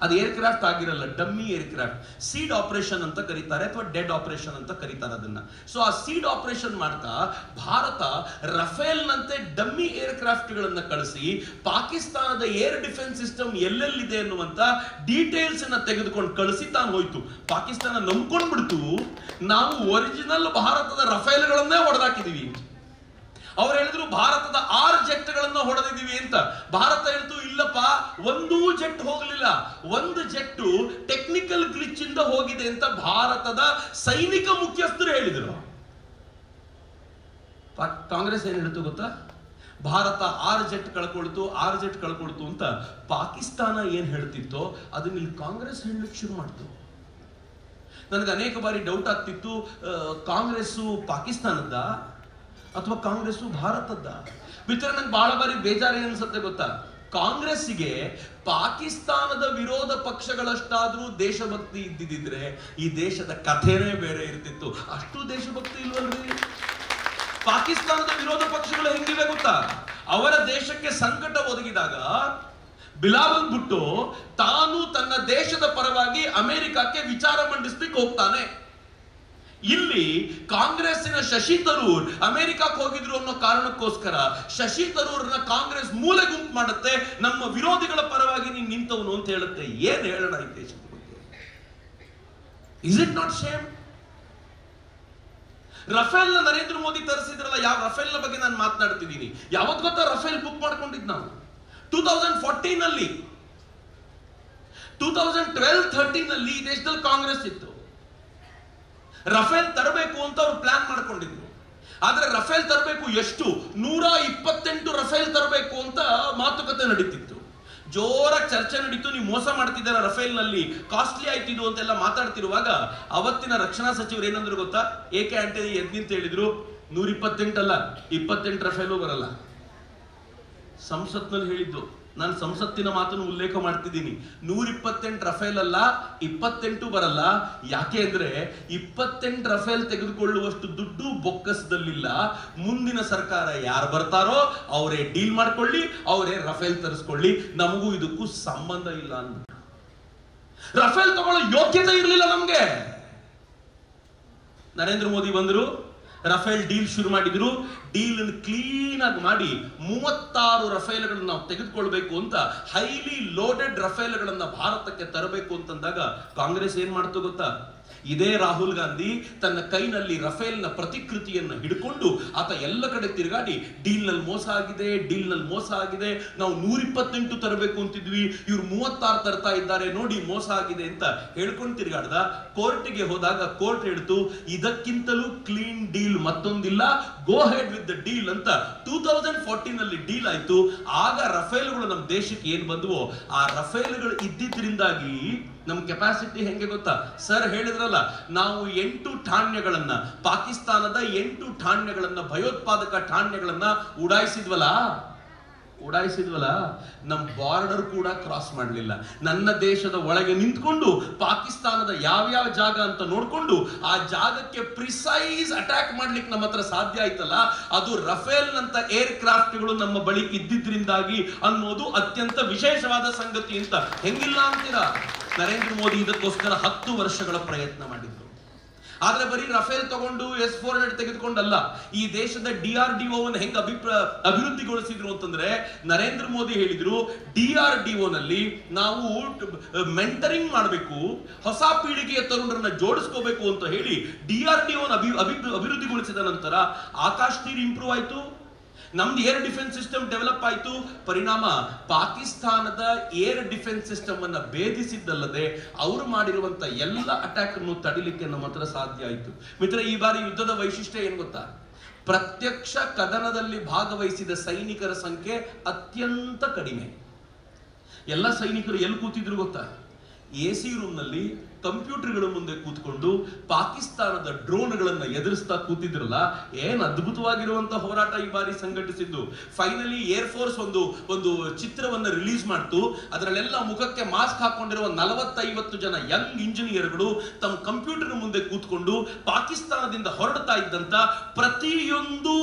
ಅದು ಏರ್ಕ್ರಾಫ್ಟ್ ಆಗಿರಲ್ಲ, ಡಮ್ಮಿ ಏರ್ಕ್ರಾಫ್ಟ್. ಸೀಡ್ ಆಪರೇಷನ್ ಅಂತ ಕರೀತಾರೆ ಅಥವಾ ಡೆಡ್ ಆಪರೇಷನ್ ಅಂತ ಕರೀತಾರೆ ಅದನ್ನ. ಸೊ ಆ ಸೀಡ್ ಆಪರೇಷನ್ ಮಾಡ್ತಾ ಭಾರತ ರಫೇಲ್ ನಂತೆ ಡಮ್ಮಿ ಏರ್ಕ್ರಾಫ್ಟ್ ಗಳನ್ನ ಕಳಿಸಿ ಪಾಕಿಸ್ತಾನದ ಏರ್ ಡಿಫೆನ್ಸ್ ಸಿಸ್ಟಮ್ ಎಲ್ಲೆಲ್ಲಿದೆ ಅನ್ನುವಂತ ಡೀಟೇಲ್ಸ್ ಅನ್ನ ತೆಗೆದುಕೊಂಡು ಕಳಿಸಿ ತಾನು ಹೋಯ್ತು. ಪಾಕಿಸ್ತಾನ ನಂಬ್ಕೊಂಡ್ಬಿಡ್ತು ನಾವು ಒರಿಜಿನಲ್ ಭಾರತದ ರಫೇಲ್ಗಳನ್ನೇ ಹೊಡೆದಾಕಿದೀವಿ. ಅವ್ರು ಹೇಳಿದ್ರು ಭಾರತದ 6 ಜೆಟ್ಗಳನ್ನ ಹೊಡೆದಿದ್ದೀವಿ ಅಂತ. ಭಾರತ ಹೇಳ್ತು ಇಲ್ಲಪ್ಪ, ಒಂದೂ ಜೆಟ್ ಹೋಗಲಿಲ್ಲ, ಒಂದು ಜೆಟ್ಟು ಟೆಕ್ನಿಕಲ್ ಗ್ಲಿಚ್ ಇಂದ ಹೋಗಿದೆ ಅಂತ ಭಾರತದ ಸೈನಿಕ ಮುಖ್ಯಸ್ಥರು ಹೇಳಿದ್ರು. ಕಾಂಗ್ರೆಸ್ ಏನ್ ಹೇಳ್ತು ಗೊತ್ತಾ? ಭಾರತ 6 ಜೆಟ್ ಕಳ್ಕೊಳ್ತು ಅಂತ ಪಾಕಿಸ್ತಾನ ಏನ್ ಹೇಳ್ತಿತ್ತೋ ಅದನ್ನ ಇಲ್ಲಿ ಕಾಂಗ್ರೆಸ್ ಹೇಳಲಿಕ್ಕೆ ಶುರು ಮಾಡ್ತು. ನನಗೆ ಅನೇಕ ಬಾರಿ ಡೌಟ್ ಆಗ್ತಿತ್ತು, ಕಾಂಗ್ರೆಸ್ಸು ಪಾಕಿಸ್ತಾನದ ಅಥವಾ ಕಾಂಗ್ರೆಸ್ಸು ಭಾರತದ. ಮಿತ್ರ, ನಂಗೆ ಬಹಳ ಬಾರಿ ಬೇಜಾರು ಅನ್ಸುತ್ತೆ ಗೊತ್ತಾ? ಕಾಂಗ್ರೆಸ್ಸಿಗೆ ಪಾಕಿಸ್ತಾನದ ವಿರೋಧ ಪಕ್ಷಗಳಷ್ಟಾದ್ರೂ ದೇಶಭಕ್ತಿ ಇದ್ದಿದ್ರೆ ಈ ದೇಶದ ಕಥೆನೇ ಬೇರೆ ಇರ್ತಿತ್ತು. ಅಷ್ಟು ದೇಶಭಕ್ತಿ ಇಲ್ವಲ್ರಿ? ಪಾಕಿಸ್ತಾನದ ವಿರೋಧ ಪಕ್ಷಗಳು ಹೆಂಗಿವೆ ಗೊತ್ತಾ? ಅವರ ದೇಶಕ್ಕೆ ಸಂಕಟ ಒದಗಿದಾಗ ಬಿಲಾವಲ್ ಭುಟ್ಟೋ ತಾನು ತನ್ನ ದೇಶದ ಪರವಾಗಿ ಅಮೆರಿಕಕ್ಕೆ ವಿಚಾರ ಮಂಡಿಸ್ಲಿಕ್ಕೆ ಹೋಗ್ತಾನೆ. ಇಲ್ಲಿ ಕಾಂಗ್ರೆಸ್ಸಿನ ಶಶಿ ತರೂರ್ ಅಮೆರಿಕಕ್ಕೆ ಹೋಗಿದ್ರು ಅನ್ನೋ ಕಾರಣಕ್ಕೋಸ್ಕರ ಶಶಿ ತರೂರ್ನ ಕಾಂಗ್ರೆಸ್ ಮೂಲೆ ಗುಂಪು ಮಾಡುತ್ತೆ, ನಮ್ಮ ವಿರೋಧಿಗಳ ಪರವಾಗಿ ನೀನು ನಿಂತವನು ಅಂತ ಹೇಳುತ್ತೆ. ಏನ್ ಹೇಳೋಣ ಈ ದೇಶದ ಬಗ್ಗೆ? Is it not shame? Rafale Narendra Modi ತರಿಸಿದ್ರಲ್ಲ, ಯಾವ ರಫೇಲ್ ಬಗ್ಗೆ ನಾನು ಮಾತನಾಡ್ತಿದ್ದೀನಿ. ಯಾವತ್ ಗೊತ್ತಾ ರಫೇಲ್ ಬುಕ್ ಮಾಡ್ಕೊಂಡಿದ್ ನಾವು? 2014 ನಲ್ಲಿ, 2012-13 ನಲ್ಲಿ ಈ ದೇಶದಲ್ಲಿ ಕಾಂಗ್ರೆಸ್ ಇತ್ತು. ರಫೇಲ್ ತರಬೇಕು ಅಂತ ಅವ್ರು ಪ್ಲಾನ್ ಮಾಡ್ಕೊಂಡಿದ್ರು. ಆದ್ರೆ ರಫೇಲ್ ತರಬೇಕು ಎಷ್ಟು? 128 ರಫೇಲ್ ತರಬೇಕು ಅಂತ ಮಾತುಕತೆ ನಡೀತಿತ್ತು. ಜೋರಾಗಿ ಚರ್ಚೆ ನಡೀತು. ನೀವು ಮೋಸ ಮಾಡ್ತಿದ್ದೀರಾ ರಫೇಲ್ ನಲ್ಲಿ, ಕಾಸ್ಟ್ಲಿ ಆಯ್ತಿದ್ದು ಅಂತೆಲ್ಲ ಮಾತಾಡ್ತಿರುವಾಗ ಅವತ್ತಿನ ರಕ್ಷಣಾ ಸಚಿವರು ಏನಂದ್ರು ಗೊತ್ತಾ? ಏಕೆ ಆಂಟನಿ ಎದ್ ನಿಂತ ಹೇಳಿದ್ರು, 128 ಅಲ್ಲ, 28 ರಫೇಲು ಬರಲ್ಲ. ಸಂಸತ್ನಲ್ಲಿ ಹೇಳಿದ್ದು, ನಾನು ಸಂಸತ್ತಿನ ಮಾತನ್ನು ಉಲ್ಲೇಖ ಮಾಡ್ತಿದ್ದೀನಿ. 128 ರಫೇಲ್ ಅಲ್ಲ, 28 ಬರಲ್ಲ. ಯಾಕೆ ಅಂದ್ರೆ 28 ರಫೇಲ್ ತೆಗೆದುಕೊಳ್ಳುವಷ್ಟು ದುಡ್ಡು ಬೊಕ್ಕಸದಲ್ಲಿಲ್ಲ. ಮುಂದಿನ ಸರ್ಕಾರ ಯಾರು ಬರ್ತಾರೋ ಅವರೇ ಡೀಲ್ ಮಾಡ್ಕೊಳ್ಳಿ, ಅವರೇ ರಫೇಲ್ ತರಿಸ್ಕೊಳ್ಳಿ, ನಮಗೂ ಇದಕ್ಕೂ ಸಂಬಂಧ ಇಲ್ಲ ಅಂದ್ಬಿಟ್ಟು ರಫೇಲ್ ತಗೊಳ್ಳೋ ಯೋಗ್ಯತೆ ಇರಲಿಲ್ಲ ನಮ್ಗೆ. ನರೇಂದ್ರ ಮೋದಿ ಬಂದ್ರು, ರಫೇಲ್ ಡೀಲ್ ಶುರು ಮಾಡಿದ್ರು. ಡೀಲ್ ಕ್ಲೀನ್ ಆಗಿ ಮಾಡಿ 36 ರಫೇಲ್ಗಳನ್ನು ನಾವು ತೆಗೆದುಕೊಳ್ಬೇಕು ಅಂತ, ಹೈಲಿ ಲೋಡೆಡ್ ರಫೇಲ್ಗಳನ್ನ ಭಾರತಕ್ಕೆ ತರಬೇಕು ಅಂತಂದಾಗ ಕಾಂಗ್ರೆಸ್ ಏನ್ ಮಾಡ್ತು ಗೊತ್ತಾ? ಇದೇ ರಾಹುಲ್ ಗಾಂಧಿ ತನ್ನ ಕೈನಲ್ಲಿ ರಫೇಲ್ನ ಪ್ರತಿಕೃತಿಯನ್ನು ಹಿಡ್ಕೊಂಡು ಆತ ಎಲ್ಲ ಕಡೆ ತಿರುಗಾಡಿ ಡೀಲ್ ನಲ್ಲಿ ಮೋಸ ಆಗಿದೆ, ನಾವು 128 ತರಬೇಕು ಅಂತಿದ್ವಿ, ಇವ್ರು 36 ತರ್ತಾ ಇದ್ದಾರೆ, ನೋಡಿ ಮೋಸ ಆಗಿದೆ ಅಂತ ಹೇಳ್ಕೊಂಡು ತಿರುಗಾಡ್ದ. ಕೋರ್ಟ್ಗೆ ಹೋದಾಗ ಕೋರ್ಟ್ ಹೇಳ್ತು, ಇದಕ್ಕಿಂತಲೂ ಕ್ಲೀನ್ ಡೀಲ್ ಮತ್ತೊಂದಿಲ್ಲ, go ahead with the deal ಅಂತ 2014 ನಲ್ಲಿ ಡೀಲ್ ಆಯ್ತು. ಆಗ ರಫೇಲ್ಗಳು ನಮ್ಮ ದೇಶಕ್ಕೆ ಏನ್ ಬಂದವೋ ಆ ರಫೇಲ್ಗಳು ಇದ್ದಿದ್ರಿಂದಾಗಿ ನಮ್ಮ ಕೆಪಾಸಿಟಿ ಹೆಂಗೆ ಗೊತ್ತಾ? ಸರ್ ಹೇಳಿದ್ರಲ್ಲ, ನಾವು 8 ಠಾಣ್ಯಗಳನ್ನ, ಪಾಕಿಸ್ತಾನದ 8 ಠಾಣ್ಯಗಳನ್ನ, ಭಯೋತ್ಪಾದಕ ಠಾಣ್ಯಗಳನ್ನ ಉಡಾಯಿಸಿದ್ವಲ್ಲ, ನಮ್ಮ ಬಾರ್ಡರ್ ಕೂಡ ಕ್ರಾಸ್ ಮಾಡಲಿಲ್ಲ. ನನ್ನ ದೇಶದ ಒಳಗೆ ನಿಂತ್ಕೊಂಡು ಪಾಕಿಸ್ತಾನದ ಯಾವ್ಯಾವ ಜಾಗ ಅಂತ ನೋಡ್ಕೊಂಡು ಆ ಜಾಗಕ್ಕೆ ಪ್ರಿಸೈಸ್ ಅಟ್ಯಾಕ್ ಮಾಡ್ಲಿಕ್ಕೆ ನಮ್ಮ ಹತ್ರ ಸಾಧ್ಯ ಆಯ್ತಲ್ಲ, ಅದು ರಫೇಲ್ ನಂತ ಏರ್ ಕ್ರಾಫ್ಟ್ಗಳು ನಮ್ಮ ಬಳಿ ಇದ್ದಿದ್ರಿಂದಾಗಿ ಅನ್ನೋದು ಅತ್ಯಂತ ವಿಶೇಷವಾದ ಸಂಗತಿ ಅಂತ. ಹೆಂಗಿಲ್ಲ ಅಂತೀರಾ? ನರೇಂದ್ರ ಮೋದಿ ಇದಕ್ಕೋಸ್ಕರ 10 ವರ್ಷಗಳ ಪ್ರಯತ್ನ ಮಾಡಿದ್ರು. ಆದ್ರೆ ಬರೀ ರಫೇಲ್ ತಗೊಂಡು S-400 ತೆಗೆದುಕೊಂಡಲ್ಲ, ಈ ದೇಶದ DRDO ಹೆಂಗ್ ಅಭಿವೃದ್ಧಿಗೊಳಿಸಿದ್ರು ಅಂತಂದ್ರೆ, ನರೇಂದ್ರ ಮೋದಿ ಹೇಳಿದ್ರು DRDO ನಲ್ಲಿ ನಾವು ಮೆಂಟರಿಂಗ್ ಮಾಡಬೇಕು, ಹೊಸ ಪೀಳಿಗೆಯ ತರುಣರನ್ನ ಜೋಡಿಸ್ಕೋಬೇಕು ಅಂತ ಹೇಳಿ DRDO ಅಭಿವೃದ್ಧಿಗೊಳಿಸಿದ ನಂತರ ಆಕಾಶ್ ತೀರ್ ಇಂಪ್ರೂವ್ ಆಯ್ತು, ನಮ್ದು ಏರ್ ಡಿಫೆನ್ಸ್ ಸಿಸ್ಟಮ್ ಡೆವಲಪ್ ಆಯ್ತು. ಪರಿಣಾಮ ಪಾಕಿಸ್ತಾನದ ಏರ್ ಡಿಫೆನ್ಸ್ ಸಿಸ್ಟಮ್ ಅನ್ನ ಭೇದಿಸಿದ್ದಲ್ಲದೆ ಅವರು ಮಾಡಿರುವಂತ ಎಲ್ಲ ಅಟ್ಯಾಕ್ ಅನ್ನು ತಡಿಲಿಕ್ಕೆ ನಮ್ಮ ಹತ್ರ ಸಾಧ್ಯ ಆಯ್ತು. ಮಿತ್ರ, ಈ ಬಾರಿ ಯುದ್ಧದ ವೈಶಿಷ್ಟ್ಯ ಏನ್ ಗೊತ್ತಾ? ಪ್ರತ್ಯಕ್ಷ ಕದನದಲ್ಲಿ ಭಾಗವಹಿಸಿದ ಸೈನಿಕರ ಸಂಖ್ಯೆ ಅತ್ಯಂತ ಕಡಿಮೆ. ಎಲ್ಲ ಸೈನಿಕರು ಎಲ್ಲಿ ಕೂತಿದ್ರು ಗೊತ್ತಾ? AC ರೂಮ್ ನಲ್ಲಿ ಕಂಪ್ಯೂಟರ್ಗಳ ಮುಂದೆ ಕೂತ್ಕೊಂಡು ಪಾಕಿಸ್ತಾನದ ಡ್ರೋನ್ಗಳನ್ನ ಎದುರಿಸ್ತಾ ಕೂತಿದ್ರಲ್ಲ, ಏನ್ ಅದ್ಭುತವಾಗಿರುವಂತಹ ಹೋರಾಟ ಈ ಬಾರಿ ಸಂಘಟಿಸಿದ್ದು. ಫೈನಲಿ ಏರ್ ಫೋರ್ಸ್ ಒಂದು ಚಿತ್ರವನ್ನ ರಿಲೀಸ್ ಮಾಡ್ತು. ಅದರಲ್ಲೆಲ್ಲ ಮುಖಕ್ಕೆ ಮಾಸ್ಕ್ ಹಾಕೊಂಡಿರುವ 40-50 ಜನ ಯಂಗ್ ಇಂಜಿನಿಯರ್ಗಳು ತಮ್ಮ ಕಂಪ್ಯೂಟರ್ ಮುಂದೆ ಕೂತ್ಕೊಂಡು ಪಾಕಿಸ್ತಾನದಿಂದ ಹೊರಡ್ತಾ ಇದ್ದಂತ ಪ್ರತಿಯೊಂದು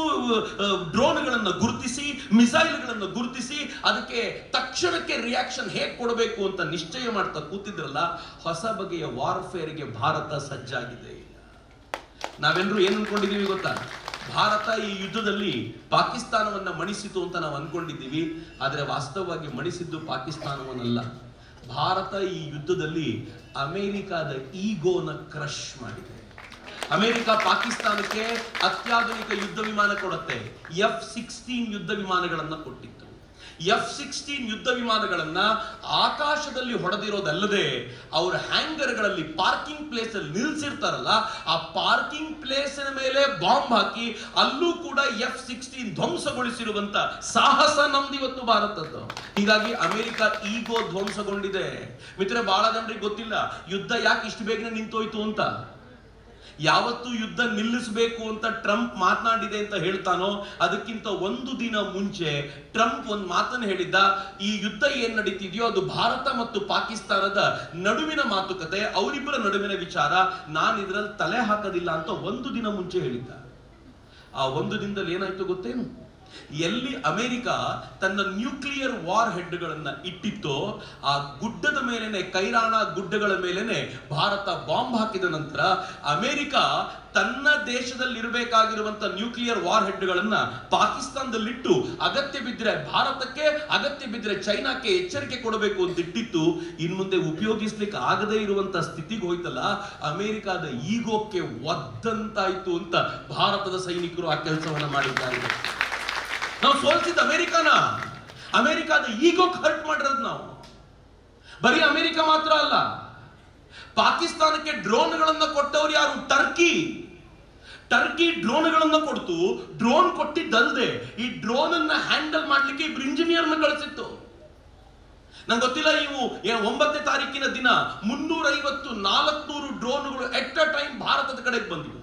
ಡ್ರೋನ್ಗಳನ್ನ ಗುರುತಿಸಿ, ಮಿಸೈಲ್ಗಳನ್ನ ಗುರುತಿಸಿ, ಅದಕ್ಕೆ ತಕ್ಷಣಕ್ಕೆ ರಿಯಾಕ್ಷನ್ ಹೇಗೆ ಕೊಡಬೇಕು ಅಂತ ನಿಶ್ಚಯ ಮಾಡ್ತಾ ಕೂತಿದ್ರಲ್ಲ. ಹೊಸ ಬಗೆಯ ವಾರ್ಫೇರ್ಗೆ ಭಾರತ ಸಜ್ಜಾಗಿದೆ. ನಾವೆಲ್ಲರೂ ಏನ್ ಅನ್ಕೊಂಡಿದೀವಿ ಗೊತ್ತಾ? ಭಾರತ ಈ ಯುದ್ಧದಲ್ಲಿ ಪಾಕಿಸ್ತಾನವನ್ನ ಮಣಿಸಿತು ಅಂತ ನಾವು ಅನ್ಕೊಂಡಿದ್ದೀವಿ. ಆದ್ರೆ ವಾಸ್ತವವಾಗಿ ಮಣಿಸಿದ್ದು ಪಾಕಿಸ್ತಾನವನ್ನಲ್ಲ. ಭಾರತ ಈ ಯುದ್ಧದಲ್ಲಿ ಅಮೆರಿಕಾದ ಈಗೋನ ಕ್ರಶ್ ಮಾಡಿದೆ. ಅಮೆರಿಕ ಪಾಕಿಸ್ತಾನಕ್ಕೆ ಅತ್ಯಾಧುನಿಕ ಯುದ್ಧ ವಿಮಾನ ಕೊಡುತ್ತೆ. F-16 ಯುದ್ಧ ವಿಮಾನಗಳನ್ನ ಕೊಟ್ಟಿತ್ತು. F-16 ಯುದ್ಧ ವಿಮಾನಗಳನ್ನ ಆಕಾಶದಲ್ಲಿ ಹೊಡೆದಿರೋದಲ್ಲದೆ ಅವರ ಹ್ಯಾಂಗರ್ಗಳಲ್ಲಿ ಪಾರ್ಕಿಂಗ್ ಪ್ಲೇಸ್ ಅಲ್ಲಿ ನಿಲ್ಸಿರ್ತಾರಲ್ಲ, ಆ ಪಾರ್ಕಿಂಗ್ ಪ್ಲೇಸ್ ಮೇಲೆ ಬಾಂಬ್ ಹಾಕಿ ಅಲ್ಲೂ ಕೂಡ F-16 ಧ್ವಂಸಗೊಳಿಸಿರುವಂತ ಸಾಹಸ ನಮ್ದಿವತ್ತು ಭಾರತದ್ದು. ಹೀಗಾಗಿ ಅಮೆರಿಕ ಈಗೋ ಧ್ವಂಸಗೊಂಡಿದೆ. ಮಿತ್ರ, ಬಹಳ ಜನರಿಗೆ ಗೊತ್ತಿಲ್ಲ ಯುದ್ಧ ಯಾಕೆ ಇಷ್ಟು ಬೇಗನೆ ನಿಂತೋಯ್ತು ಅಂತ. ಯಾವತ್ತು ಯುದ್ಧ ನಿಲ್ಲಿಸಬೇಕು ಅಂತ ಟ್ರಂಪ್ ಮಾತನಾಡಿದೆ ಅಂತ ಹೇಳ್ತಾನೋ ಅದಕ್ಕಿಂತ ಒಂದು ದಿನ ಮುಂಚೆ ಟ್ರಂಪ್ ಒಂದು ಮಾತನ್ನು ಹೇಳಿದ್ದ. ಈ ಯುದ್ಧ ಏನ್ ನಡೀತಿದೆಯೋ ಅದು ಭಾರತ ಮತ್ತು ಪಾಕಿಸ್ತಾನದ ನಡುವಿನ ಮಾತುಕತೆ, ಅವರಿಬ್ಬರ ನಡುವಿನ ವಿಚಾರ, ನಾನು ಇದರಲ್ಲಿ ತಲೆ ಹಾಕೋದಿಲ್ಲ ಅಂತ ಒಂದು ದಿನ ಮುಂಚೆ ಹೇಳಿದ್ದ. ಆ ಒಂದು ದಿನದಲ್ಲಿ ಏನಾಯ್ತು ಗೊತ್ತೇನು? ಎಲ್ಲಿ ಅಮೆರಿಕ ತನ್ನ ನ್ಯೂಕ್ಲಿಯರ್ ವಾರ್ ಹೆಡ್ಗಳನ್ನ ಇಟ್ಟಿತ್ತೋ ಆ ಗುಡ್ಡದ ಮೇಲೆನೆ, ಕೈರಾಣ ಗುಡ್ಡಗಳ ಮೇಲೆನೆ ಭಾರತ ಬಾಂಬ್ ಹಾಕಿದ ನಂತರ ಅಮೆರಿಕ ತನ್ನ ದೇಶದಲ್ಲಿರಬೇಕಾಗಿರುವಂತ ನ್ಯೂಕ್ಲಿಯರ್ ವಾರ್ ಹೆಡ್ಗಳನ್ನ ಪಾಕಿಸ್ತಾನದಲ್ಲಿಟ್ಟು ಅಗತ್ಯ ಬಿದ್ದರೆ ಭಾರತಕ್ಕೆ, ಅಗತ್ಯ ಬಿದ್ದರೆ ಚೈನಾಕ್ಕೆ ಎಚ್ಚರಿಕೆ ಕೊಡಬೇಕು ಅಂತ ಇಟ್ಟಿತ್ತು. ಇನ್ ಮುಂದೆ ಉಪಯೋಗಿಸ್ಲಿಕ್ಕೆ ಆಗದೇ ಇರುವಂತ ಸ್ಥಿತಿಗೆ ಹೋಯ್ತಲ್ಲ, ಅಮೆರಿಕದ ಈಗೋಕ್ಕೆ ಒದ್ದಂತಾಯ್ತು ಅಂತ ಭಾರತದ ಸೈನಿಕರು ಆ ಕೆಲಸವನ್ನ ಮಾಡಿದ್ದಾರೆ. ನಾವು ಸೋಲಿಸಿದ ಅಮೆರಿಕದ ಈಗೋಕ್ಕೆ ಹರ್ಟ್ ಮಾಡಿರೋದು ನಾವು. ಬರೀ ಅಮೆರಿಕ ಮಾತ್ರ ಅಲ್ಲ, ಪಾಕಿಸ್ತಾನಕ್ಕೆ ಡ್ರೋನ್ಗಳನ್ನ ಕೊಟ್ಟವ್ರು ಯಾರು? ಟರ್ಕಿ ಡ್ರೋನ್ಗಳನ್ನ ಕೊಡ್ತು. ಡ್ರೋನ್ ಕೊಟ್ಟಿದ್ದಲ್ಲದೆ ಈ ಡ್ರೋನ್ ಅನ್ನ ಹ್ಯಾಂಡಲ್ ಮಾಡ್ಲಿಕ್ಕೆ ಇಬ್ರು ಇಂಜಿನಿಯರ್ನ ಕಳಿಸಿತ್ತು. ನಂಗೆ ಗೊತ್ತಿಲ್ಲ, ಇವು 9ನೇ ತಾರೀಕಿನ ದಿನ 350-400 ಡ್ರೋನ್ಗಳು ಎಟ್ ಅ ಟೈಮ್ ಭಾರತದ ಕಡೆಗೆ ಬಂದಿವೆ.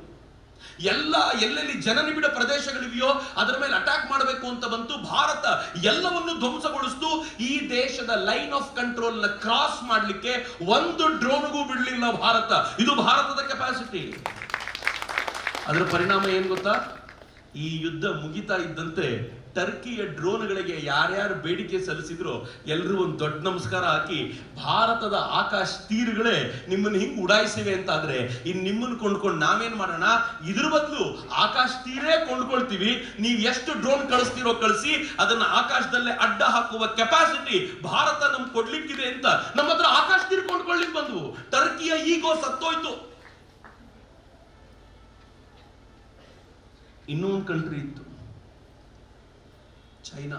ಎಲ್ಲೆಲ್ಲಿ ಜನನಿಬಿಡ ಪ್ರದೇಶಗಳಿವೆಯೋ ಅದರ ಮೇಲೆ ಅಟ್ಯಾಕ್ ಮಾಡಬೇಕು ಅಂತ ಬಂತು. ಭಾರತ ಎಲ್ಲವನ್ನು ಧ್ವಂಸಗೊಳಿಸ್ತು. ಈ ದೇಶದ ಲೈನ್ ಆಫ್ ಕಂಟ್ರೋಲ್ ನ ಕ್ರಾಸ್ ಮಾಡಲಿಕ್ಕೆ ಒಂದು ಡ್ರೋನ್ಗೂ ಬಿಡಲಿಲ್ಲ ಭಾರತ. ಇದು ಭಾರತದ ಕೆಪಾಸಿಟಿ. ಅದರ ಪರಿಣಾಮ ಏನ್ ಗೊತ್ತಾ? ಈ ಯುದ್ಧ ಮುಗಿತಾ ಇದ್ದಂತೆ ಟರ್ಕಿಯ ಡ್ರೋನ್ಗಳಿಗೆ ಯಾರ್ಯಾರು ಬೇಡಿಕೆ ಸಲ್ಲಿಸಿದ್ರು ಎಲ್ಲರೂ ಒಂದು ದೊಡ್ಡ ನಮಸ್ಕಾರ ಹಾಕಿ, ಭಾರತದ ಆಕಾಶ ತೀರುಗಳೇ ನಿಮ್ಮನ್ನು ಹಿಂಗ್ ಉಡಾಯಿಸಿವೆ ಅಂತ ಆದ್ರೆ ಇನ್ ನಿಮ್ಮನ್ನು ಕೊಂಡ್ಕೊಂಡು ನಾವೇನ್ ಮಾಡೋಣ? ಇದ್ರ ಬದಲು ಆಕಾಶ ತೀರೇ ಕೊಂಡ್ಕೊಳ್ತೀವಿ, ನೀವು ಎಷ್ಟು ಡ್ರೋನ್ ಕಳಿಸ್ತೀರೋ ಕಳಿಸಿ, ಅದನ್ನ ಆಕಾಶದಲ್ಲೇ ಅಡ್ಡ ಹಾಕುವ ಕೆಪಾಸಿಟಿ ಭಾರತ ನಮ್ಗೆ ಕೊಡ್ಲಿಕ್ಕಿದೆ ಅಂತ ನಮ್ಮ ಹತ್ರ ಆಕಾಶ ತೀರ್ ಕೊಂಡ್ಕೊಳ್ಳಿಕ್ ಬಂದ್ವು. ಟರ್ಕಿಯ ಈಗೋ ಸತ್ತೋಯ್ತು. ಇನ್ನೂ ಒಂದು ಕಂಟ್ರಿ ಇತ್ತು, ಚೈನಾ.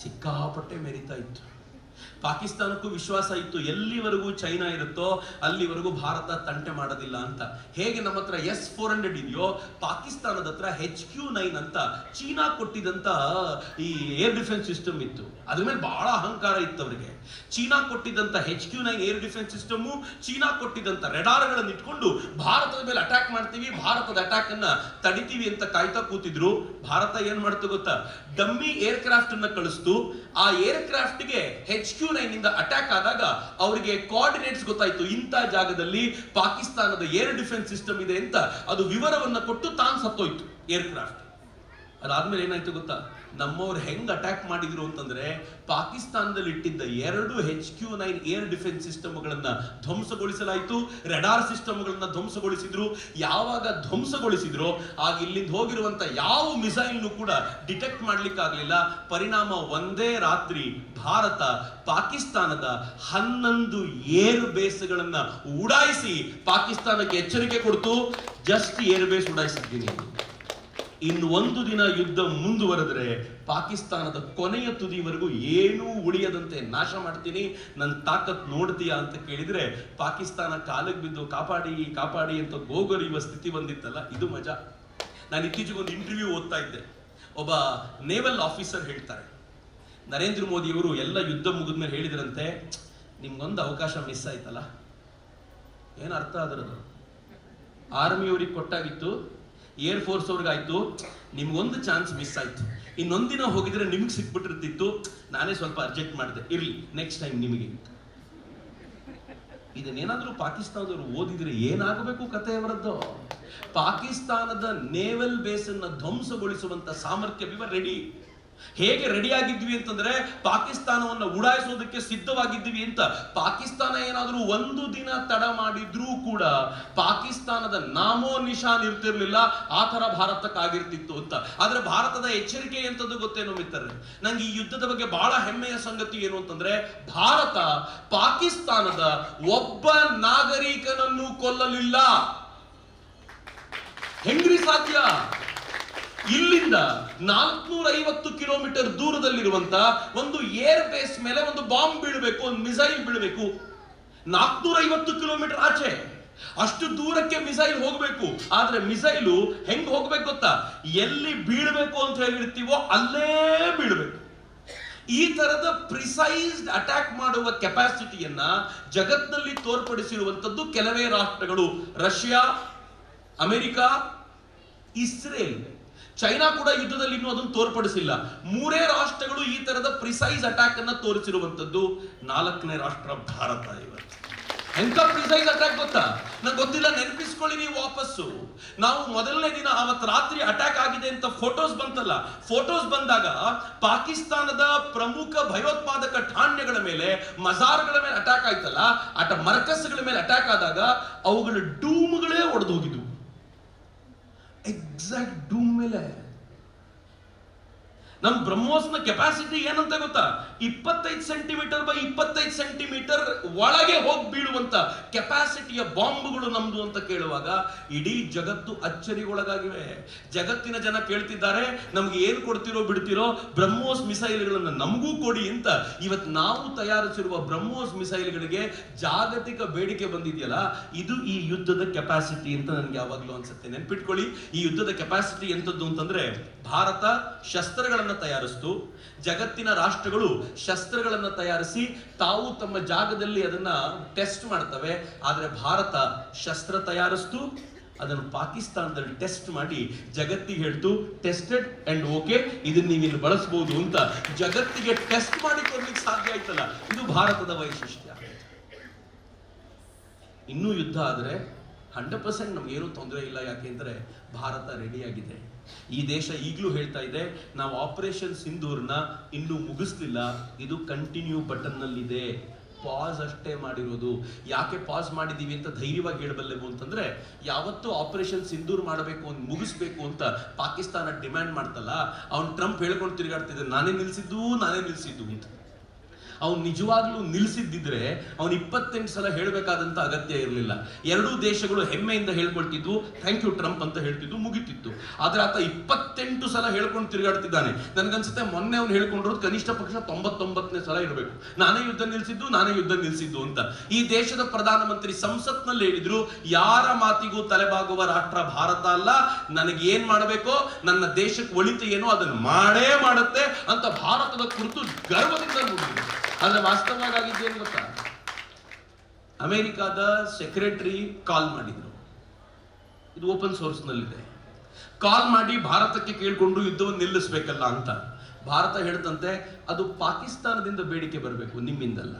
ಸಿಕ್ಕಾಪಟ್ಟೆ ಮೆರಿತಾ ಇತ್ತು. ಪಾಕಿಸ್ತಾನಕ್ಕೂ ವಿಶ್ವಾಸ ಇತ್ತು, ಎಲ್ಲಿವರೆಗೂ ಚೈನಾ ಇರುತ್ತೋ ಅಲ್ಲಿವರೆಗೂ ಭಾರತ ತಂಟೆ ಮಾಡೋದಿಲ್ಲ ಅಂತ. ಹೇಗೆ ನಮ್ಮ ಹತ್ರ S-400 ಇದೆಯೋ, ಪಾಕಿಸ್ತಾನದ ಹತ್ರ HQ-9 ಅಂತ ಚೀನಾ ಕೊಟ್ಟಿದಂತ ಈ ಏರ್ ಡಿಫೆನ್ಸ್ ಸಿಸ್ಟಮ್ ಇತ್ತು. ಅದ್ರ ಮೇಲೆ ಬಹಳ ಅಹಂಕಾರ ಇತ್ತು ಅವರಿಗೆ. ಚೀನಾ ಕೊಟ್ಟಿದ್ದಂತ HQ-9 air defence system, China ಕೊಟ್ಟಿದ್ದಂತ ರೆಡಾರ್ಗಳನ್ನು ಇಟ್ಕೊಂಡು ಭಾರತದ ಮೇಲೆ ಅಟ್ಯಾಕ್ ಮಾಡ್ತೀವಿ, ಭಾರತದ ಅಟ್ಯಾಕ್ ಅನ್ನ ತಡಿತೀವಿ ಅಂತ ಕಾಯ್ತಾ ಕೂತಿದ್ರು. ಭಾರತ ಏನ್ ಮಾಡ್ತು ಗೊತ್ತಾ? ಡಮ್ಮಿ ಏರ್ ಕ್ರಾಫ್ಟ್ ಅನ್ನ ಕಳಿಸ್ತು. ಆ ಏರ್ ಕ್ರಾಫ್ಟ್ ಗೆ HQ-9 ಇಂದ ಅಟ್ಯಾಕ್ ಆದಾಗ ಅವರಿಗೆ ಕೋಆರ್ಡಿನೇಟ್ಸ್ ಗೊತ್ತಾಯ್ತು, ಇಂಥ ಜಾಗದಲ್ಲಿ ಪಾಕಿಸ್ತಾನದ ಏರ್ ಡಿಫೆನ್ಸ್ ಸಿಸ್ಟಮ್ ಇದೆ ಅಂತ. ಅದು ವಿವರವನ್ನ ಕೊಟ್ಟು ತಾನು ಸತ್ತೋಯ್ತು ಏರ್ ಕ್ರಾಫ್ಟ್. ಅದಾದ್ಮೇಲೆ ಏನಾಯ್ತು ಗೊತ್ತಾ? ನಮ್ಮವ್ರು ಹೆಂಗ್ ಅಟ್ಯಾಕ್ ಮಾಡಿದ್ರು ಅಂತಂದ್ರೆ, ಪಾಕಿಸ್ತಾನದಲ್ಲಿ ಇಟ್ಟಿದ್ದ 2 HQ-9 ಏರ್ ಡಿಫೆನ್ಸ್ ಸಿಸ್ಟಮ್ಗಳನ್ನ ಧ್ವಂಸಗೊಳಿಸಲಾಯಿತು. ರೆಡಾರ್ ಸಿಸ್ಟಮ್ಗಳನ್ನ ಧ್ವಂಸಗೊಳಿಸಿದ್ರು. ಯಾವಾಗ ಧ್ವಂಸಗೊಳಿಸಿದ್ರು ಆಗ ಇಲ್ಲಿಂದ ಹೋಗಿರುವಂತ ಯಾವ ಮಿಸೈಲ್ನು ಕೂಡ ಡಿಟೆಕ್ಟ್ ಮಾಡ್ಲಿಕ್ಕೆ ಆಗ್ಲಿಲ್ಲ. ಪರಿಣಾಮ ಒಂದೇ ರಾತ್ರಿ ಭಾರತ ಪಾಕಿಸ್ತಾನದ 11 ಏರ್ ಬೇಸ್ಗಳನ್ನ ಉಡಾಯಿಸಿ ಪಾಕಿಸ್ತಾನಕ್ಕೆ ಎಚ್ಚರಿಕೆ ಕೊಡ್ತು, ಜಸ್ಟ್ ಏರ್ ಬೇಸ್ ಉಡಾಯಿಸಿದ್ದೀನಿ, ಇನ್ನು ಒಂದು ದಿನ ಯುದ್ಧ ಮುಂದುವರೆದ್ರೆ ಪಾಕಿಸ್ತಾನದ ಕೊನೆಯ ತುದಿವರೆಗೂ ಏನೂ ಉಳಿಯದಂತೆ ನಾಶ ಮಾಡ್ತೀನಿ, ನನ್ನ ತಾಕತ್ ನೋಡ್ತೀಯಾ ಅಂತ ಕೇಳಿದ್ರೆ ಪಾಕಿಸ್ತಾನ ಕಾಲಿಗೆ ಬಿದ್ದು ಕಾಪಾಡಿ ಕಾಪಾಡಿ ಅಂತ ಗೋಗರಿಯುವ ಸ್ಥಿತಿ ಬಂದಿತ್ತಲ್ಲ, ಇದು ಮಜಾ. ನಾನು ಇತ್ತೀಚೆಗೆ ಒಂದು ಇಂಟರ್ವ್ಯೂ ಓದ್ತಾ ಇದ್ದೆ. ಒಬ್ಬ ನೇವಲ್ ಆಫೀಸರ್ ಹೇಳ್ತಾರೆ, ನರೇಂದ್ರ ಮೋದಿ ಅವರು ಎಲ್ಲ ಯುದ್ಧ ಮುಗಿದ್ಮೇಲೆ ಹೇಳಿದ್ರಂತೆ, ನಿಮ್ಗೊಂದು ಅವಕಾಶ ಮಿಸ್ ಆಯ್ತಲ್ಲ, ಏನು ಅರ್ಥ ಅದರದು? ಆರ್ಮಿಯವ್ರಿಗೆ ಕೊಟ್ಟಾಗಿತ್ತು, ಏರ್ ಫೋರ್ಸ್ ಅವ್ರಿಗಾಯ್ತು, ನಿಮ್ಗೊಂದು ಚಾನ್ಸ್ ಮಿಸ್ ಆಯ್ತು, ಇನ್ನೊಂದಿನ ಹೋಗಿದ್ರೆ ನಿಮ್ಗೆ ಸಿಕ್ಬಿಟ್ಟಿರ್ತಿತ್ತು, ನಾನೇ ಸ್ವಲ್ಪ ಅರ್ಜೆಂಟ್ ಮಾಡಿದೆ, ಇರ್ಲಿ ನೆಕ್ಸ್ಟ್ ಟೈಮ್ ನಿಮಗೆ. ಇದನ್ನೇನಾದ್ರೂ ಪಾಕಿಸ್ತಾನದವರು ಓದಿದ್ರೆ ಏನಾಗಬೇಕು ಕತೆ ಅವರದ್ದು? ಪಾಕಿಸ್ತಾನದ ನೇವಲ್ ಬೇಸ್ ಅನ್ನ ಧ್ವಂಸಗೊಳಿಸುವಂತ ಸಾಮರ್ಥ್ಯ ವಿವರ್ ರೆಡಿ. ಹೇಗೆ ರೆಡಿ ಆಗಿದ್ವಿ ಅಂತಂದ್ರೆ ಪಾಕಿಸ್ತಾನವನ್ನ ಉಡಾಯಿಸೋದಕ್ಕೆ ಸಿದ್ಧವಾಗಿದ್ವಿ ಅಂತ. ಪಾಕಿಸ್ತಾನ ಏನಾದ್ರೂ ಒಂದು ದಿನ ತಡ ಮಾಡಿದ್ರೂ ಕೂಡ ಪಾಕಿಸ್ತಾನದ ನಾಮೋ ನಿಶಾನ್ ಇರ್ತಿರ್ಲಿಲ್ಲ, ಆ ತರ ಭಾರತಕ್ಕಾಗಿರ್ತಿತ್ತು ಅಂತ. ಆದ್ರೆ ಭಾರತದ ಎಚ್ಚರಿಕೆ ಎಂತದ್ದು ಗೊತ್ತೇನೋ ಮಿತ್ರರೇ, ನಂಗೆ ಈ ಯುದ್ಧದ ಬಗ್ಗೆ ಬಹಳ ಹೆಮ್ಮೆಯ ಸಂಗತಿ ಏನು ಅಂತಂದ್ರೆ ಭಾರತ ಪಾಕಿಸ್ತಾನದ ಒಬ್ಬ ನಾಗರಿಕನನ್ನು ಕೊಲ್ಲಲಿಲ್ಲ. ಹೆಂಗ್ರಿ ಸಾಧ್ಯ? ಇಲ್ಲಿಂದ 450 ಕಿಲೋಮೀಟರ್ ದೂರದಲ್ಲಿರುವಂತ ಒಂದು ಏರ್ ಬೇಸ್ ಮೇಲೆ ಒಂದು ಬಾಂಬ್ ಬೀಳಬೇಕು, ಒಂದು ಮಿಸೈಲ್ ಬೀಳಬೇಕು. 450 ಕಿಲೋಮೀಟರ್ ಆಚೆ ಅಷ್ಟು ದೂರಕ್ಕೆ ಮಿಸೈಲ್ ಹೋಗ್ಬೇಕು. ಆದ್ರೆ ಮಿಸೈಲು ಹೆಂಗ್ ಹೋಗ್ಬೇಕು ಗೊತ್ತಾ? ಎಲ್ಲಿ ಬೀಳ್ಬೇಕು ಅಂತ ಹೇಳಿರ್ತೀವೋ ಅಲ್ಲೇ ಬೀಳ್ಬೇಕು. ಈ ತರದ ಪ್ರಿಸೈಸ್ಡ್ ಅಟ್ಯಾಕ್ ಮಾಡುವ ಕೆಪಾಸಿಟಿಯನ್ನ ಜಗತ್ತಿನಲ್ಲಿ ತೋರ್ಪಡಿಸಿರುವಂತದ್ದು ಕೆಲವೇ ರಾಷ್ಟ್ರಗಳು. Russia, America, Israel. ಚೈನಾ ಕೂಡ ಯುದ್ಧದಲ್ಲಿ ಇನ್ನೂ ಅದನ್ನು ತೋರ್ಪಡಿಸಿಲ್ಲ. 3 ರಾಷ್ಟ್ರಗಳು ಈ ತರದ ಪ್ರಿಸೈಸ್ ಅಟ್ಯಾಕ್ ಅನ್ನ ತೋರಿಸಿರುವಂತದ್ದು. 4ನೇ ರಾಷ್ಟ್ರ ಭಾರತ. ಇವತ್ತು ಎಂತ ಪ್ರಿಸೈಸ್ ಅಟ್ಯಾಕ್ ಗೊತ್ತಾ? ನಂಗೆ ಗೊತ್ತಿಲ್ಲ, ನೆನಪಿಸ್ಕೊಳ್ಳಿ ನೀವು ವಾಪಸ್ಸು. ನಾವು ಮೊದಲನೇ ದಿನ ಅವತ್ತು ರಾತ್ರಿ ಅಟ್ಯಾಕ್ ಆಗಿದೆ ಅಂತ ಫೋಟೋಸ್ ಬಂತಲ್ಲ, ಫೋಟೋಸ್ ಬಂದಾಗ ಪಾಕಿಸ್ತಾನದ ಪ್ರಮುಖ ಭಯೋತ್ಪಾದಕ ಠಾಣ್ಯಗಳ ಮೇಲೆ, ಮಜಾರ್ಗಳ ಮೇಲೆ ಅಟ್ಯಾಕ್ ಆಯ್ತಲ್ಲ, ಮರ್ಕಸ್ಗಳ ಮೇಲೆ ಅಟ್ಯಾಕ್ ಆದಾಗ ಅವುಗಳ ಡೂಮ್ಗಳೇ ಒಡೆದು ಹೋಗಿದ್ವು. ಎಕ್ಸಾಕ್ಟ್ ಡೂಮ್ ಮೇಲೆ. ನಮ್ ಬ್ರಹ್ಮೋಸ್ನ ಕೆಪಾಸಿಟಿ ಏನಂತ ಗೊತ್ತಾ? 25 ಸೆಂಟಿಮೀಟರ್ ಬೈ 25 ಸೆಂಟಿಮೀಟರ್ ಒಳಗೆ ಹೋಗಿ ಬೀಳುವಂತ ಕೆಪಾಸಿಟಿಯ ಬಾಂಬ್ಗಳು ನಮ್ದು ಅಂತ ಕೇಳುವಾಗ ಇಡೀ ಜಗತ್ತು ಅಚ್ಚರಿಗೊಳಗಾಗಿವೆ. ಜಗತ್ತಿನ ಜನ ಕೇಳ್ತಿದ್ದಾರೆ, ನಮ್ಗೆ ಏನ್ ಕೊಡ್ತಿರೋ ಬಿಡ್ತಿರೋ, ಬ್ರಹ್ಮೋಸ್ ಮಿಸೈಲ್ಗಳನ್ನ ನಮಗೂ ಕೊಡಿ ಅಂತ. ಇವತ್ತು ನಾವು ತಯಾರಿಸಿರುವ ಬ್ರಹ್ಮೋಸ್ ಮಿಸೈಲ್ಗಳಿಗೆ ಜಾಗತಿಕ ಬೇಡಿಕೆ ಬಂದಿದೆಯಲ್ಲ, ಇದು ಈ ಯುದ್ಧದ ಕೆಪಾಸಿಟಿ ಅಂತ ನನ್ಗೆ ಯಾವಾಗ್ಲೂ ಅನ್ಸುತ್ತೆ. ನೆನ್ಪಿಟ್ಕೊಳ್ಳಿ, ಈ ಯುದ್ಧದ ಕೆಪಾಸಿಟಿ ಎಂತದ್ದು ಅಂತಂದ್ರೆ ಭಾರತ ಶಸ್ತ್ರಗಳನ್ನ ತಯಾರಿಸ್ತು. ಜಗತ್ತಿನ ರಾಷ್ಟ್ರಗಳು ಶಸ್ತ್ರಗಳನ್ನ ತಯಾರಿಸಿ ತಾವು ತಮ್ಮ ಜಾಗದಲ್ಲಿ ಅದನ್ನ ಟೆಸ್ಟ್ ಮಾಡ್ತವೆ. ಆದ್ರೆ ಭಾರತ ಶಸ್ತ್ರ ತಯಾರಿಸ್ತು, ಅದನ್ನು ಪಾಕಿಸ್ತಾನದಲ್ಲಿ ಟೆಸ್ಟ್ ಮಾಡಿ ಜಗತ್ತಿಗೆ ಹೇಳ್ತು, ಟೆಸ್ಟೆಡ್ ಅಂಡ್ ಓಕೆ, ಇದನ್ನ ನೀವಿಲ್ಲಿ ಬಳಸಬಹುದು ಅಂತ ಜಗತ್ತಿಗೆ ಟೆಸ್ಟ್ ಮಾಡಿ ಕೊಡ್ಲಿಕ್ಕೆ ಸಾಧ್ಯ ಆಯ್ತಲ್ಲ. ಇದು ಭಾರತದ ವೈಶಿಷ್ಟ್ಯ. ಇನ್ನೂ ಯುದ್ಧ ಆದ್ರೆ 100% ನಮ್ಗೇನು ತೊಂದರೆ ಇಲ್ಲ. ಯಾಕೆಂದ್ರೆ ಭಾರತ ರೆಡಿಯಾಗಿದೆ. ಈ ದೇಶ ಈಗಲೂ ಹೇಳ್ತಾ ಇದೆ, ನಾವು ಆಪರೇಷನ್ ಸಿಂಧೂರ್ನ ಇನ್ನೂ ಮುಗಿಸ್ಲಿಲ್ಲ, ಇದು ಕಂಟಿನ್ಯೂ ಬಟನ್ ನಲ್ಲಿದೆ. ಪಾಸ್ ಅಷ್ಟೇ ಮಾಡಿರೋದು. ಯಾಕೆ ಪಾಸ್ ಮಾಡಿದೀವಿ ಅಂತ ಧೈರ್ಯವಾಗಿ ಹೇಳಬಲ್ಲೆವು ಅಂತಂದ್ರೆ, ಯಾವತ್ತೂ ಆಪರೇಷನ್ ಸಿಂಧೂರ್ ಮಾಡಬೇಕು ಅಂತ, ಮುಗಿಸ್ಬೇಕು ಅಂತ ಪಾಕಿಸ್ತಾನ ಡಿಮ್ಯಾಂಡ್ ಮಾಡ್ತಲ್ಲ, ಅವ್ನು ಟ್ರಂಪ್ ಹೇಳ್ಕೊಂಡು ತಿರುಗಾಡ್ತಿದ್ದೆ, ನಾನೇ ನಿಲ್ಸಿದ್ದು ಅಂತ. ಅವ್ನು ನಿಜವಾಗ್ಲೂ ನಿಲ್ಸಿದ್ದಿದ್ರೆ ಅವ್ನು 28 ಸಲ ಹೇಳ್ಬೇಕಾದಂತ ಅಗತ್ಯ ಇರಲಿಲ್ಲ. ಎರಡೂ ದೇಶಗಳು ಹೆಮ್ಮೆಯಿಂದ ಹೇಳ್ಕೊಳ್ತಿದ್ವು, ಥ್ಯಾಂಕ್ ಯು ಟ್ರಂಪ್ ಅಂತ ಹೇಳ್ತಿದ್ವು, ಮುಗಿತಿತ್ತು. ಆದ್ರೆ ಆತ 28 ಸಲ ಹೇಳ್ಕೊಂಡು ತಿರುಗಾಡ್ತಿದ್ದಾನೆ. ನನ್ಗನ್ಸುತ್ತೆ ಮೊನ್ನೆ ಅವ್ನು ಹೇಳ್ಕೊಂಡಿರೋದು ಕನಿಷ್ಠ ಪಕ್ಷ 99ನೇ ಸಲ ಇರಬೇಕು, ನಾನೇ ಯುದ್ಧ ನಿಲ್ಸಿದ್ದು ಅಂತ. ಈ ದೇಶದ ಪ್ರಧಾನಮಂತ್ರಿ ಸಂಸತ್ನಲ್ಲಿ ಹೇಳಿದ್ರು, ಯಾರ ಮಾತಿಗೂ ತಲೆಬಾಗುವ ರಾಷ್ಟ್ರ ಭಾರತ ಅಲ್ಲ, ನನಗೆ ಏನ್ ಮಾಡಬೇಕೋ, ನನ್ನ ದೇಶಕ್ಕೆ ಒಳಿತು ಏನೋ ಅದನ್ನು ಮಾಡೇ ಮಾಡುತ್ತೆ ಅಂತ ಭಾರತದ ಕುರಿತು ಗರ್ವದಿಂದ ನುಡಿದ್ರು. ಆದ್ರೆ ವಾಸ್ತವವಾಗಿದ್ದೇನು ಗೊತ್ತಾ? ಅಮೆರಿಕಾದ ಸೆಕ್ರೆಟರಿ ಕಾಲ್ ಮಾಡಿದ್ರು, ಇದು ಓಪನ್ ಸೋರ್ಸ್ ನಲ್ಲಿದೆ. ಕಾಲ್ ಮಾಡಿ ಭಾರತಕ್ಕೆ ಕೇಳ್ಕೊಂಡು ಯುದ್ಧವನ್ನು ನಿಲ್ಲಿಸಬೇಕಲ್ಲ ಅಂತ. ಭಾರತ ಹೇಳ್ತಂತೆ, ಅದು ಪಾಕಿಸ್ತಾನದಿಂದ ಬೇಡಿಕೆ ಬರಬೇಕು, ನಿಮ್ಮಿಂದಲ್ಲ.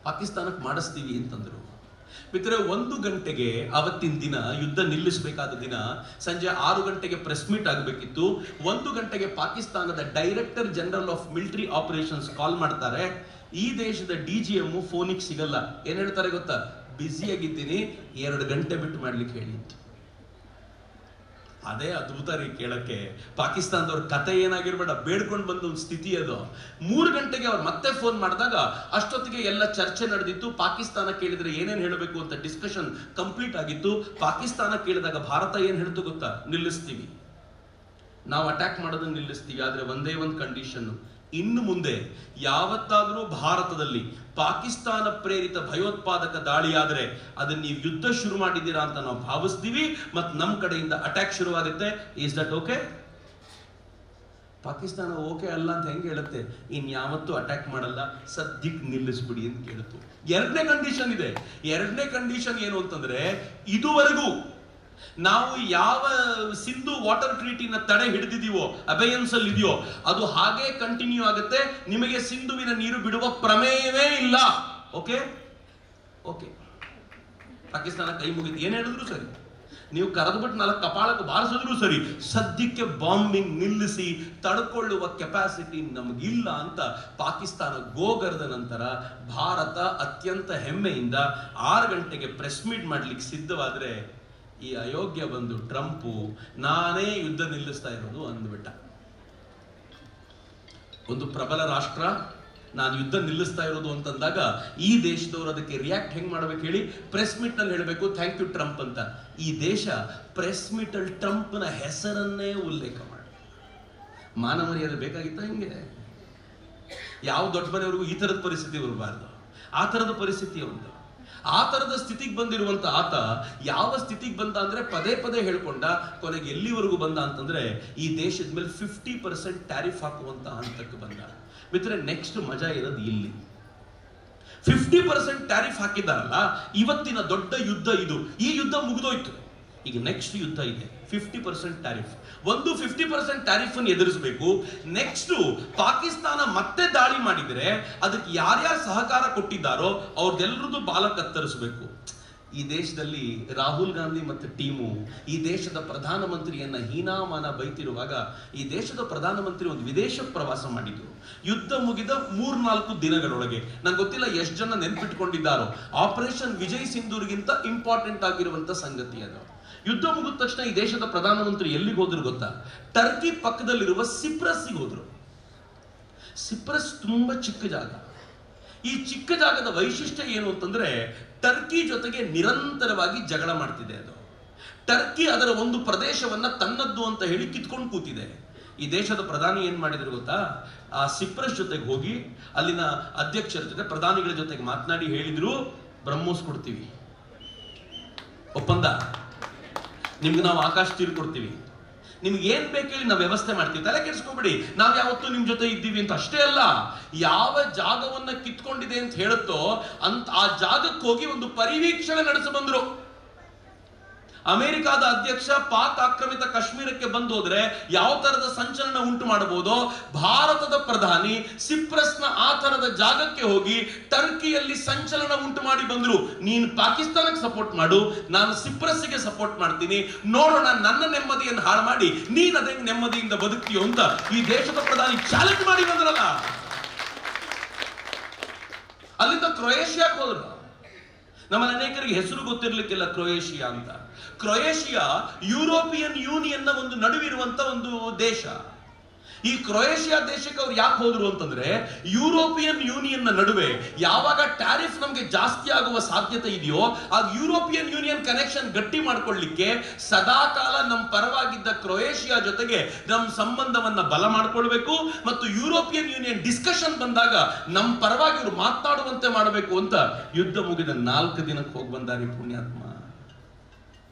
ಪಾಕಿಸ್ತಾನಕ್ಕೆ ಮಾಡಿಸ್ತೀವಿ ಅಂತಂದ್ರು. ಮಿತ್ರ, 1 ಗಂಟೆಗೆ ಅವತ್ತಿನ ದಿನ ಯುದ್ಧ ನಿಲ್ಲಿಸಬೇಕಾದ ದಿನ ಸಂಜೆ 6 ಗಂಟೆಗೆ ಪ್ರೆಸ್ ಮೀಟ್ ಆಗಬೇಕಿತ್ತು. 1 ಗಂಟೆಗೆ ಪಾಕಿಸ್ತಾನದ director general of military operations call ಮಾಡ್ತಾರೆ. ಈ ದೇಶದ DGM ಫೋನಿಗೆ ಸಿಗಲ್ಲ. ಏನ್ ಹೇಳ್ತಾರೆ ಗೊತ್ತಾ? ಬ್ಯುಸಿ ಆಗಿದ್ದೀನಿ, 2 ಗಂಟೆ ಬಿಟ್ಟು ಮಾಡ್ಲಿಕ್ಕೆ ಹೇಳಿ ಅಂತ. ಅದೇ ಅದ್ಭುತ ರೀ ಕೇಳಕ್ಕೆ. ಪಾಕಿಸ್ತಾನದವ್ರ ಕತೆ ಏನಾಗಿರ್ಬೇಡ, ಬೇಡ್ಕೊಂಡು ಬಂದ ಒಂದು ಸ್ಥಿತಿ ಅದು. 3 ಗಂಟೆಗೆ ಅವ್ರು ಮತ್ತೆ ಫೋನ್ ಮಾಡಿದಾಗ ಅಷ್ಟೊತ್ತಿಗೆ ಎಲ್ಲ ಚರ್ಚೆ ನಡೆದಿತ್ತು. ಪಾಕಿಸ್ತಾನ ಕೇಳಿದ್ರೆ ಏನೇನು ಹೇಳಬೇಕು ಅಂತ ಡಿಸ್ಕಷನ್ ಕಂಪ್ಲೀಟ್ ಆಗಿತ್ತು. ಪಾಕಿಸ್ತಾನ ಕೇಳಿದಾಗ ಭಾರತ ಏನ್ ಹೇಳ್ತು ಗೊತ್ತಾ? ನಿಲ್ಲಿಸ್ತೀವಿ, ನಾವು ಅಟ್ಯಾಕ್ ಮಾಡೋದನ್ನ ನಿಲ್ಲಿಸ್ತೀವಿ, ಆದ್ರೆ ಒಂದೇ ಒಂದು ಕಂಡೀಷನ್, ಇನ್ನು ಮುಂದೆ ಯಾವತ್ತಾದ್ರೂ ಭಾರತದಲ್ಲಿ ಪಾಕಿಸ್ತಾನ ಪ್ರೇರಿತ ಭಯೋತ್ಪಾದಕ ದಾಳಿ ಆದ್ರೆ ಅದನ್ನ ನೀವು ಯುದ್ಧ ಶುರು ಮಾಡಿದ್ದೀರಾ ಅಂತ ನಾವು ಭಾವಿಸ್ತೀವಿ, ಮತ್ತು ನಮ್ಮ ಕಡೆಯಿಂದ ಅಟ್ಯಾಕ್ ಶುರುವಾಗುತ್ತೆ. Is that okay? Pakistan okay ಅಲ್ಲ ಅಂತ ಹೆಂಗೆ ಹೇಳುತ್ತೆ? ಇನ್ಯಾವತ್ತೂ ಅಟ್ಯಾಕ್ ಮಾಡಲ್ಲ, ಸದ್ಯಕ್ಕೆ ನಿಲ್ಲಿಸ್ಬಿಡಿ ಅಂತ ಕೇಳುತ್ತು. ಎರಡನೇ ಕಂಡೀಷನ್ ಇದೆ. ಎರಡನೇ ಕಂಡೀಷನ್ ಏನು ಅಂತಂದ್ರೆ, ಇದುವರೆಗೂ ನಾವು ಯಾವ ಸಿಂಧು ವಾಟರ್ ಟ್ರೀಟಿನ ತಡೆ ಹಿಡಿದಿದೀವೋ, ಅಬೆಯನ್ಸ್ ಅಲ್ಲಿ ಇದೆಯೋ, ಅದು ಹಾಗೆ ಕಂಟಿನ್ಯೂ ಆಗುತ್ತೆ. ನಿಮಗೆ ಸಿಂಧುವಿನ ನೀರು ಬಿಡುವ ಪ್ರಮೇಯವೇ ಇಲ್ಲ. ಓಕೆ ಓಕೆ, ಪಾಕಿಸ್ತಾನ ಕೈ ಮುಗಿದು ಏನ್ ಹೇಳಿದ್ರು ಸರಿ, ನೀವು ಕರೆದ್ಬಿಟ್ಟು 4 ಕಪಾಳಕ್ಕೆ ಬಾರಿಸಿದ್ರು ಸರಿ, ಸದ್ಯಕ್ಕೆ ಬಾಂಬಿಂಗ್ ನಿಲ್ಲಿಸಿ ತಡ್ಕೊಳ್ಳುವ ಕೆಪಾಸಿಟಿ ನಮಗಿಲ್ಲ ಅಂತ ಪಾಕಿಸ್ತಾನ ಗೋಗರದ ನಂತರ ಭಾರತ ಅತ್ಯಂತ ಹೆಮ್ಮೆಯಿಂದ 6 ಗಂಟೆಗೆ ಪ್ರೆಸ್ ಮೀಟ್ ಮಾಡ್ಲಿಕ್ಕೆ ಸಿದ್ಧವಾದ್ರೆ, ಈ ಅಯೋಗ್ಯ ಬಂದು ಟ್ರಂಪು ನಾನೇ ಯುದ್ಧ ನಿಲ್ಲಿಸ್ತಾ ಇರೋದು ಅಂದ್ಬಿಟ್ಟ. ಒಂದು ಪ್ರಬಲ ರಾಷ್ಟ್ರ ನಾನು ಯುದ್ಧ ನಿಲ್ಲಿಸ್ತಾ ಇರೋದು ಅಂತಂದಾಗ ಈ ದೇಶದವರು ಅದಕ್ಕೆ ರಿಯಾಕ್ಟ್ ಹೆಂಗ್ ಮಾಡ್ಬೇಕು ಹೇಳಿ? ಪ್ರೆಸ್ ಮೀಟ್ ನಲ್ಲಿ ಹೇಳಬೇಕು ಥ್ಯಾಂಕ್ ಯು ಟ್ರಂಪ್ ಅಂತ. ಈ ದೇಶ ಪ್ರೆಸ್ ಮೀಟ್ ಅಲ್ಲಿ ಟ್ರಂಪ್ನ ಹೆಸರನ್ನೇ ಉಲ್ಲೇಖ ಮಾಡಿ. ಮಾನ ಮರ್ಯಾದೆ ಬೇಕಾಗಿತ್ತ? ಹಿಂಗೆ ಯಾವ ದೊಡ್ಡ ಮನೆಯವರೆಗೂ ಈ ತರದ ಪರಿಸ್ಥಿತಿ ಬರಬಾರ್ದು. ಆ ತರದ ಪರಿಸ್ಥಿತಿ ಒಂದು. ಆ ತರದ ಸ್ಥಿತಿಗೆ ಬಂದಿರುವಂತ ಆತ ಯಾವ ಸ್ಥಿತಿಗೆ ಬಂದ ಅಂದ್ರೆ, ಪದೇ ಪದೇ ಹೇಳ್ಕೊಂಡ, ಕೊನೆಗೆ ಎಲ್ಲಿವರೆಗೂ ಬಂದ ಅಂತಂದ್ರೆ, ಈ ದೇಶದ ಮೇಲೆ 50% ಟ್ಯಾರಿಫ್ ಹಾಕುವಂತ ಹಂತಕ್ಕೆ ಬಂದ. ಮಿತ್ರ, ನೆಕ್ಸ್ಟ್ ಮಜಾ ಇರೋದು ಇಲ್ಲಿ. 50% ಟ್ಯಾರಿಫ್ ಹಾಕಿದ್ದಾರಲ್ಲ, ಇವತ್ತಿನ ದೊಡ್ಡ ಯುದ್ಧ ಇದು. ಈ ಯುದ್ಧ ಮುಗಿದೋಯ್ತು. ಈಗ ನೆಕ್ಸ್ಟ್ ಯುದ್ಧ ಇದೆ, 50% ಟ್ಯಾರಿಫ್. ಒಂದು 50% ಟ್ಯಾರಿಫ್ ಅನ್ನು ಎದುರಿಸಬೇಕು. ನೆಕ್ಸ್ಟ್ ಪಾಕಿಸ್ತಾನ ಮತ್ತೆ ದಾಳಿ ಮಾಡಿದರೆ ಅದಕ್ಕೆ ಯಾರ್ಯಾರು ಸಹಕಾರ ಕೊಟ್ಟಿದ್ದಾರೋ ಅವ್ರದ್ದೆಲ್ಲರದ್ದು ಬಾಲ ಕತ್ತರಿಸಬೇಕು. ಈ ದೇಶದಲ್ಲಿ ರಾಹುಲ್ ಗಾಂಧಿ ಮತ್ತು ಟೀಮು ಈ ದೇಶದ ಪ್ರಧಾನಮಂತ್ರಿಯನ್ನ ಹೀನಾಮಾನ ಬೈತಿರುವಾಗ, ಈ ದೇಶದ ಪ್ರಧಾನಮಂತ್ರಿ ಒಂದು ವಿದೇಶ ಪ್ರವಾಸ ಮಾಡಿದ್ರು. ಯುದ್ಧ ಮುಗಿದ 3-4 ದಿನಗಳೊಳಗೆ, ನಂಗೆ ಗೊತ್ತಿಲ್ಲ ಎಷ್ಟು ಜನ ನೆನ್ಪಿಟ್ಕೊಂಡಿದ್ದಾರೋ, ಆಪರೇಷನ್ ವಿಜಯ್ ಸಿಂಧೂರ್ಗಿಂತ ಇಂಪಾರ್ಟೆಂಟ್ ಆಗಿರುವಂತ ಸಂಗತಿ ಅದು. ಯುದ್ಧ ಮುಗಿದ ತಕ್ಷಣ ಈ ದೇಶದ ಪ್ರಧಾನಮಂತ್ರಿ ಎಲ್ಲಿಗೆ ಹೋದ್ರು ಗೊತ್ತಾ? ಟರ್ಕಿ ಪಕ್ಕದಲ್ಲಿರುವ ಸಿಪ್ರಸ್ಸಿಗೆ ಹೋದ್ರು. ಸಿಪ್ರಸ್ ತುಂಬಾ ಚಿಕ್ಕ ಜಾಗ. ಈ ಚಿಕ್ಕ ಜಾಗದ ವೈಶಿಷ್ಟ್ಯ ಏನು ಅಂತಂದ್ರೆ, ಟರ್ಕಿ ಜೊತೆಗೆ ನಿರಂತರವಾಗಿ ಜಗಳ ಮಾಡ್ತಿದೆ ಅದು. ಟರ್ಕಿ ಅದರ ಒಂದು ಪ್ರದೇಶವನ್ನ ತನ್ನದ್ದು ಅಂತ ಹೇಳಿ ಕಿತ್ಕೊಂಡು ಕೂತಿದೆ. ಈ ದೇಶದ ಪ್ರಧಾನಿ ಏನ್ ಮಾಡಿದ್ರು ಗೊತ್ತಾ? ಆ ಸಿಪ್ರಸ್ ಜೊತೆಗೆ ಹೋಗಿ ಅಲ್ಲಿನ ಅಧ್ಯಕ್ಷರ ಜೊತೆ, ಪ್ರಧಾನಿಗಳ ಜೊತೆಗೆ ಮಾತನಾಡಿ ಹೇಳಿದ್ರು, ಬ್ರಹ್ಮೋಸ್ ಕೊಡ್ತೀವಿ, ಒಪ್ಪಂದ, ನಿಮ್ಗೆ ನಾವು ಆಕಾಶ ತೀರ್ ಕೊಡ್ತೀವಿ, ನಿಮ್ಗೆ ಏನ್ ಬೇಕು ಹೇಳಿ ನಾವು ವ್ಯವಸ್ಥೆ ಮಾಡ್ತೀವಿ, ತಲೆ ಕೆಡಿಸ್ಕೊಬೇಡಿ, ನಾವ್ ಯಾವತ್ತೂ ನಿಮ್ ಜೊತೆ ಇದ್ದೀವಿ ಅಂತ. ಅಷ್ಟೇ ಅಲ್ಲ, ಯಾವ ಜಾಗವನ್ನ ಕಿತ್ಕೊಂಡಿದೆ ಅಂತ ಹೇಳುತ್ತೋ ಅಂತ ಆ ಜಾಗಕ್ಕೆ ಹೋಗಿ ಒಂದು ಪರಿವೀಕ್ಷಣೆ ನಡೆಸ ಬಂದ್ರು. ಅಮೆರಿಕಾದ ಅಧ್ಯಕ್ಷ ಪಾಕ್ ಆಕ್ರಮಿತ ಕಾಶ್ಮೀರಕ್ಕೆ ಬಂದು ಹೋದ್ರೆ ಯಾವ ತರದ ಸಂಚಲನ ಉಂಟು ಮಾಡಬಹುದೋ, ಭಾರತದ ಪ್ರಧಾನಿ ಸಿಪ್ರಸ್ನ ಆ ತರದ ಜಾಗಕ್ಕೆ ಹೋಗಿ ಟರ್ಕಿಯಲ್ಲಿ ಸಂಚಲನ ಉಂಟು ಮಾಡಿ ಬಂದ್ರು. ನೀನು ಪಾಕಿಸ್ತಾನಕ್ಕೆ ಸಪೋರ್ಟ್ ಮಾಡು, ನಾನು ಸಿಪ್ರಸ್ಗೆ ಸಪೋರ್ಟ್ ಮಾಡ್ತೀನಿ, ನೋಡೋಣ ನನ್ನ ನೆಮ್ಮದಿಯನ್ನು ಹಾಳು ಮಾಡಿ ನೀನ್ ಅದೇ ನೆಮ್ಮದಿಯಿಂದ ಬದುಕ್ತೀಯೋ ಅಂತ ಈ ದೇಶದ ಪ್ರಧಾನಿ ಚಾಲೆಂಜ್ ಮಾಡಿ ಬಂದ್ರಲ್ಲ. ಅಲ್ಲಿಂದ ಕ್ರೊಯೇಷಿಯಾಕ್ಕೆ ಹೋದ್ರು. ನಮ್ಮ ಅನೇಕರಿಗೆ ಹೆಸರು ಗೊತ್ತಿರ್ಲಿಕ್ಕಿಲ್ಲ ಕ್ರೊಯೇಷಿಯಾ ಅಂತ. ಕ್ರೊಯೇಷಿಯಾ ಯುರೋಪಿಯನ್ ಯೂನಿಯನ್ ಒಂದು ನಡುವಿರುವಂತ ಒಂದು ದೇಶ. ಈ ಕ್ರೊಯೇಷಿಯಾ ದೇಶಕ್ಕೆ ಅವ್ರು ಯಾಕೆ ಹೋದ್ರು ಅಂತಂದ್ರೆ, ಯುರೋಪಿಯನ್ ಯೂನಿಯನ್ ನಡುವೆ ಯಾವಾಗ ಟ್ಯಾರಿಫ್ ನಮ್ಗೆ ಜಾಸ್ತಿ ಆಗುವ ಸಾಧ್ಯತೆ ಇದೆಯೋ ಆಗ ಯುರೋಪಿಯನ್ ಯೂನಿಯನ್ ಕನೆಕ್ಷನ್ ಗಟ್ಟಿ ಮಾಡ್ಕೊಳ್ಳಿಕ್ಕೆ ಸದಾಕಾಲ ನಮ್ಮ ಪರವಾಗಿದ್ದ ಕ್ರೊಯೇಷಿಯಾ ಜೊತೆಗೆ ನಮ್ಮ ಸಂಬಂಧವನ್ನ ಬಲ ಮಾಡ್ಕೊಳ್ಬೇಕು ಮತ್ತು ಯುರೋಪಿಯನ್ ಯೂನಿಯನ್ ಡಿಸ್ಕಷನ್ ಬಂದಾಗ ನಮ್ಮ ಪರವಾಗಿ ಇವರು ಮಾತನಾಡುವಂತೆ ಮಾಡಬೇಕು ಅಂತ ಯುದ್ಧ ಮುಗಿದ 4 ದಿನಕ್ಕೆ ಹೋಗಿ ಬಂದಾರೆ ಪುಣ್ಯಾತ್ಮ.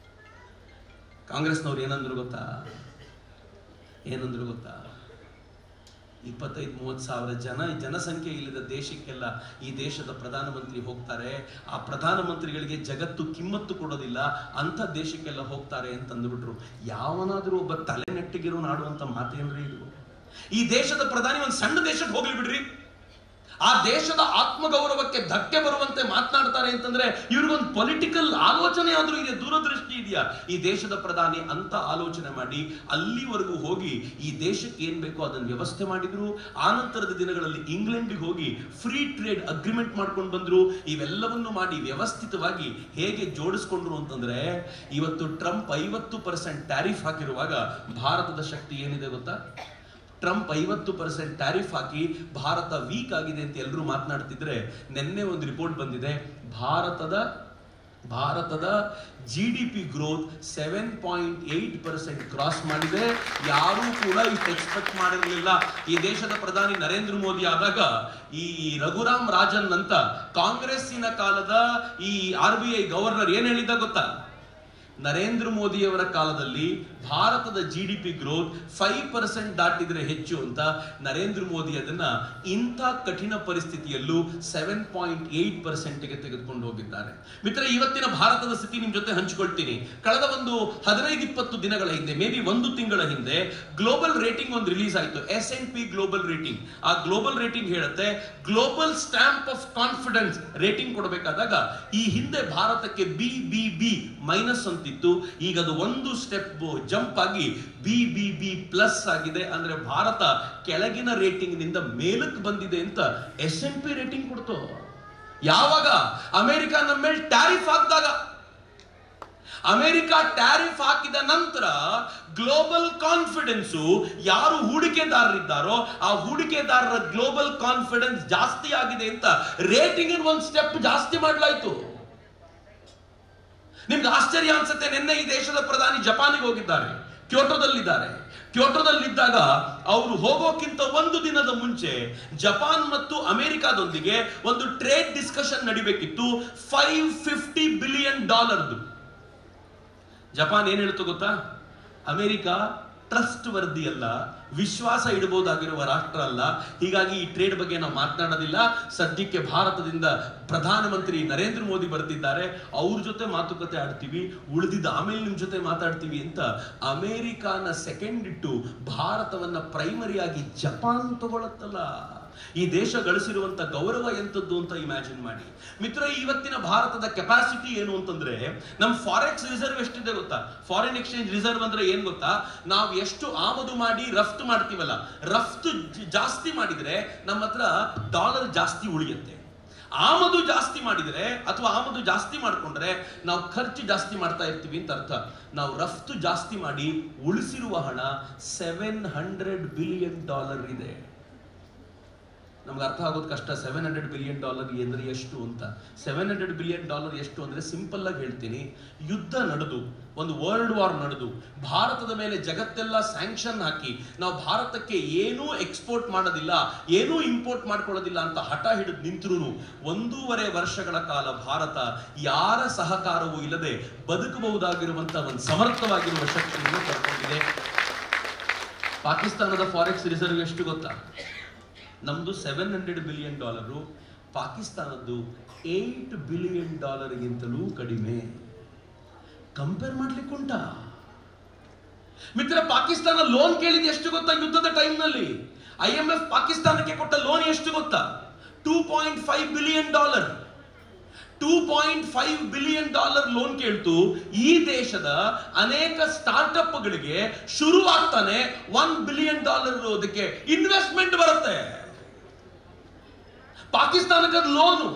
ಕಾಂಗ್ರೆಸ್ನವ್ರು ಏನಂದ್ರು ಗೊತ್ತಾ? 25-30 ಸಾವಿರ ಜನಸಂಖ್ಯೆ ಇಲ್ಲದ ದೇಶಕ್ಕೆಲ್ಲ ಈ ದೇಶದ ಪ್ರಧಾನಮಂತ್ರಿ ಹೋಗ್ತಾರೆ, ಆ ಪ್ರಧಾನಮಂತ್ರಿಗಳಿಗೆ ಜಗತ್ತು ಕಿಮ್ಮತ್ತು ಕೊಡೋದಿಲ್ಲ, ಅಂತ ದೇಶಕ್ಕೆಲ್ಲ ಹೋಗ್ತಾರೆ ಅಂತ ಅಂದ್ಬಿಟ್ರು. ಯಾವನಾದ್ರೂ ಒಬ್ಬ ತಲೆ ನೆಟ್ಟಿಗಿರೋ ಆಡುವಂತ ಮಾತೇನ್ರಿ ಇದು? ಈ ದೇಶದ ಪ್ರಧಾನಿ ಒಂದು ಸಣ್ಣ ದೇಶಕ್ಕೆ ಹೋಗ್ಲಿ ಬಿಡ್ರಿ, ಆ ದೇಶದ ಆತ್ಮಗೌರವಕ್ಕೆ ಧಕ್ಕೆ ಬರುವಂತೆ ಮಾತನಾಡ್ತಾರೆ ಅಂತಂದ್ರೆ ಇವ್ರಿಗೊಂದು ಪೊಲಿಟಿಕಲ್ ಆಲೋಚನೆ ಆದ್ರೂ ಇದೆ, ದೂರದೃಷ್ಟಿ ಇದೆಯಾ? ಈ ದೇಶದ ಪ್ರಧಾನಿ ಅಂತ ಆಲೋಚನೆ ಮಾಡಿ ಅಲ್ಲಿವರೆಗೂ ಹೋಗಿ ಈ ದೇಶಕ್ಕೆ ಏನ್ ಬೇಕೋ ಅದನ್ನ ವ್ಯವಸ್ಥೆ ಮಾಡಿದ್ರು. ಆನಂತರದ ದಿನಗಳಲ್ಲಿ ಇಂಗ್ಲೆಂಡಿಗೆ ಹೋಗಿ ಫ್ರೀ ಟ್ರೇಡ್ ಅಗ್ರಿಮೆಂಟ್ ಮಾಡ್ಕೊಂಡು ಬಂದ್ರು. ಇವೆಲ್ಲವನ್ನು ಮಾಡಿ ವ್ಯವಸ್ಥಿತವಾಗಿ ಹೇಗೆ ಜೋಡಿಸ್ಕೊಂಡ್ರು ಅಂತಂದ್ರೆ, ಇವತ್ತು ಟ್ರಂಪ್ 50% ಟ್ಯಾರಿಫ್ ಹಾಕಿರುವಾಗ ಭಾರತದ ಶಕ್ತಿ ಏನಿದೆ ಗೊತ್ತಾ? ಟ್ರಂಪ್ 50% ಟ್ಯಾರಿಫ್ ಹಾಕಿ ಭಾರತ ವೀಕ್ ಆಗಿದೆ ಅಂತ ಎಲ್ಲರೂ ಮಾತನಾಡ್ತಿದ್ರೆ, ನಿನ್ನೆ ಒಂದು ರಿಪೋರ್ಟ್ ಬಂದಿದೆ, ಭಾರತದ GDP ಗ್ರೋತ್ 7.8% ಕ್ರಾಸ್ ಮಾಡಿದೆ. ಯಾರೂ ಕೂಡ ಇಷ್ಟು ಎಕ್ಸ್ಪೆಕ್ಟ್ ಮಾಡಿರಲಿಲ್ಲ. ಈ ದೇಶದ ಪ್ರಧಾನಿ ನರೇಂದ್ರ ಮೋದಿ ಆದಾಗ ಈ ರಘುರಾಮ್ ರಾಜನ್ ಅಂತ ಕಾಂಗ್ರೆಸ್ಸಿನ ಕಾಲದ ಈ RBI ಗವರ್ನರ್ ಏನ್ ಹೇಳಿದ್ದ ಗೊತ್ತಾ? ನರೇಂದ್ರ ಮೋದಿಯವರ ಕಾಲದಲ್ಲಿ ಭಾರತದ GDP ಗ್ರೋತ್ 5% ದಾಟಿದ್ರೆ ಹೆಚ್ಚು ಅಂತ ನರೇಂದ್ರ ಮೋದಿ ಅದನ್ನ ಇಂಥ ಕಠಿಣ ಪರಿಸ್ಥಿತಿಯಲ್ಲೂ 7.8%ಗೆ ತೆಗೆದುಕೊಂಡು ಹೋಗಿದ್ದಾರೆ. ಮಿತ್ರ, ಇವತ್ತಿನ ಭಾರತದ ಸ್ಥಿತಿ ನಿಮ್ ಜೊತೆ ಹಂಚಿಕೊಳ್ತೀನಿ. ಕಳೆದ ಒಂದು 15-20 ದಿನಗಳ ಹಿಂದೆ, ಮೇ ಬಿ 1 ತಿಂಗಳ ಹಿಂದೆ, ಗ್ಲೋಬಲ್ ರೇಟಿಂಗ್ ಒಂದು ರಿಲೀಸ್ ಆಯಿತು, S&P ಗ್ಲೋಬಲ್ ರೇಟಿಂಗ್. ಆ ಗ್ಲೋಬಲ್ ರೇಟಿಂಗ್ ಹೇಳುತ್ತೆ global stamp of confidence rating ಕೊಡಬೇಕಾದಾಗ ಈ ಹಿಂದೆ ಭಾರತಕ್ಕೆ BBB ಮೈನಸ್ ಅಂತಿತ್ತು, ಈಗ ಅದು ಒಂದು ಸ್ಟೆಪ್ ಜಂಪ್ ಆಗಿ BBB ಪ್ಲಸ್ ಆಗಿದೆ. ಅಂದ್ರೆ ಭಾರತ ಕೆಳಗಿನ ರೇಟಿಂಗ್ ನಿಂದ ಮೇಲಕ್ಕೆ ಬಂದಿದೆ ಅಂತ S&P ರೇಟಿಂಗ್ ಕೊಡ್ತು. ಯಾವಾಗ? ಅಮೆರಿಕ ನಮ್ಮ ಮೇಲೆ ಟ್ಯಾರಿಫ್ ಹಾಕಿದಾಗ. ಅಮೆರಿಕ ಟ್ಯಾರಿಫ್ ಹಾಕಿದ ನಂತರ ಗ್ಲೋಬಲ್ ಕಾನ್ಫಿಡೆನ್ಸ್, ಯಾರು ಹೂಡಿಕೆದಾರರಿದ್ದಾರೋ ಆ ಹೂಡಿಕೆದಾರರ ಗ್ಲೋಬಲ್ ಕಾನ್ಫಿಡೆನ್ಸ್ ಜಾಸ್ತಿ ಆಗಿದೆ ಅಂತ ರೇಟಿಂಗ್ ಒಂದು ಸ್ಟೆಪ್ ಜಾಸ್ತಿ ಮಾಡಲಾಯಿತು. ನಿಮ್ಗೆ ಆಶ್ಚರ್ಯ ಅನ್ಸುತ್ತೆ, ನಿನ್ನೆ ಈ ದೇಶದ ಪ್ರಧಾನಿ ಜಪಾನಿಗೆ ಹೋಗಿದ್ದಾರೆ, ಕ್ಯೋಟೋದಲ್ಲಿದ್ದಾರೆ. ಕ್ಯೋಟೋದಲ್ಲಿದ್ದಾಗ ಅವರು ಹೋಗೋಕ್ಕಿಂತ ಒಂದು ದಿನದ ಮುಂಚೆ ಜಪಾನ್ ಮತ್ತು ಅಮೆರಿಕಾದೊಂದಿಗೆ ಒಂದು ಟ್ರೇಡ್ ಡಿಸ್ಕಷನ್ ನಡಿಬೇಕಿತ್ತು, $550 ಬಿಲಿಯನ್. ಜಪಾನ್ ಏನ್ ಹೇಳ್ತು ಗೊತ್ತಾ? ಅಮೆರಿಕ ಟ್ರಸ್ಟ್ ವರ್ದಿ ಅಲ್ಲ, ವಿಶ್ವಾಸ ಇಡಬಹುದಾಗಿರುವ ರಾಷ್ಟ್ರ ಅಲ್ಲ, ಹೀಗಾಗಿ ಈ ಟ್ರೇಡ್ ಬಗ್ಗೆ ನಾವು ಮಾತನಾಡೋದಿಲ್ಲ. ಸದ್ಯಕ್ಕೆ ಭಾರತದಿಂದ ಪ್ರಧಾನಮಂತ್ರಿ ನರೇಂದ್ರ ಮೋದಿ ಬರ್ತಿದ್ದಾರೆ, ಅವ್ರ ಜೊತೆ ಮಾತುಕತೆ ಆಡ್ತೀವಿ, ಉಳಿದಿದ್ದ ಆಮೇಲೆ ನಿಮ್ ಜೊತೆ ಮಾತಾಡ್ತೀವಿ ಅಂತ ಅಮೆರಿಕಾನ ಸೆಕೆಂಡ್ ಇಟ್ಟು ಭಾರತವನ್ನ ಪ್ರೈಮರಿಯಾಗಿ ಜಪಾನ್ ತಗೊಳತ್ತಲ್ಲ. ಈ ದೇಶ ಗಳಿಸಿರುವಂತ ಗೌರವ ಎಂತದ್ದು ಅಂತ ಇಮ್ಯಾಜಿನ್ ಮಾಡಿ. ಮಿತ್ರ, ಇವತ್ತಿನ ಭಾರತದ ಕೆಪಾಸಿಟಿ ಏನು ಅಂತಂದ್ರೆ, ನಮ್ ಫಾರೆಕ್ಸ್ ರಿಸರ್ವ್ ಎಷ್ಟಿದೆ ಗೊತ್ತಾ? ಫಾರಿನ್ ಎಕ್ಸ್ಚೇಂಜ್ ರಿಸರ್ವ್ ಅಂದ್ರೆ ಏನ್ ಗೊತ್ತಾ? ನಾವು ಎಷ್ಟು ಆಮದು ಮಾಡಿ ರಫ್ತು ಮಾಡ್ತೀವಲ್ಲ, ರಫ್ತು ಜಾಸ್ತಿ ಮಾಡಿದ್ರೆ ನಮ್ಮ ಹತ್ರ ಡಾಲರ್ ಜಾಸ್ತಿ ಉಳಿಯುತ್ತೆ. ಆಮದು ಜಾಸ್ತಿ ಮಾಡಿದ್ರೆ ಅಥವಾ ಆಮದು ಜಾಸ್ತಿ ಮಾಡ್ಕೊಂಡ್ರೆ ನಾವು ಖರ್ಚು ಜಾಸ್ತಿ ಮಾಡ್ತಾ ಇರ್ತೀವಿ ಅಂತ ಅರ್ಥ. ನಾವು ರಫ್ತು ಜಾಸ್ತಿ ಮಾಡಿ ಉಳಿಸಿರುವ ಹಣ $700 ಬಿಲಿಯನ್ ಇದೆ. ನಮ್ಗೆ ಅರ್ಥ ಆಗೋದು ಕಷ್ಟ. $700 ಬಿಲಿಯನ್ ಅಂದ್ರೆ ಎಷ್ಟು ಅಂತ. $700 ಬಿಲಿಯನ್ ಎಷ್ಟು ಅಂದ್ರೆ ಸಿಂಪಲ್ ಆಗಿ ಹೇಳ್ತೀನಿ, ಯುದ್ಧ ನಡೆದು, ಒಂದು ವರ್ಲ್ಡ್ ವಾರ್ ನಡೆದು, ಭಾರತದ ಮೇಲೆ ಜಗತ್ತೆಲ್ಲ ಸ್ಯಾಂಕ್ಷನ್ ಹಾಕಿ ನಾವು ಭಾರತಕ್ಕೆ ಏನೂ ಎಕ್ಸ್ಪೋರ್ಟ್ ಮಾಡೋದಿಲ್ಲ, ಏನೂ ಇಂಪೋರ್ಟ್ ಮಾಡ್ಕೊಳ್ಳೋದಿಲ್ಲ ಅಂತ ಹಠ ಹಿಡಿದು ನಿಂತರೂ 1.5 ವರ್ಷಗಳ ಕಾಲ ಭಾರತ ಯಾರ ಸಹಕಾರವೂ ಇಲ್ಲದೆ ಬದುಕಬಹುದಾಗಿರುವಂತ ಒಂದು ಸಮರ್ಥವಾಗಿರುವ ಶಕ್ತಿಯನ್ನು ಪಡ್ಕೊಂಡಿದೆ. ಪಾಕಿಸ್ತಾನದ ಫಾರೆಕ್ಸ್ ರಿಸರ್ವ್ ಎಷ್ಟು ಗೊತ್ತಾ? ನಮ್ದು $700 ಬಿಲಿಯನ್, ಪಾಕಿಸ್ತಾನದ್ದು $8 ಬಿಲಿಯನ್ ಕಡಿಮೆ. ಕಂಪೇರ್ ಮಾಡ್ಲಿಕ್ಕೆ ಉಂಟಾ ಮಿತ್ರ? ಪಾಕಿಸ್ತಾನ ಲೋನ್ ಕೇಳಿದ ಎಷ್ಟು ಗೊತ್ತಾ? ಯುದ್ಧದ ಟೈಮ್ ನಲ್ಲಿ IMF ಪಾಕಿಸ್ತಾನಕ್ಕೆ ಕೊಟ್ಟ ಲೋನ್ ಎಷ್ಟು ಗೊತ್ತಾ? $2.5 ಬಿಲಿಯನ್. $2.5 billion loan ಕೇಳ್ತು. ಈ ದೇಶದ ಅನೇಕ ಸ್ಟಾರ್ಟ್ಅಪ್ ಗಳಿಗೆ ಶುರುವಾಗ್ತಾನೆ $1 ಬಿಲಿಯನ್ ಅದಕ್ಕೆ ಇನ್ವೆಸ್ಟ್ಮೆಂಟ್ ಬರುತ್ತೆ. ಪಾಕಿಸ್ತಾನಕ್ಕೆ ಲೋನು.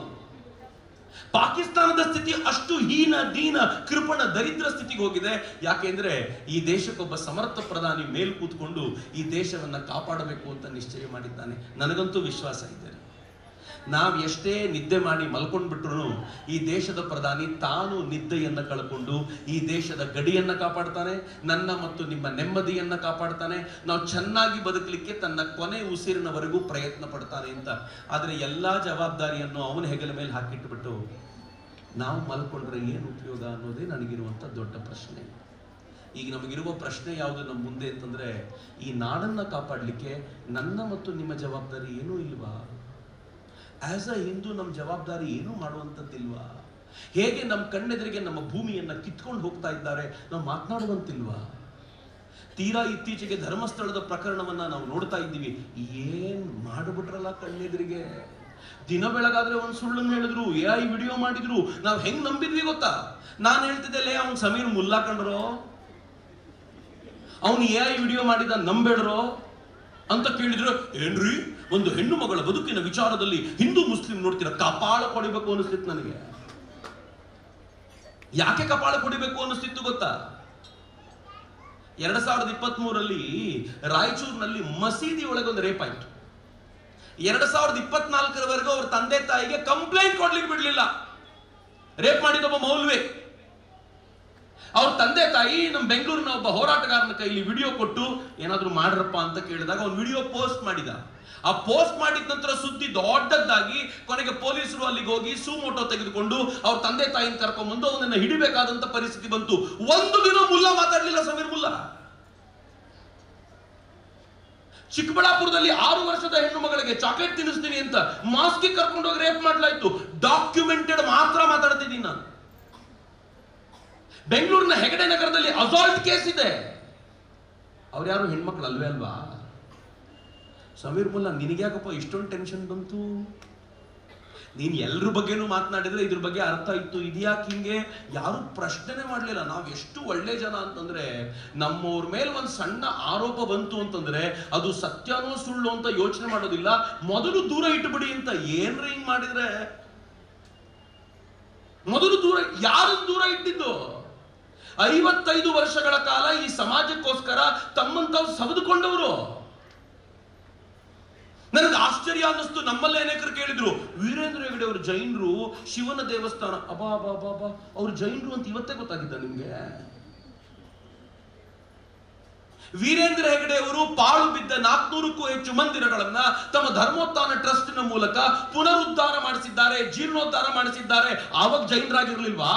ಪಾಕಿಸ್ತಾನದ ಸ್ಥಿತಿ ಅಷ್ಟು ಹೀನ, ದೀನ, ಕೃಪಣ, ದರಿದ್ರ ಸ್ಥಿತಿಗೆ ಹೋಗಿದೆ. ಯಾಕೆಂದ್ರೆ ಈ ದೇಶಕ್ಕೊಬ್ಬ ಸಮರ್ಥ ಪ್ರಧಾನಿ ಮೇಲ್ ಕೂತ್ಕೊಂಡು ಈ ದೇಶವನ್ನ ಕಾಪಾಡಬೇಕು ಅಂತ ನಿಶ್ಚಯ ಮಾಡಿದ್ದಾನೆ. ನನಗಂತೂ ವಿಶ್ವಾಸ ಇದೆ, ನಾವ್ ಎಷ್ಟೇ ನಿದ್ದೆ ಮಾಡಿ ಮಲ್ಕೊಂಡ್ಬಿಟ್ರು ಈ ದೇಶದ ಪ್ರಧಾನಿ ತಾನು ನಿದ್ದೆಯನ್ನ ಕಳ್ಕೊಂಡು ಈ ದೇಶದ ಗಡಿಯನ್ನ ಕಾಪಾಡ್ತಾನೆ, ನನ್ನ ಮತ್ತು ನಿಮ್ಮ ನೆಮ್ಮದಿಯನ್ನ ಕಾಪಾಡ್ತಾನೆ, ನಾವು ಚೆನ್ನಾಗಿ ಬದುಕಲಿಕ್ಕೆ ತನ್ನ ಕೊನೆ ಉಸಿರಿನವರೆಗೂ ಪ್ರಯತ್ನ ಪಡ್ತಾನೆ ಅಂತ. ಆದ್ರೆ ಎಲ್ಲಾ ಜವಾಬ್ದಾರಿಯನ್ನು ಅವನ ಹೆಗಲ ಮೇಲೆ ಹಾಕಿಟ್ಬಿಟ್ಟು ನಾವು ಮಲ್ಕೊಂಡ್ರೆ ಏನು ಉಪಯೋಗ ಅನ್ನೋದೇ ನನಗಿರುವಂತ ದೊಡ್ಡ ಪ್ರಶ್ನೆ. ಈಗ ನಮಗಿರುವ ಪ್ರಶ್ನೆ ಯಾವುದು ನಮ್ಮ ಮುಂದೆ ಅಂತಂದ್ರೆ, ಈ ನಾಡನ್ನ ಕಾಪಾಡಲಿಕ್ಕೆ ನನ್ನ ಮತ್ತು ನಿಮ್ಮ ಜವಾಬ್ದಾರಿ ಏನೂ ಇಲ್ವಾ? ಆಸ್ ಅ ಹಿಂದೂ ನಮ್ಮ ಜವಾಬ್ದಾರಿ ಏನೂ ಮಾಡುವಂಥದ್ದಿಲ್ವಾ? ಹೇಗೆ ನಮ್ಮ ಕಣ್ಣೆದುರಿಗೆ ನಮ್ಮ ಭೂಮಿಯನ್ನ ಕಿತ್ಕೊಂಡು ಹೋಗ್ತಾ ಇದ್ದಾರೆ, ನಾವು ಮಾತನಾಡುವಂತಿಲ್ವಾ? ತೀರಾ ಇತ್ತೀಚೆಗೆ ಧರ್ಮಸ್ಥಳದ ಪ್ರಕರಣವನ್ನ ನಾವು ನೋಡ್ತಾ ಇದ್ದೀವಿ. ಏನ್ ಮಾಡಿಬಿಟ್ರಲ್ಲ ಕಣ್ಣೆದುರಿಗೆ. ದಿನ ಬೆಳಗಾದ್ರೆ ಒಂದು ಸುಳ್ಳನ್ನು ಹೇಳಿದ್ರು, AI ವಿಡಿಯೋ ಮಾಡಿದ್ರು, ನಾವು ಹೆಂಗ್ ನಂಬಿದ್ವಿ ಗೊತ್ತಾ? ನಾನು ಹೇಳ್ತಿದ್ದೆ, ಅವ್ನು ಸಮೀರ್ ಮುಲ್ಲಾ ಕಂಡ್ರೋ, ಅವನು AI ವಿಡಿಯೋ ಮಾಡಿದ ನಂಬೇಡ್ರೋ ಅಂತ ಕೇಳಿದ್ರು. ಏನ್ರಿ, ಒಂದು ಹೆಣ್ಣು ಮಗಳ ಬದುಕಿನ ವಿಚಾರದಲ್ಲಿ ಹಿಂದೂ ಮುಸ್ಲಿಂ ನೋಡ್ತೀರ, ಕಪಾಳ ಕೊಡಿಬೇಕು ಅನಿಸ್ತಿತ್ತು ನನಗೆ. ಯಾಕೆ ಕಪಾಳ ಕೊಡಿಬೇಕು ಅನಿಸ್ತಿತ್ತು ಗೊತ್ತಾ? 2023 ರಾಯಚೂರಿನಲ್ಲಿ ಮಸೀದಿ ಒಳಗೆ ಒಂದು ರೇಪ್ ಆಯ್ತು. 2024 ಅವ್ರ ತಂದೆ ತಾಯಿಗೆ ಕಂಪ್ಲೇಂಟ್ ಕೊಡ್ಲಿಕ್ಕೆ ಬಿಡ್ಲಿಲ್ಲ. ರೇಪ್ ಮಾಡಿದೊಬ್ಬ ಮೌಲ್ವಿ. ಅವ್ರ ಅವ್ರ ತಂದೆ ತಾಯಿ ನಮ್ಮ ಬೆಂಗಳೂರಿನ ಒಬ್ಬ ಹೋರಾಟಗಾರನ ಕೈಲಿ ವಿಡಿಯೋ ಕೊಟ್ಟು ಏನಾದ್ರು ಮಾಡ್ರಪ್ಪ ಅಂತ ಕೇಳಿದಾಗ ಅವ್ನು ವಿಡಿಯೋ ಪೋಸ್ಟ್ ಮಾಡಿದ. ಆ ಪೋಸ್ಟ್ ಮಾಡಿದ ನಂತರ ಸುದ್ದಿ ದೊಡ್ಡದಾಗಿ ಕೊನೆಗೆ ಪೊಲೀಸರು ಅಲ್ಲಿಗೆ ಹೋಗಿ ಸುಮೋಟೋ ತೆಗೆದುಕೊಂಡು ಅವ್ರ ತಂದೆ ತಾಯಿನ ಕರ್ಕೊಂಡ್ಬಂದು ಅವನನ್ನ ಹಿಡಿಬೇಕಾದಂತ ಪರಿಸ್ಥಿತಿ ಬಂತು. ಒಂದು ದಿನ ಮುಲ್ಲಾ ಮಾತಾಡ್ಲಿಲ್ಲ ಸಮೀರ್ ಮುಲ್ಲಾ. ಚಿಕ್ಕಬಳ್ಳಾಪುರದಲ್ಲಿ 6 ವರ್ಷದ ಹೆಣ್ಣು ಮಗಳಿಗೆ ಚಾಕ್ಲೇಟ್ ತಿನ್ನಿಸ್ತೀನಿ ಅಂತ ಮಾಸ್ಗೆ ಕರ್ಕೊಂಡು ಹೋಗಿ ರೇಪ್ ಮಾಡಲಾಯ್ತು. ಡಾಕ್ಯುಮೆಂಟೆಡ್ ಮಾತ್ರ ಮಾತಾಡ್ತಿದ್ದೀನಿ ನಾನು. ಬೆಂಗಳೂರಿನ ಹೆಗಡೆ ನಗರದಲ್ಲಿ ಅಸಾಲ್ಟ್ ಕೇಸ್ ಇದೆ. ಅವ್ರು ಯಾರು ಹೆಣ್ಮಕ್ಳು ಅಲ್ವೇ ಅಲ್ವಾ? ಸಮೀರ್ ಮುಲ್ಲಾ, ನಿನಗ್ಯಾಕಪ್ಪ ಇಷ್ಟೊಂದು ಟೆನ್ಷನ್ ಬಂತು? ನೀನ್ ಎಲ್ರ ಬಗ್ಗೆನೂ ಮಾತನಾಡಿದ್ರೆ ಇದ್ರ ಬಗ್ಗೆ ಅರ್ಥ ಇತ್ತು. ಇದ್ಯಾಕೆ ಹಿಂಗೆ? ಯಾರು ಪ್ರಶ್ನೆ ಮಾಡ್ಲಿಲ್ಲ. ನಾವ್ ಎಷ್ಟು ಒಳ್ಳೆ ಜನ ಅಂತಂದ್ರೆ, ನಮ್ಮವ್ರ ಮೇಲೆ ಒಂದ್ ಸಣ್ಣ ಆರೋಪ ಬಂತು ಅಂತಂದ್ರೆ ಅದು ಸತ್ಯನೋ ಸುಳ್ಳು ಅಂತ ಯೋಚನೆ ಮಾಡೋದಿಲ್ಲ, ಮೊದಲು ದೂರ ಇಟ್ಟುಬಿಡಿ ಅಂತ. ಏನ್ರ ಹಿಂಗ್ ಮಾಡಿದ್ರೆ ಮೊದಲು ದೂರ. ಯಾರು ದೂರ ಇಟ್ಟಿದ್ದು? 55 ವರ್ಷಗಳ ಕಾಲ ಈ ಸಮಾಜಕ್ಕೋಸ್ಕರ ತಮ್ಮಂತಾವ್ ಸವೆದುಕೊಂಡವರು. ನನಗೆ ಆಶ್ಚರ್ಯ ಅನ್ನಿಸ್ತು. ನಮ್ಮಲ್ಲೇ ಅನೇಕರು ಕೇಳಿದ್ರು, ವೀರೇಂದ್ರ ಹೆಗಡೆ ಅವರು ಜೈನರು, ಶಿವನ ದೇವಸ್ಥಾನ. ಅಬಾ ಬಾ ಬಾ ಬಾ, ಅವ್ರು ಜೈನರು ಅಂತ ಇವತ್ತೇ ಗೊತ್ತಾಗಿದ್ದ ನಿಮ್ಗೆ? ವೀರೇಂದ್ರ ಹೆಗಡೆ ಅವರು ಪಾಳು ಬಿದ್ದ 400ಕ್ಕೂ ಹೆಚ್ಚು ಮಂದಿರಗಳನ್ನ ತಮ್ಮ ಧರ್ಮೋತ್ಥಾನ ಟ್ರಸ್ಟ್ ನ ಮೂಲಕ ಪುನರುದ್ಧಾರ ಮಾಡಿಸಿದ್ದಾರೆ, ಜೀರ್ಣೋದ್ಧಾರ ಮಾಡಿಸಿದ್ದಾರೆ. ಆವಾಗ ಜೈನರಾಗಿರ್ಲಿಲ್ವಾ?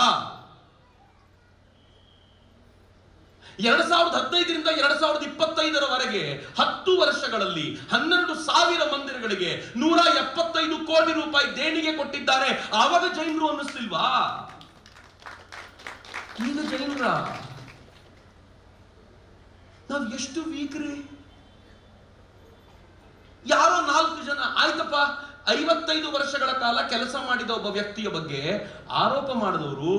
2015ರಿಂದ 2025ರವರೆಗೆ 10 ವರ್ಷಗಳಲ್ಲಿ 12,000 ಮಂದಿರಗಳಿಗೆ 175 ಕೋಟಿ ರೂಪಾಯಿ ದೇಣಿಗೆ ಕೊಟ್ಟಿದ್ದಾರೆ. ಆವಾಗ ಜೈನರು ಅನ್ನಿಸ್ಲಿಲ್ವಾ? ಈಗ ಜೈನರ ನಾವು ಎಷ್ಟು ವೀಕ್ರಿ. ಯಾರೋ 4 ಜನ ಆಯ್ತಪ್ಪ, 55 ವರ್ಷಗಳ ಕಾಲ ಕೆಲಸ ಮಾಡಿದ ಒಬ್ಬ ವ್ಯಕ್ತಿಯ ಬಗ್ಗೆ ಆರೋಪ ಮಾಡಿದವರು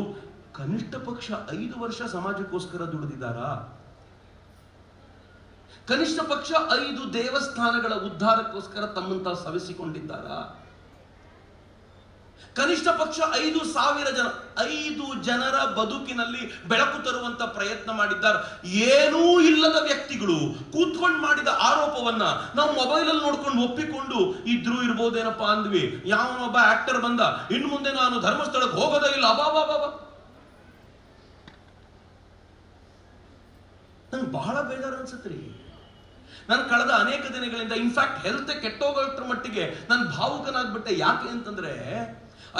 ಕನಿಷ್ಠ ಪಕ್ಷ 5 ವರ್ಷ ಸಮಾಜಕ್ಕೋಸ್ಕರ ದುಡಿದಿದ್ದಾರಾ? ಕನಿಷ್ಠ ಪಕ್ಷ 5 ದೇವಸ್ಥಾನಗಳ ಉದ್ಧಾರಕ್ಕೋಸ್ಕರ ತಮ್ಮಂತ ಸವೆಸಿಕೊಂಡಿದ್ದಾರಾ? ಕನಿಷ್ಠ ಪಕ್ಷ 5 ಜನರ ಬದುಕಿನಲ್ಲಿ ಬೆಳಕು ತರುವಂತ ಪ್ರಯತ್ನ ಮಾಡಿದ್ದಾರೆ. ಏನೂ ಇಲ್ಲದ ವ್ಯಕ್ತಿಗಳು ಕೂತ್ಕೊಂಡು ಮಾಡಿದ ಆರೋಪವನ್ನ ನಾವು ಮೊಬೈಲ್ ಅಲ್ಲಿ ನೋಡ್ಕೊಂಡು ಒಪ್ಪಿಕೊಂಡು ಇದ್ರೂ ಇರ್ಬೋದೇನಪ್ಪ ಅಂದ್ವಿ. ಯಾವನೊಬ್ಬ ಆಕ್ಟರ್ ಬಂದ, ಇನ್ನು ಮುಂದೆ ನಾನು ಧರ್ಮಸ್ಥಳಕ್ಕೆ ಹೋಗೋದೇ ಇಲ್ಲ, ಅಬಾಬಾಬಾ. ನಂಗೆ ಬಹಳ ಬೇಜಾರು ಅನ್ಸತ್ರಿ. ನಾನು ಕಳೆದ ಅನೇಕ ದಿನಗಳಿಂದ ಇನ್ಫ್ಯಾಕ್ಟ್ ಹೆಲ್ತ್ ಕೆಟ್ಟೋಗೋಷ್ಟ್ರ ಮಟ್ಟಿಗೆ ನಾನು ಭಾವುಕನಾಗ್ಬಿಟ್ಟೆ. ಯಾಕೆ ಅಂತಂದ್ರೆ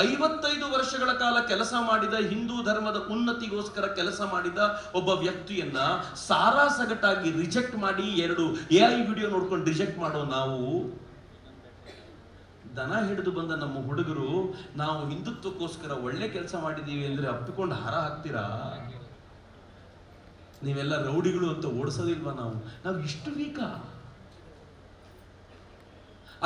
55 ವರ್ಷಗಳ ಕಾಲ ಕೆಲಸ ಮಾಡಿದ, ಹಿಂದೂ ಧರ್ಮದ ಉನ್ನತಿಗೋಸ್ಕರ ಕೆಲಸ ಮಾಡಿದ ಒಬ್ಬ ವ್ಯಕ್ತಿಯನ್ನ ಸಾರಾಸಗಟಾಗಿ ರಿಜೆಕ್ಟ್ ಮಾಡಿ 2 AI ವಿಡಿಯೋ ನೋಡ್ಕೊಂಡು ರಿಜೆಕ್ಟ್ ಮಾಡೋ ನಾವು, ದನ ಹಿಡಿದು ಬಂದ ನಮ್ಮ ಹುಡುಗರು ನಾವು ಹಿಂದುತ್ವಕ್ಕೋಸ್ಕರ ಒಳ್ಳೆ ಕೆಲಸ ಮಾಡಿದೀವಿ ಅಂದ್ರೆ ಅಪ್ಪಿಕೊಂಡು ಹಾರ ಹಾಕ್ತೀರಾ? ನೀವೆಲ್ಲ ರೌಡಿಗಳು ಅಂತ ಓಡಿಸೋದಿಲ್ವಾ? ನಾವು ಇಷ್ಟು ವೀಕಾ?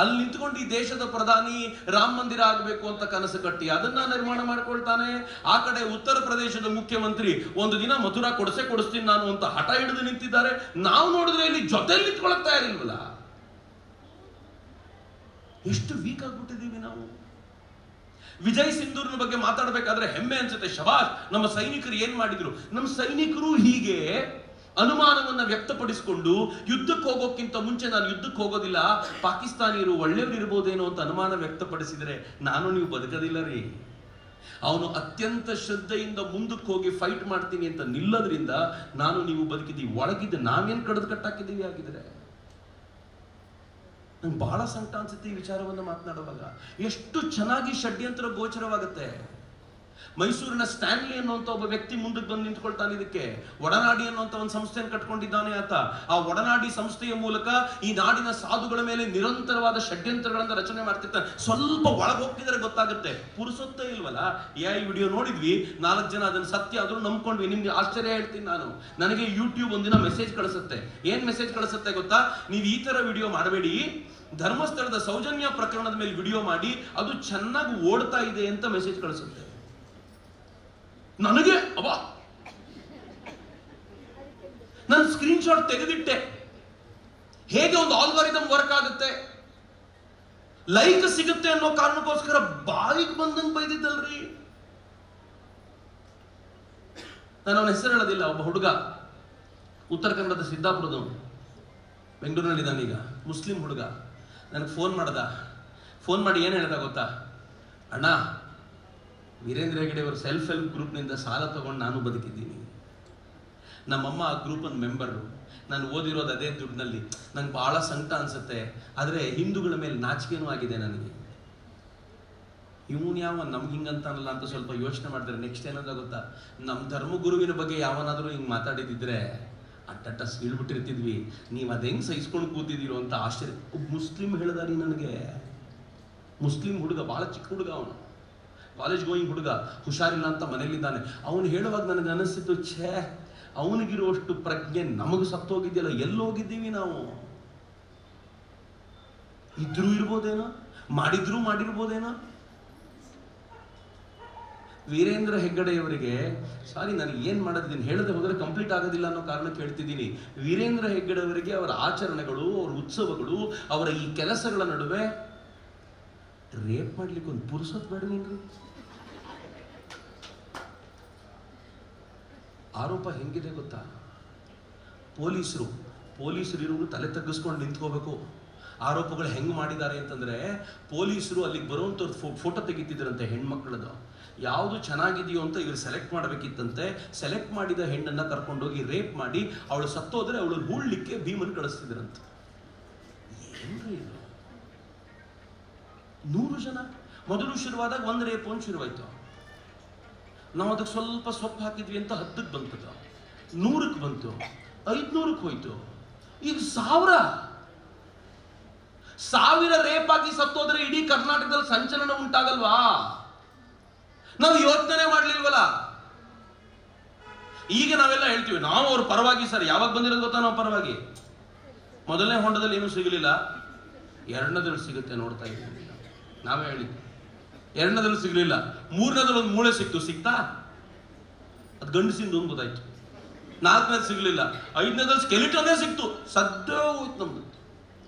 ಅಲ್ಲಿ ನಿಂತ್ಕೊಂಡು ಈ ದೇಶದ ಪ್ರಧಾನಿ ರಾಮ ಮಂದಿರ ಆಗಬೇಕು ಅಂತ ಕನಸು ಕಟ್ಟಿ ಅದನ್ನ ನಿರ್ಮಾಣ ಮಾಡ್ಕೊಳ್ತಾನೆ. ಆ ಕಡೆ ಉತ್ತರ ಪ್ರದೇಶದ ಮುಖ್ಯಮಂತ್ರಿ ಒಂದು ದಿನ ಮಥುರಾ ಕೊಡಿಸ್ತೀನಿ ನಾನು ಅಂತ ಹಠ ಹಿಡಿದು ನಿಂತಿದ್ದಾರೆ. ನಾವು ನೋಡಿದ್ರೆ ಇಲ್ಲಿ ಜೊತೆಲಿ ನಿಂತ್ಕೊಳಕ್ ತಯಾರಿಲ್ವಲ್ಲ. ಎಷ್ಟು ವೀಕ್ ಆಗ್ಬಿಟ್ಟಿದೀವಿ ನಾವು. ವಿಜಯ್ ಸಿಂಧೂರ್ನ ಬಗ್ಗೆ ಮಾತಾಡಬೇಕಾದ್ರೆ ಹೆಮ್ಮೆ ಅನ್ಸುತ್ತೆ. ಶಬಾಷ್, ನಮ್ಮ ಸೈನಿಕರು ಏನ್ ಮಾಡಿದ್ರು. ನಮ್ಮ ಸೈನಿಕರು ಹೀಗೆ ಅನುಮಾನವನ್ನ ವ್ಯಕ್ತಪಡಿಸಿಕೊಂಡು ಯುದ್ಧಕ್ಕೆ ಹೋಗೋಕ್ಕಿಂತ ಮುಂಚೆ ನಾನು ಯುದ್ಧಕ್ಕೆ ಹೋಗೋದಿಲ್ಲ, ಪಾಕಿಸ್ತಾನಿಯರು ಒಳ್ಳೆಯವರು ಇರ್ಬೋದೇನೋ ಅಂತ ಅನುಮಾನ ವ್ಯಕ್ತಪಡಿಸಿದ್ರೆ ನಾನು ನೀವು ಬದುಕೋದಿಲ್ಲ ರೀ. ಅವನು ಅತ್ಯಂತ ಶ್ರದ್ಧೆಯಿಂದ ಮುಂದಕ್ಕೆ ಹೋಗಿ ಫೈಟ್ ಮಾಡ್ತೀನಿ ಅಂತ ನಿಲ್ಲದ್ರಿಂದ ನಾನು ನೀವು ಬದುಕಿದ್ದೀವಿ. ಒಳಗಿದ್ದ ನಾವೇನ್ ಕಡ್ದು ಕಟ್ಟಾಕಿದ್ದೀವಿ ಆಗಿದ್ರೆ. ನಂಗೆ ಬಹಳ ಸಂಕಟ ಅನ್ಸುತ್ತೆ ಈ ವಿಚಾರವನ್ನು ಮಾತನಾಡುವಾಗ. ಎಷ್ಟು ಚೆನ್ನಾಗಿ ಷಡ್ಯಂತ್ರ ಗೋಚರವಾಗುತ್ತೆ. ಮೈಸೂರಿನ ಸ್ಟ್ಯಾನ್ಲಿ ಅನ್ನುವಂತ ಒಬ್ಬ ವ್ಯಕ್ತಿ ಮುಂದಕ್ಕೆ ಬಂದು ನಿಂತ್ಕೊಳ್ತಾನೆ. ಇದಕ್ಕೆ ಒಡನಾಡಿ ಅನ್ನುವಂತ ಒಂದು ಸಂಸ್ಥೆಯನ್ನು ಕಟ್ಕೊಂಡಿದ್ದಾನೆ ಆತ. ಆ ಒಡನಾಡಿ ಸಂಸ್ಥೆಯ ಮೂಲಕ ಈ ನಾಡಿನ ಸಾಧುಗಳ ಮೇಲೆ ನಿರಂತರವಾದ ಷಡ್ಯಂತ್ರಗಳನ್ನ ರಚನೆ ಮಾಡ್ತಿರ್ತಾನೆ. ಸ್ವಲ್ಪ ಒಳಗೆ ಹೋಗ್ತಿದ್ರೆ ಗೊತ್ತಾಗುತ್ತೆ, ಪುರುಸೊತ್ತೇ ಇಲ್ವಲ್ಲ. AI ವಿಡಿಯೋ ನೋಡಿದ್ವಿ, 4 ಜನ ಅದನ್ನ ಸತ್ಯ ಆದ್ರೂ ನಂಬ್ಕೊಂಡ್ವಿ. ನಿಮ್ಗೆ ಆಶ್ಚರ್ಯ ಹೇಳ್ತೀನಿ ನಾನು. ನನಗೆ ಯೂಟ್ಯೂಬ್ ಒಂದಿನ ಮೆಸೇಜ್ ಕಳಿಸುತ್ತೆ. ಏನ್ ಮೆಸೇಜ್ ಕಳಿಸುತ್ತೆ ಗೊತ್ತಾ? ನೀವು ಈ ತರ ವಿಡಿಯೋ ಮಾಡಬೇಡಿ, ಧರ್ಮಸ್ಥಳದ ಸೌಜನ್ಯ ಪ್ರಕರಣದ ಮೇಲೆ ವಿಡಿಯೋ ಮಾಡಿ, ಅದು ಚೆನ್ನಾಗಿ ಓಡ್ತಾ ಇದೆ ಅಂತ ಮೆಸೇಜ್ ಕಳಿಸುತ್ತೆ. ನನಗೆ ಅಬ್ಬಾ, ನಾನು ಸ್ಕ್ರೀನ್ ಶಾಟ್ ತೆಗೆದಿಟ್ಟೆ. ಹೇಗೆ ಒಂದು ಆಲ್ಗಾರಿದಮ್ ವರ್ಕ್ ಆಗುತ್ತೆ, ಲೈಕ್ ಸಿಗುತ್ತೆ ಅನ್ನೋ ಕಾರಣಕ್ಕೋಸ್ಕರ ಬಾಯಿಗೆ ಬಂದಂಗೆ ಬೈದಿದ್ದಲ್ರಿ. ನಾನು ಅವನ ಹೆಸರು ಹೇಳೋದಿಲ್ಲ. ಒಬ್ಬ ಹುಡುಗ ಉತ್ತರ ಕನ್ನಡದ ಸಿದ್ದಾಪುರದವನು, ಬೆಂಗಳೂರಿನಲ್ಲಿದ್ದಾನೆ ಈಗ, ಮುಸ್ಲಿಂ ಹುಡುಗ. ನನಗೆ ಫೋನ್ ಮಾಡಿ ಏನು ಹೇಳ್ದ ಗೊತ್ತಾ? ಅಣ್ಣ, ವೀರೇಂದ್ರ ಹೆಗಡೆ ಅವರು ಸೆಲ್ಫ್ ಹೆಲ್ಪ್ ಗ್ರೂಪ್ನಿಂದ ಸಾಲ ತಗೊಂಡು ನಾನು ಬದುಕಿದ್ದೀನಿ. ನಮ್ಮಮ್ಮ ಆ ಗ್ರೂಪನ್ ಮೆಂಬರು. ನಾನು ಓದಿರೋದು ಅದೇ ದುಡ್ಡಿನಲ್ಲಿ. ನಂಗೆ ಭಾಳ ಸಂಕಟ ಅನಿಸುತ್ತೆ. ಆದರೆ ಹಿಂದೂಗಳ ಮೇಲೆ ನಾಚಿಕೆನೂ ಆಗಿದೆ ನನಗೆ. ಇವನು ಯಾವ ನಮ್ಗೆ ಹಿಂಗಂತಾನಲ್ಲ ಅಂತ ಸ್ವಲ್ಪ ಯೋಚನೆ ಮಾಡಿದ್ರೆ ನೆಕ್ಸ್ಟ್ ಏನಾದ್ರು ಗೊತ್ತಾ, ನಮ್ಮ ಧರ್ಮಗುರುವಿನ ಬಗ್ಗೆ ಯಾವನಾದರೂ ಹಿಂಗೆ ಮಾತಾಡಿದಿದ್ರೆ ಅಟ್ಟಟ್ಟ ಸೀಳ್ಬಿಟ್ಟಿರ್ತಿದ್ವಿ. ನೀವು ಅದು ಹೆಂಗೆ ಸಹಿಸ್ಕೊಂಡು ಕೂತಿದ್ದೀರೋ ಅಂತ ಆಶ್ಚರ್ಯ. ಒಬ್ಬ ಮುಸ್ಲಿಂ ಹೇಳ್ದಾರಿ ನನಗೆ, ಮುಸ್ಲಿಂ ಹುಡುಗ, ಭಾಳ ಚಿಕ್ಕ ಹುಡುಗ, ಅವನು ಕಾಲೇಜ್ ಗೋಯಿಂಗ್ ಹುಡುಗ, ಹುಷಾರಿಲ್ಲ ಅಂತ ಮನೇಲಿದ್ದಾನೆ. ಅವನು ಹೇಳುವಾಗ ನನಗೆ ಅನಿಸ್ತಿತ್ತು, ಛೇ ಅವನಿಗಿರುವಷ್ಟು ಪ್ರಜ್ಞೆ ನಮಗೆ ಸತ್ತೋಗಿದೆಯಲ್ಲ, ಎಲ್ಲೋಗಿದ್ದೀವಿ ನಾವು. ಇದ್ರೂ ಇರ್ಬೋದೇನೋ, ಮಾಡಿರ್ಬೋದೇನೋ. ವೀರೇಂದ್ರ ಹೆಗ್ಗಡೆಯವರಿಗೆ, ಸಾರಿ ನನಗೆ ಏನು ಮಾಡೋದಿದ್ದೀನಿ ಹೇಳದೆ ಹೋದರೆ ಕಂಪ್ಲೀಟ್ ಆಗೋದಿಲ್ಲ ಅನ್ನೋ ಕಾರಣ ಕೇಳ್ತಿದ್ದೀನಿ. ವೀರೇಂದ್ರ ಹೆಗ್ಗಡೆಯವರಿಗೆ ಅವರ ಆಚರಣೆಗಳು, ಅವರ ಉತ್ಸವಗಳು, ಅವರ ಈ ಕೆಲಸಗಳ ನಡುವೆ ರೇಪ್ ಮಾಡ್ಲಿಕ್ಕೆ ಒಂದು ಪುರುಸತ್ ಬೇಡವೇನ್ರಿ? ಆರೋಪ ಹೆಂಗಿದೆ ಗೊತ್ತಾ? ಪೊಲೀಸರು ಇರುವುದು ತಲೆ ತಗ್ಗಿಸ್ಕೊಂಡು ನಿಂತ್ಕೋಬೇಕು. ಆರೋಪಗಳು ಹೆಂಗೆ ಮಾಡಿದ್ದಾರೆ ಅಂತಂದರೆ, ಪೊಲೀಸರು ಅಲ್ಲಿಗೆ ಬರುವಂಥವ್ರು ಫೋಟೋ ತೆಗಿತಿದ್ರಂತೆ ಹೆಣ್ಮಕ್ಳದ್ದು. ಯಾವುದು ಚೆನ್ನಾಗಿದೆಯೋ ಅಂತ ಇವ್ರು ಸೆಲೆಕ್ಟ್ ಮಾಡಬೇಕಿತ್ತಂತೆ. ಸೆಲೆಕ್ಟ್ ಮಾಡಿದ ಹೆಣ್ಣನ್ನು ಕರ್ಕೊಂಡೋಗಿ ರೇಪ್ ಮಾಡಿ ಅವಳು ಸತ್ತೋದ್ರೆ ಅವಳು ಹೂಳ್ಲಿಕ್ಕೆ ಭೀಮನ್ ಕಳಿಸ್ತಿದ್ರಂತೆ. ಏನ್ರಿ ಇದು? 100 ಜನ ಮೊದಲು ಶುರುವಾದಾಗ 1 ರೇಪ್ ಒಂದು ಶುರುವಾಯ್ತು. ನಾವು ಅದಕ್ಕೆ ಸ್ವಲ್ಪ ಸೊಪ್ಪು ಹಾಕಿದ್ವಿ ಅಂತ 10ಕ್ಕೆ ಬಂತದ, 100ಕ್ಕೆ ಬಂತು, 500ಕ್ಕೆ ಹೋಯ್ತು, ಈಗ 1000 ರೇಪ್ ಆಗಿ ಸತ್ತೋದ್ರೆ ಇಡೀ ಕರ್ನಾಟಕದಲ್ಲಿ ಸಂಚಲನ ಉಂಟಾಗಲ್ವಾ? ನಾವು ಯೋಚನೆ ಮಾಡ್ಲಿಲ್ವಲ್ಲ. ಈಗ ನಾವೆಲ್ಲ ಹೇಳ್ತೀವಿ ನಾವು ಅವ್ರ ಪರವಾಗಿ. ಸರ್ ಯಾವಾಗ ಬಂದಿರೋದು ಗೊತ್ತಾ? ನಾವು ಪರವಾಗಿ. ಮೊದಲನೇ ಹೊಂಡದಲ್ಲಿ ಏನೂ ಸಿಗಲಿಲ್ಲ, 2ನೇದ್ರಲ್ಲಿ ಸಿಗುತ್ತೆ ನೋಡ್ತಾ ಇದ್ದೀವಿ. ನಾವೇ ಹೇಳಿದ್ವಿ 2ನೇದ್ರಲ್ಲಿ ಸಿಗಲಿಲ್ಲ, 3ನೇದ್ರಲ್ಲಿ ಒಂದು ಮೂಳೆ ಸಿಕ್ತಾ? ಅದು ಗಂಡಸಿಂದ ಒಂದು ಗೊತ್ತಾಯ್ತು. 4ನೇದು ಸಿಗಲಿಲ್ಲ, 5ನೇದ್ರಲ್ಲಿ ಸ್ಕೆಲಿಟನ್ನೇ ಸಿಕ್ತು, ಸದ್ದೇ ಹೋಯ್ತು ನಮ್ದು.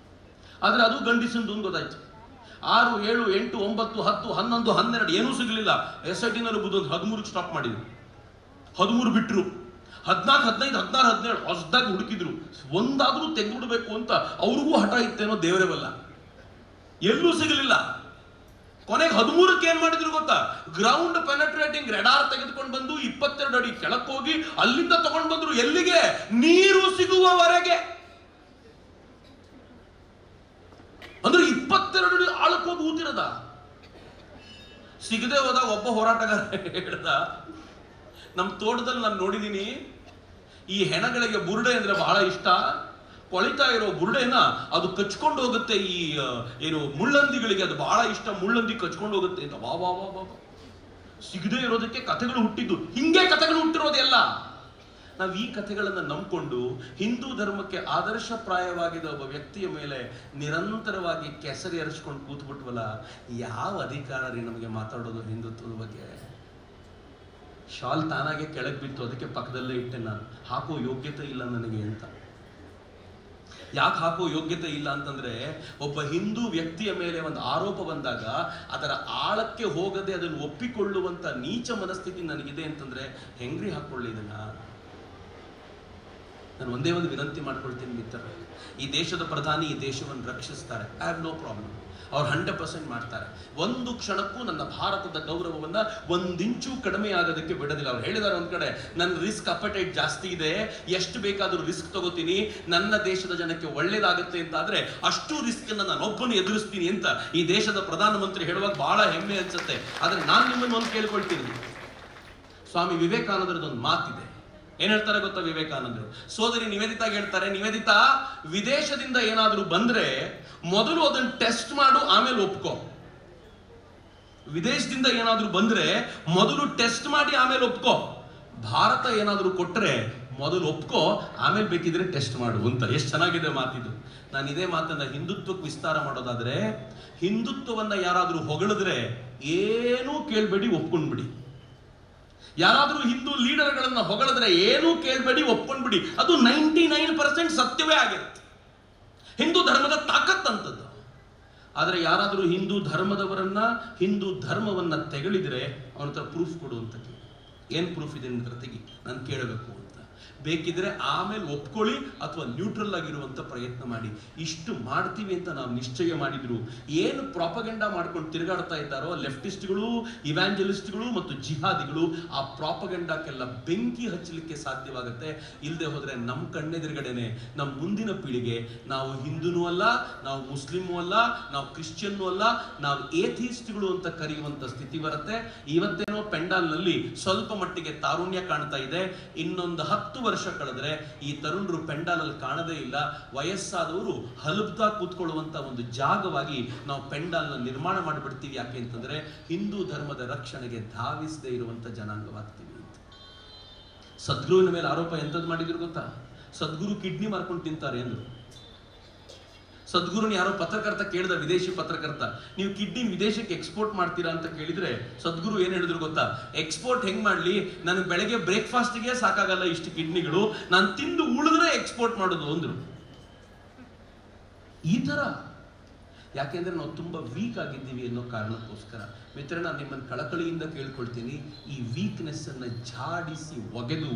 ಆದ್ರೆ ಅದು ಗಂಡಸಿಂದ ಒಂದು ಗೊತ್ತಾಯ್ತು. 6, 7, 8, 9, 10, 11, 12 ಏನೂ ಸಿಗಲಿಲ್ಲ. SIT-ನಲ್ಲಿ 13ಕ್ಕೆ ಸ್ಟಾಪ್ ಮಾಡಿದ್ರು, 13 ಬಿಟ್ಟರು, 14, 15, 16, 17 ಹೊಸದಾಗಿ ಹುಡುಕಿದ್ರು. ಒಂದಾದ್ರೂ ತೆಗೆದುಬಿಡ್ಬೇಕು ಅಂತ ಅವ್ರಿಗೂ ಹಠ ಇತ್ತೇನೋ ದೇವರೇ ಬಲ್ಲ. ಎಲ್ಲೂ ಸಿಗಲಿಲ್ಲ. ಕೊನೆಗೆ 13ಕ್ಕೆ ಏನ್ ಮಾಡಿದ್ರು ಗೊತ್ತಾ? ಗ್ರೌಂಡ್ ಪೆನೆಟ್ರೇಟಿಂಗ್ ರೆಡಾರ್ ತೆಗೆದುಕೊಂಡು ಬಂದು 22 ಅಡಿ ಕೆಳಕ್ಕೆ ಹೋಗಿ ಅಲ್ಲಿಂದ ತಗೊಂಡು ಬಂದ್ರು. ಎಲ್ಲಿಗೆ? ನೀರು ಸಿಗುವವರೆಗೆ. ಅಂದ್ರೆ 22 ಅಡಿ ಆಳಕ್ಕೆ ಹೋಗಿ ಊತಿರದ. ಸಿಗದೆ ಹೋದಾಗ ಒಬ್ಬ ಹೋರಾಟಗಾರ ಹೇಳ್ದ, ನಮ್ಮ ತೋಟದಲ್ಲಿ ನಾನು ನೋಡಿದೀನಿ, ಈ ಹೆಣಗಳಿಗೆ ಬುರುಡೆ ಅಂದ್ರೆ ಬಹಳ ಇಷ್ಟ. ಕೊಳಿತಾ ಇರೋ ಬುರುಡೆನ ಅದು ಕಚ್ಕೊಂಡು ಹೋಗುತ್ತೆ, ಈ ಏನು ಮುಳ್ಳಂದಿಗಳಿಗೆ ಅದು ಬಹಳ ಇಷ್ಟ, ಮುಳ್ಳಂದಿ ಕಚ್ಕೊಂಡು ಹೋಗುತ್ತೆ ಅಂತ. ವಾ ಸಿಗದೆ ಇರೋದಕ್ಕೆ ಕಥೆಗಳು ಹುಟ್ಟಿದ್ದು. ಹಿಂಗೆ ಕಥೆಗಳು ಹುಟ್ಟಿರೋದೆಲ್ಲ. ನಾವು ಈ ಕಥೆಗಳನ್ನು ನಂಬಿಕೊಂಡು ಹಿಂದೂ ಧರ್ಮಕ್ಕೆ ಆದರ್ಶಪ್ರಾಯವಾಗಿದ್ದ ಒಬ್ಬ ವ್ಯಕ್ತಿಯ ಮೇಲೆ ನಿರಂತರವಾಗಿ ಕೆಸರಿ ಎರಚ್ಕೊಂಡು ಕೂತ್ಬಿಟ್ವಲ್ಲ. ಯಾವ ಅಧಿಕಾರ ರೀ ನಮಗೆ ಮಾತಾಡೋದು ಹಿಂದುತ್ವದ ಬಗ್ಗೆ? ಶಾಲ್ ತಾನಾಗೆ ಕೆಳಗೆ ಬಿತ್ತು, ಅದಕ್ಕೆ ಪಕ್ಕದಲ್ಲೇ ಇಟ್ಟೆ ನಾನು. ಹಾಕೋ ಯೋಗ್ಯತೆ ಇಲ್ಲ ನನಗೆ ಅಂತ. ಯಾಕೆ ಹಾಕೋ ಯೋಗ್ಯತೆ ಇಲ್ಲ ಅಂತಂದ್ರೆ, ಒಬ್ಬ ಹಿಂದೂ ವ್ಯಕ್ತಿಯ ಮೇಲೆ ಒಂದು ಆರೋಪ ಬಂದಾಗ ಅದರ ಆಳಕ್ಕೆ ಹೋಗದೆ ಅದನ್ನು ಒಪ್ಪಿಕೊಳ್ಳುವಂತ ನೀಚ ಮನಸ್ಥಿತಿ ನನಗಿದೆ ಅಂತಂದ್ರೆ ಹೆಂಗ್ರಿ ಹಾಕೊಳ್ಳಿ ಇದನ್ನ? ನಾನು ಒಂದೇ ಒಂದು ವಿನಂತಿ ಮಾಡ್ಕೊಳ್ತೀನಿ ಮಿತ್ರರೇ, ಈ ದೇಶದ ಪ್ರಧಾನಿ ಈ ದೇಶವನ್ನು ರಕ್ಷಿಸ್ತಾರೆ, ಐ ಹ್ಯಾವ್ ನೋ ಪ್ರಾಬ್ಲಮ್. ಅವ್ರು 100% ಮಾಡ್ತಾರೆ. ಒಂದು ಕ್ಷಣಕ್ಕೂ ನನ್ನ ಭಾರತದ ಗೌರವವನ್ನ 1 ಇಂಚು ಕಡಿಮೆ ಆಗೋದಕ್ಕೆ ಬಿಡೋದಿಲ್ಲ. ಅವ್ರು ಹೇಳಿದಾರೆ ಒಂದ್ ಕಡೆ, ನನ್ನ ರಿಸ್ಕ್ ಅಪಟೈಟ್ ಜಾಸ್ತಿ ಇದೆ, ಎಷ್ಟು ಬೇಕಾದ್ರೂ ರಿಸ್ಕ್ ತಗೋತೀನಿ, ನನ್ನ ದೇಶದ ಜನಕ್ಕೆ ಒಳ್ಳೇದಾಗುತ್ತೆ ಅಂತ ಆದ್ರೆ ಅಷ್ಟು ರಿಸ್ಕ್ ಅನ್ನ ನಾನು ಒಬ್ಬನು ಎದುರಿಸ್ತೀನಿ ಅಂತ ಈ ದೇಶದ ಪ್ರಧಾನಮಂತ್ರಿ ಹೇಳುವಾಗ ಬಹಳ ಹೆಮ್ಮೆ ಅನ್ಸುತ್ತೆ. ಆದ್ರೆ ನಾನು ನಿಮ್ಮನ್ನು ಒಂದು ಕೇಳ್ಕೊಳ್ತೀನಿ, ಸ್ವಾಮಿ ವಿವೇಕಾನಂದರದೊಂದು ಮಾತಿದೆ. ಏನ್ ಹೇಳ್ತಾರೆ ಗೊತ್ತಾ ವಿವೇಕಾನಂದರು? ಸೋದರಿ ನಿವೇದಿತಾ ಹೇಳ್ತಾರೆ, ನಿವೇದಿತಾ, ವಿದೇಶದಿಂದ ಏನಾದ್ರೂ ಬಂದ್ರೆ ಮೊದಲು ಅದನ್ನ ಟೆಸ್ಟ್ ಮಾಡು, ಆಮೇಲೆ ಒಪ್ಕೋ. ವಿದೇಶದಿಂದ ಏನಾದ್ರೂ ಬಂದ್ರೆ ಮೊದಲು ಟೆಸ್ಟ್ ಮಾಡಿ ಆಮೇಲೆ ಒಪ್ಕೋ. ಭಾರತ ಏನಾದ್ರೂ ಕೊಟ್ರೆ ಮೊದಲು ಒಪ್ಕೋ, ಆಮೇಲೆ ಬೇಕಿದ್ರೆ ಟೆಸ್ಟ್ ಮಾಡು ಅಂತ. ಎಷ್ಟು ಚೆನ್ನಾಗಿದೆ ಮಾತಿದು. ನಾನು ಇದೇ ಮಾತನ್ನ ಹಿಂದುತ್ವಕ್ಕೆ ವಿಸ್ತಾರ ಮಾಡೋದಾದ್ರೆ, ಹಿಂದುತ್ವವನ್ನ ಯಾರಾದ್ರೂ ಹೊಗಳಿದ್ರೆ ಏನೂ ಕೇಳ್ಬೇಡಿ, ಒಪ್ಕೊಂಡ್ಬಿಡಿ. ಯಾರಾದ್ರೂ ಹಿಂದೂ ಲೀಡರ್ಗಳನ್ನ ಹೊಗಳಿದ್ರೆ ಏನೂ ಕೇಳ್ಬೇಡಿ, ಒಪ್ಕೊಂಡ್ಬಿಡಿ. ಅದು 99% ಸತ್ಯವೇ ಆಗಿರುತ್ತೆ. ಹಿಂದೂ ಧರ್ಮದ ತಾಕತ್ತಂತದ್ದು. ಆದ್ರೆ ಯಾರಾದ್ರೂ ಹಿಂದೂ ಧರ್ಮದವರನ್ನ, ಹಿಂದೂ ಧರ್ಮವನ್ನ ತೆಗಳಿದ್ರೆ ಅವನ ಹತ್ರ ಪ್ರೂಫ್ ಕೊಡು ಅಂತ ಕೇಳಿ. ಏನ್ ಪ್ರೂಫ್ ಇದೆ ನಿನ್ನ ಹತ್ರ ತೆಗಿ, ನಾನು ಕೇಳಬೇಕು ಅಂತ. ಬೇಕಿದ್ರೆ ಆಮೇಲೆ ಒಪ್ಕೊಳ್ಳಿ ಅಥವಾ ನ್ಯೂಟ್ರಲ್ ಆಗಿರುವಂತ ಪ್ರಯತ್ನ ಮಾಡಿ. ಇಷ್ಟು ಮಾಡ್ತೀವಿ ಅಂತ ನಾವು ನಿಶ್ಚಯ ಮಾಡಿದ್ರು ಏನು ಪ್ರಾಪಗಂಡಾ ಮಾಡ್ಕೊಂಡು ತಿರುಗಾಡ್ತಾ ಇದ್ದಾರೋ ಲೆಫ್ಟಿಸ್ಟ್ಗಳು, ಇವ್ಯಾಂಜಲಿಸ್ಟ್ಗಳು ಮತ್ತು ಜಿಹಾದಿಗಳು, ಆ ಪ್ರಾಪಗಂಡಾಕ್ಕೆಲ್ಲ ಬೆಂಕಿ ಹಚ್ಚಲಿಕ್ಕೆ ಸಾಧ್ಯವಾಗುತ್ತೆ. ಇಲ್ಲದೆ ಹೋದ್ರೆ ನಮ್ಮ ಕಣ್ಣೆದುರುಗಡೆನೆ ನಮ್ಮ ಮುಂದಿನ ಪೀಳಿಗೆ ನಾವು ಹಿಂದೂನೂ ಅಲ್ಲ, ನಾವು ಮುಸ್ಲಿಮೂ ಅಲ್ಲ, ನಾವು ಕ್ರಿಶ್ಚಿಯನ್ನೂ ಅಲ್ಲ, ನಾವು ಏಥಿಸ್ಟ್ಗಳು ಅಂತ ಕರೆಯುವಂತ ಸ್ಥಿತಿ ಬರುತ್ತೆ. ಇವತ್ತೇನೋ ಪೆಂಡಾಲ್ನಲ್ಲಿ ಸ್ವಲ್ಪ ಮಟ್ಟಿಗೆ ತಾರುಣ್ಯ ಕಾಣ್ತಾ ಇದೆ. ಇನ್ನೊಂದು 10 ವರ್ಷ ಕಳೆದ್ರೆ ಈ ತರುಣರು ಪೆಂಡಾಲಲ್ಲಿ ಕಾಣದೇ ಇಲ್ಲ. ವಯಸ್ಸಾದವರು ಹಲಬ್ತಾ ಕೂತ್ಕೊಳ್ಳುವಂತ ಒಂದು ಜಾಗವಾಗಿ ನಾವು ಪೆಂಡಾಲ್ನ ನಿರ್ಮಾಣ ಮಾಡಿಬಿಡ್ತೀವಿ. ಯಾಕೆ ಅಂತಂದ್ರೆ ಹಿಂದೂ ಧರ್ಮದ ರಕ್ಷಣೆಗೆ ಧಾವಿಸದೇ ಇರುವಂತ ಜನಾಂಗವಾಗ್ತೀವಿ ಅಂತ. ಸದ್ಗುರುವಿನ ಮೇಲೆ ಆರೋಪ ಎಂತದ್ದು ಮಾಡಿದ್ರು ಗೊತ್ತಾ? ಸದ್ಗುರು ಕಿಡ್ನಿ ಮಾರ್ಕೊಂಡು ತಿಂತಾರೆ ಎಂದು. ಸದ್ಗುರುನ ಯಾರೋ ಪತ್ರಕರ್ತ ಕೇಳಿದ, ವಿದೇಶಿ ಪತ್ರಕರ್ತ, ನೀವು ಕಿಡ್ನಿ ವಿದೇಶಕ್ಕೆ ಎಕ್ಸ್ಪೋರ್ಟ್ ಮಾಡ್ತೀರಾ ಅಂತ ಕೇಳಿದ್ರೆ ಸದ್ಗುರು ಏನ್ ಹೇಳಿದ್ರು ಗೊತ್ತಾ? ಎಕ್ಸ್ಪೋರ್ಟ್ ಹೆಂಗ್ ಮಾಡ್ಲಿ, ನನಗೆ ಬೆಳಗ್ಗೆ ಬ್ರೇಕ್ಫಾಸ್ಟ್ಗೆ ಸಾಕಾಗಲ್ಲ ಇಷ್ಟು ಕಿಡ್ನಿಗಳು, ನಾನು ತಿಂದು ಉಳಿದ್ರೆ ಎಕ್ಸ್ಪೋರ್ಟ್ ಮಾಡೋದು ಅಂದ್ರು. ಈ ತರ ಯಾಕೆಂದ್ರೆ ನಾವು ತುಂಬಾ ವೀಕ್ ಆಗಿದ್ದೀವಿ ಅನ್ನೋ ಕಾರಣಕ್ಕೋಸ್ಕರ ಮಿತ್ರ, ನಾನು ನಿಮ್ಮನ್ನು ಕಳಕಳಿಯಿಂದ ಕೇಳ್ಕೊಳ್ತೀನಿ, ಈ ವೀಕ್ನೆಸ್ ಅನ್ನ ಝಾಡಿಸಿ ಒಗೆದು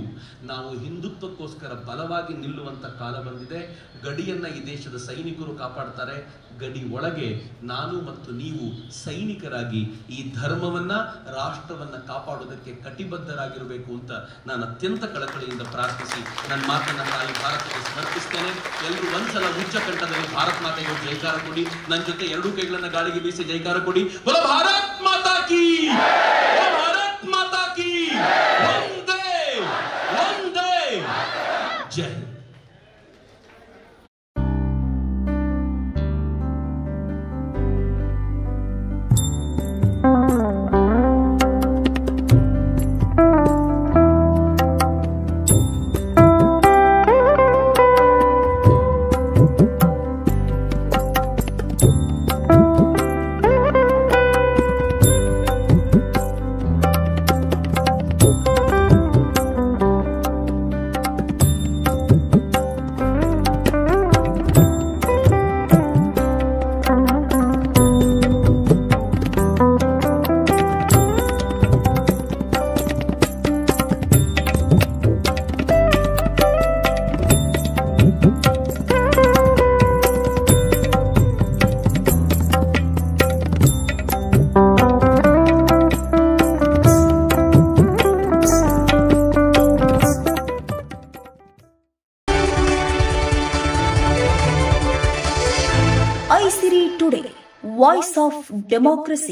ನಾವು ಹಿಂದುತ್ವಕ್ಕೋಸ್ಕರ ಬಲವಾಗಿ ನಿಲ್ಲುವಂತ ಕಾಲ ಬಂದಿದೆ. ಗಡಿಯನ್ನ ಈ ದೇಶದ ಸೈನಿಕರು ಕಾಪಾಡ್ತಾರೆ. ಗಡಿ ಒಳಗೆ ನಾನು ಮತ್ತು ನೀವು ಸೈನಿಕರಾಗಿ ಈ ಧರ್ಮವನ್ನ, ರಾಷ್ಟ್ರವನ್ನ ಕಾಪಾಡೋದಕ್ಕೆ ಕಟಿಬದ್ಧರಾಗಿರಬೇಕು ಅಂತ ನಾನು ಅತ್ಯಂತ ಕಳಕಳಿಯಿಂದ ಪ್ರಾರ್ಥಿಸಿ ನನ್ನ ಮಾತನ್ನ ತಾಯಿ ಭಾರತಕ್ಕೆ ಸಮರ್ಪಿಸ್ತೇನೆ. ಎಲ್ಲರೂ ಒಂದ್ಸಲ ಉಚ್ಚ ಕಂಠದಲ್ಲಿ ಭಾರತ್ ಮಾತೆಗೆ ಜೈಕಾರ ಕೊಡಿ. ನನ್ನ ಜೊತೆ ಎರಡೂ ಕೈಗಳನ್ನ ಗಾಳಿಗೆ ಬೀಸಿ ಜೈಕಾರ ಕೊಡಿ. ಬೋಲೋ ಭಾರತ್ ಮಾತಾ ಕಿ, ಭಾರತ್ ಮಾತಾ ಕಿ, ವಂದೇ ವಂದೇ ಜೈ. iSiri Today, Voice of Democracy.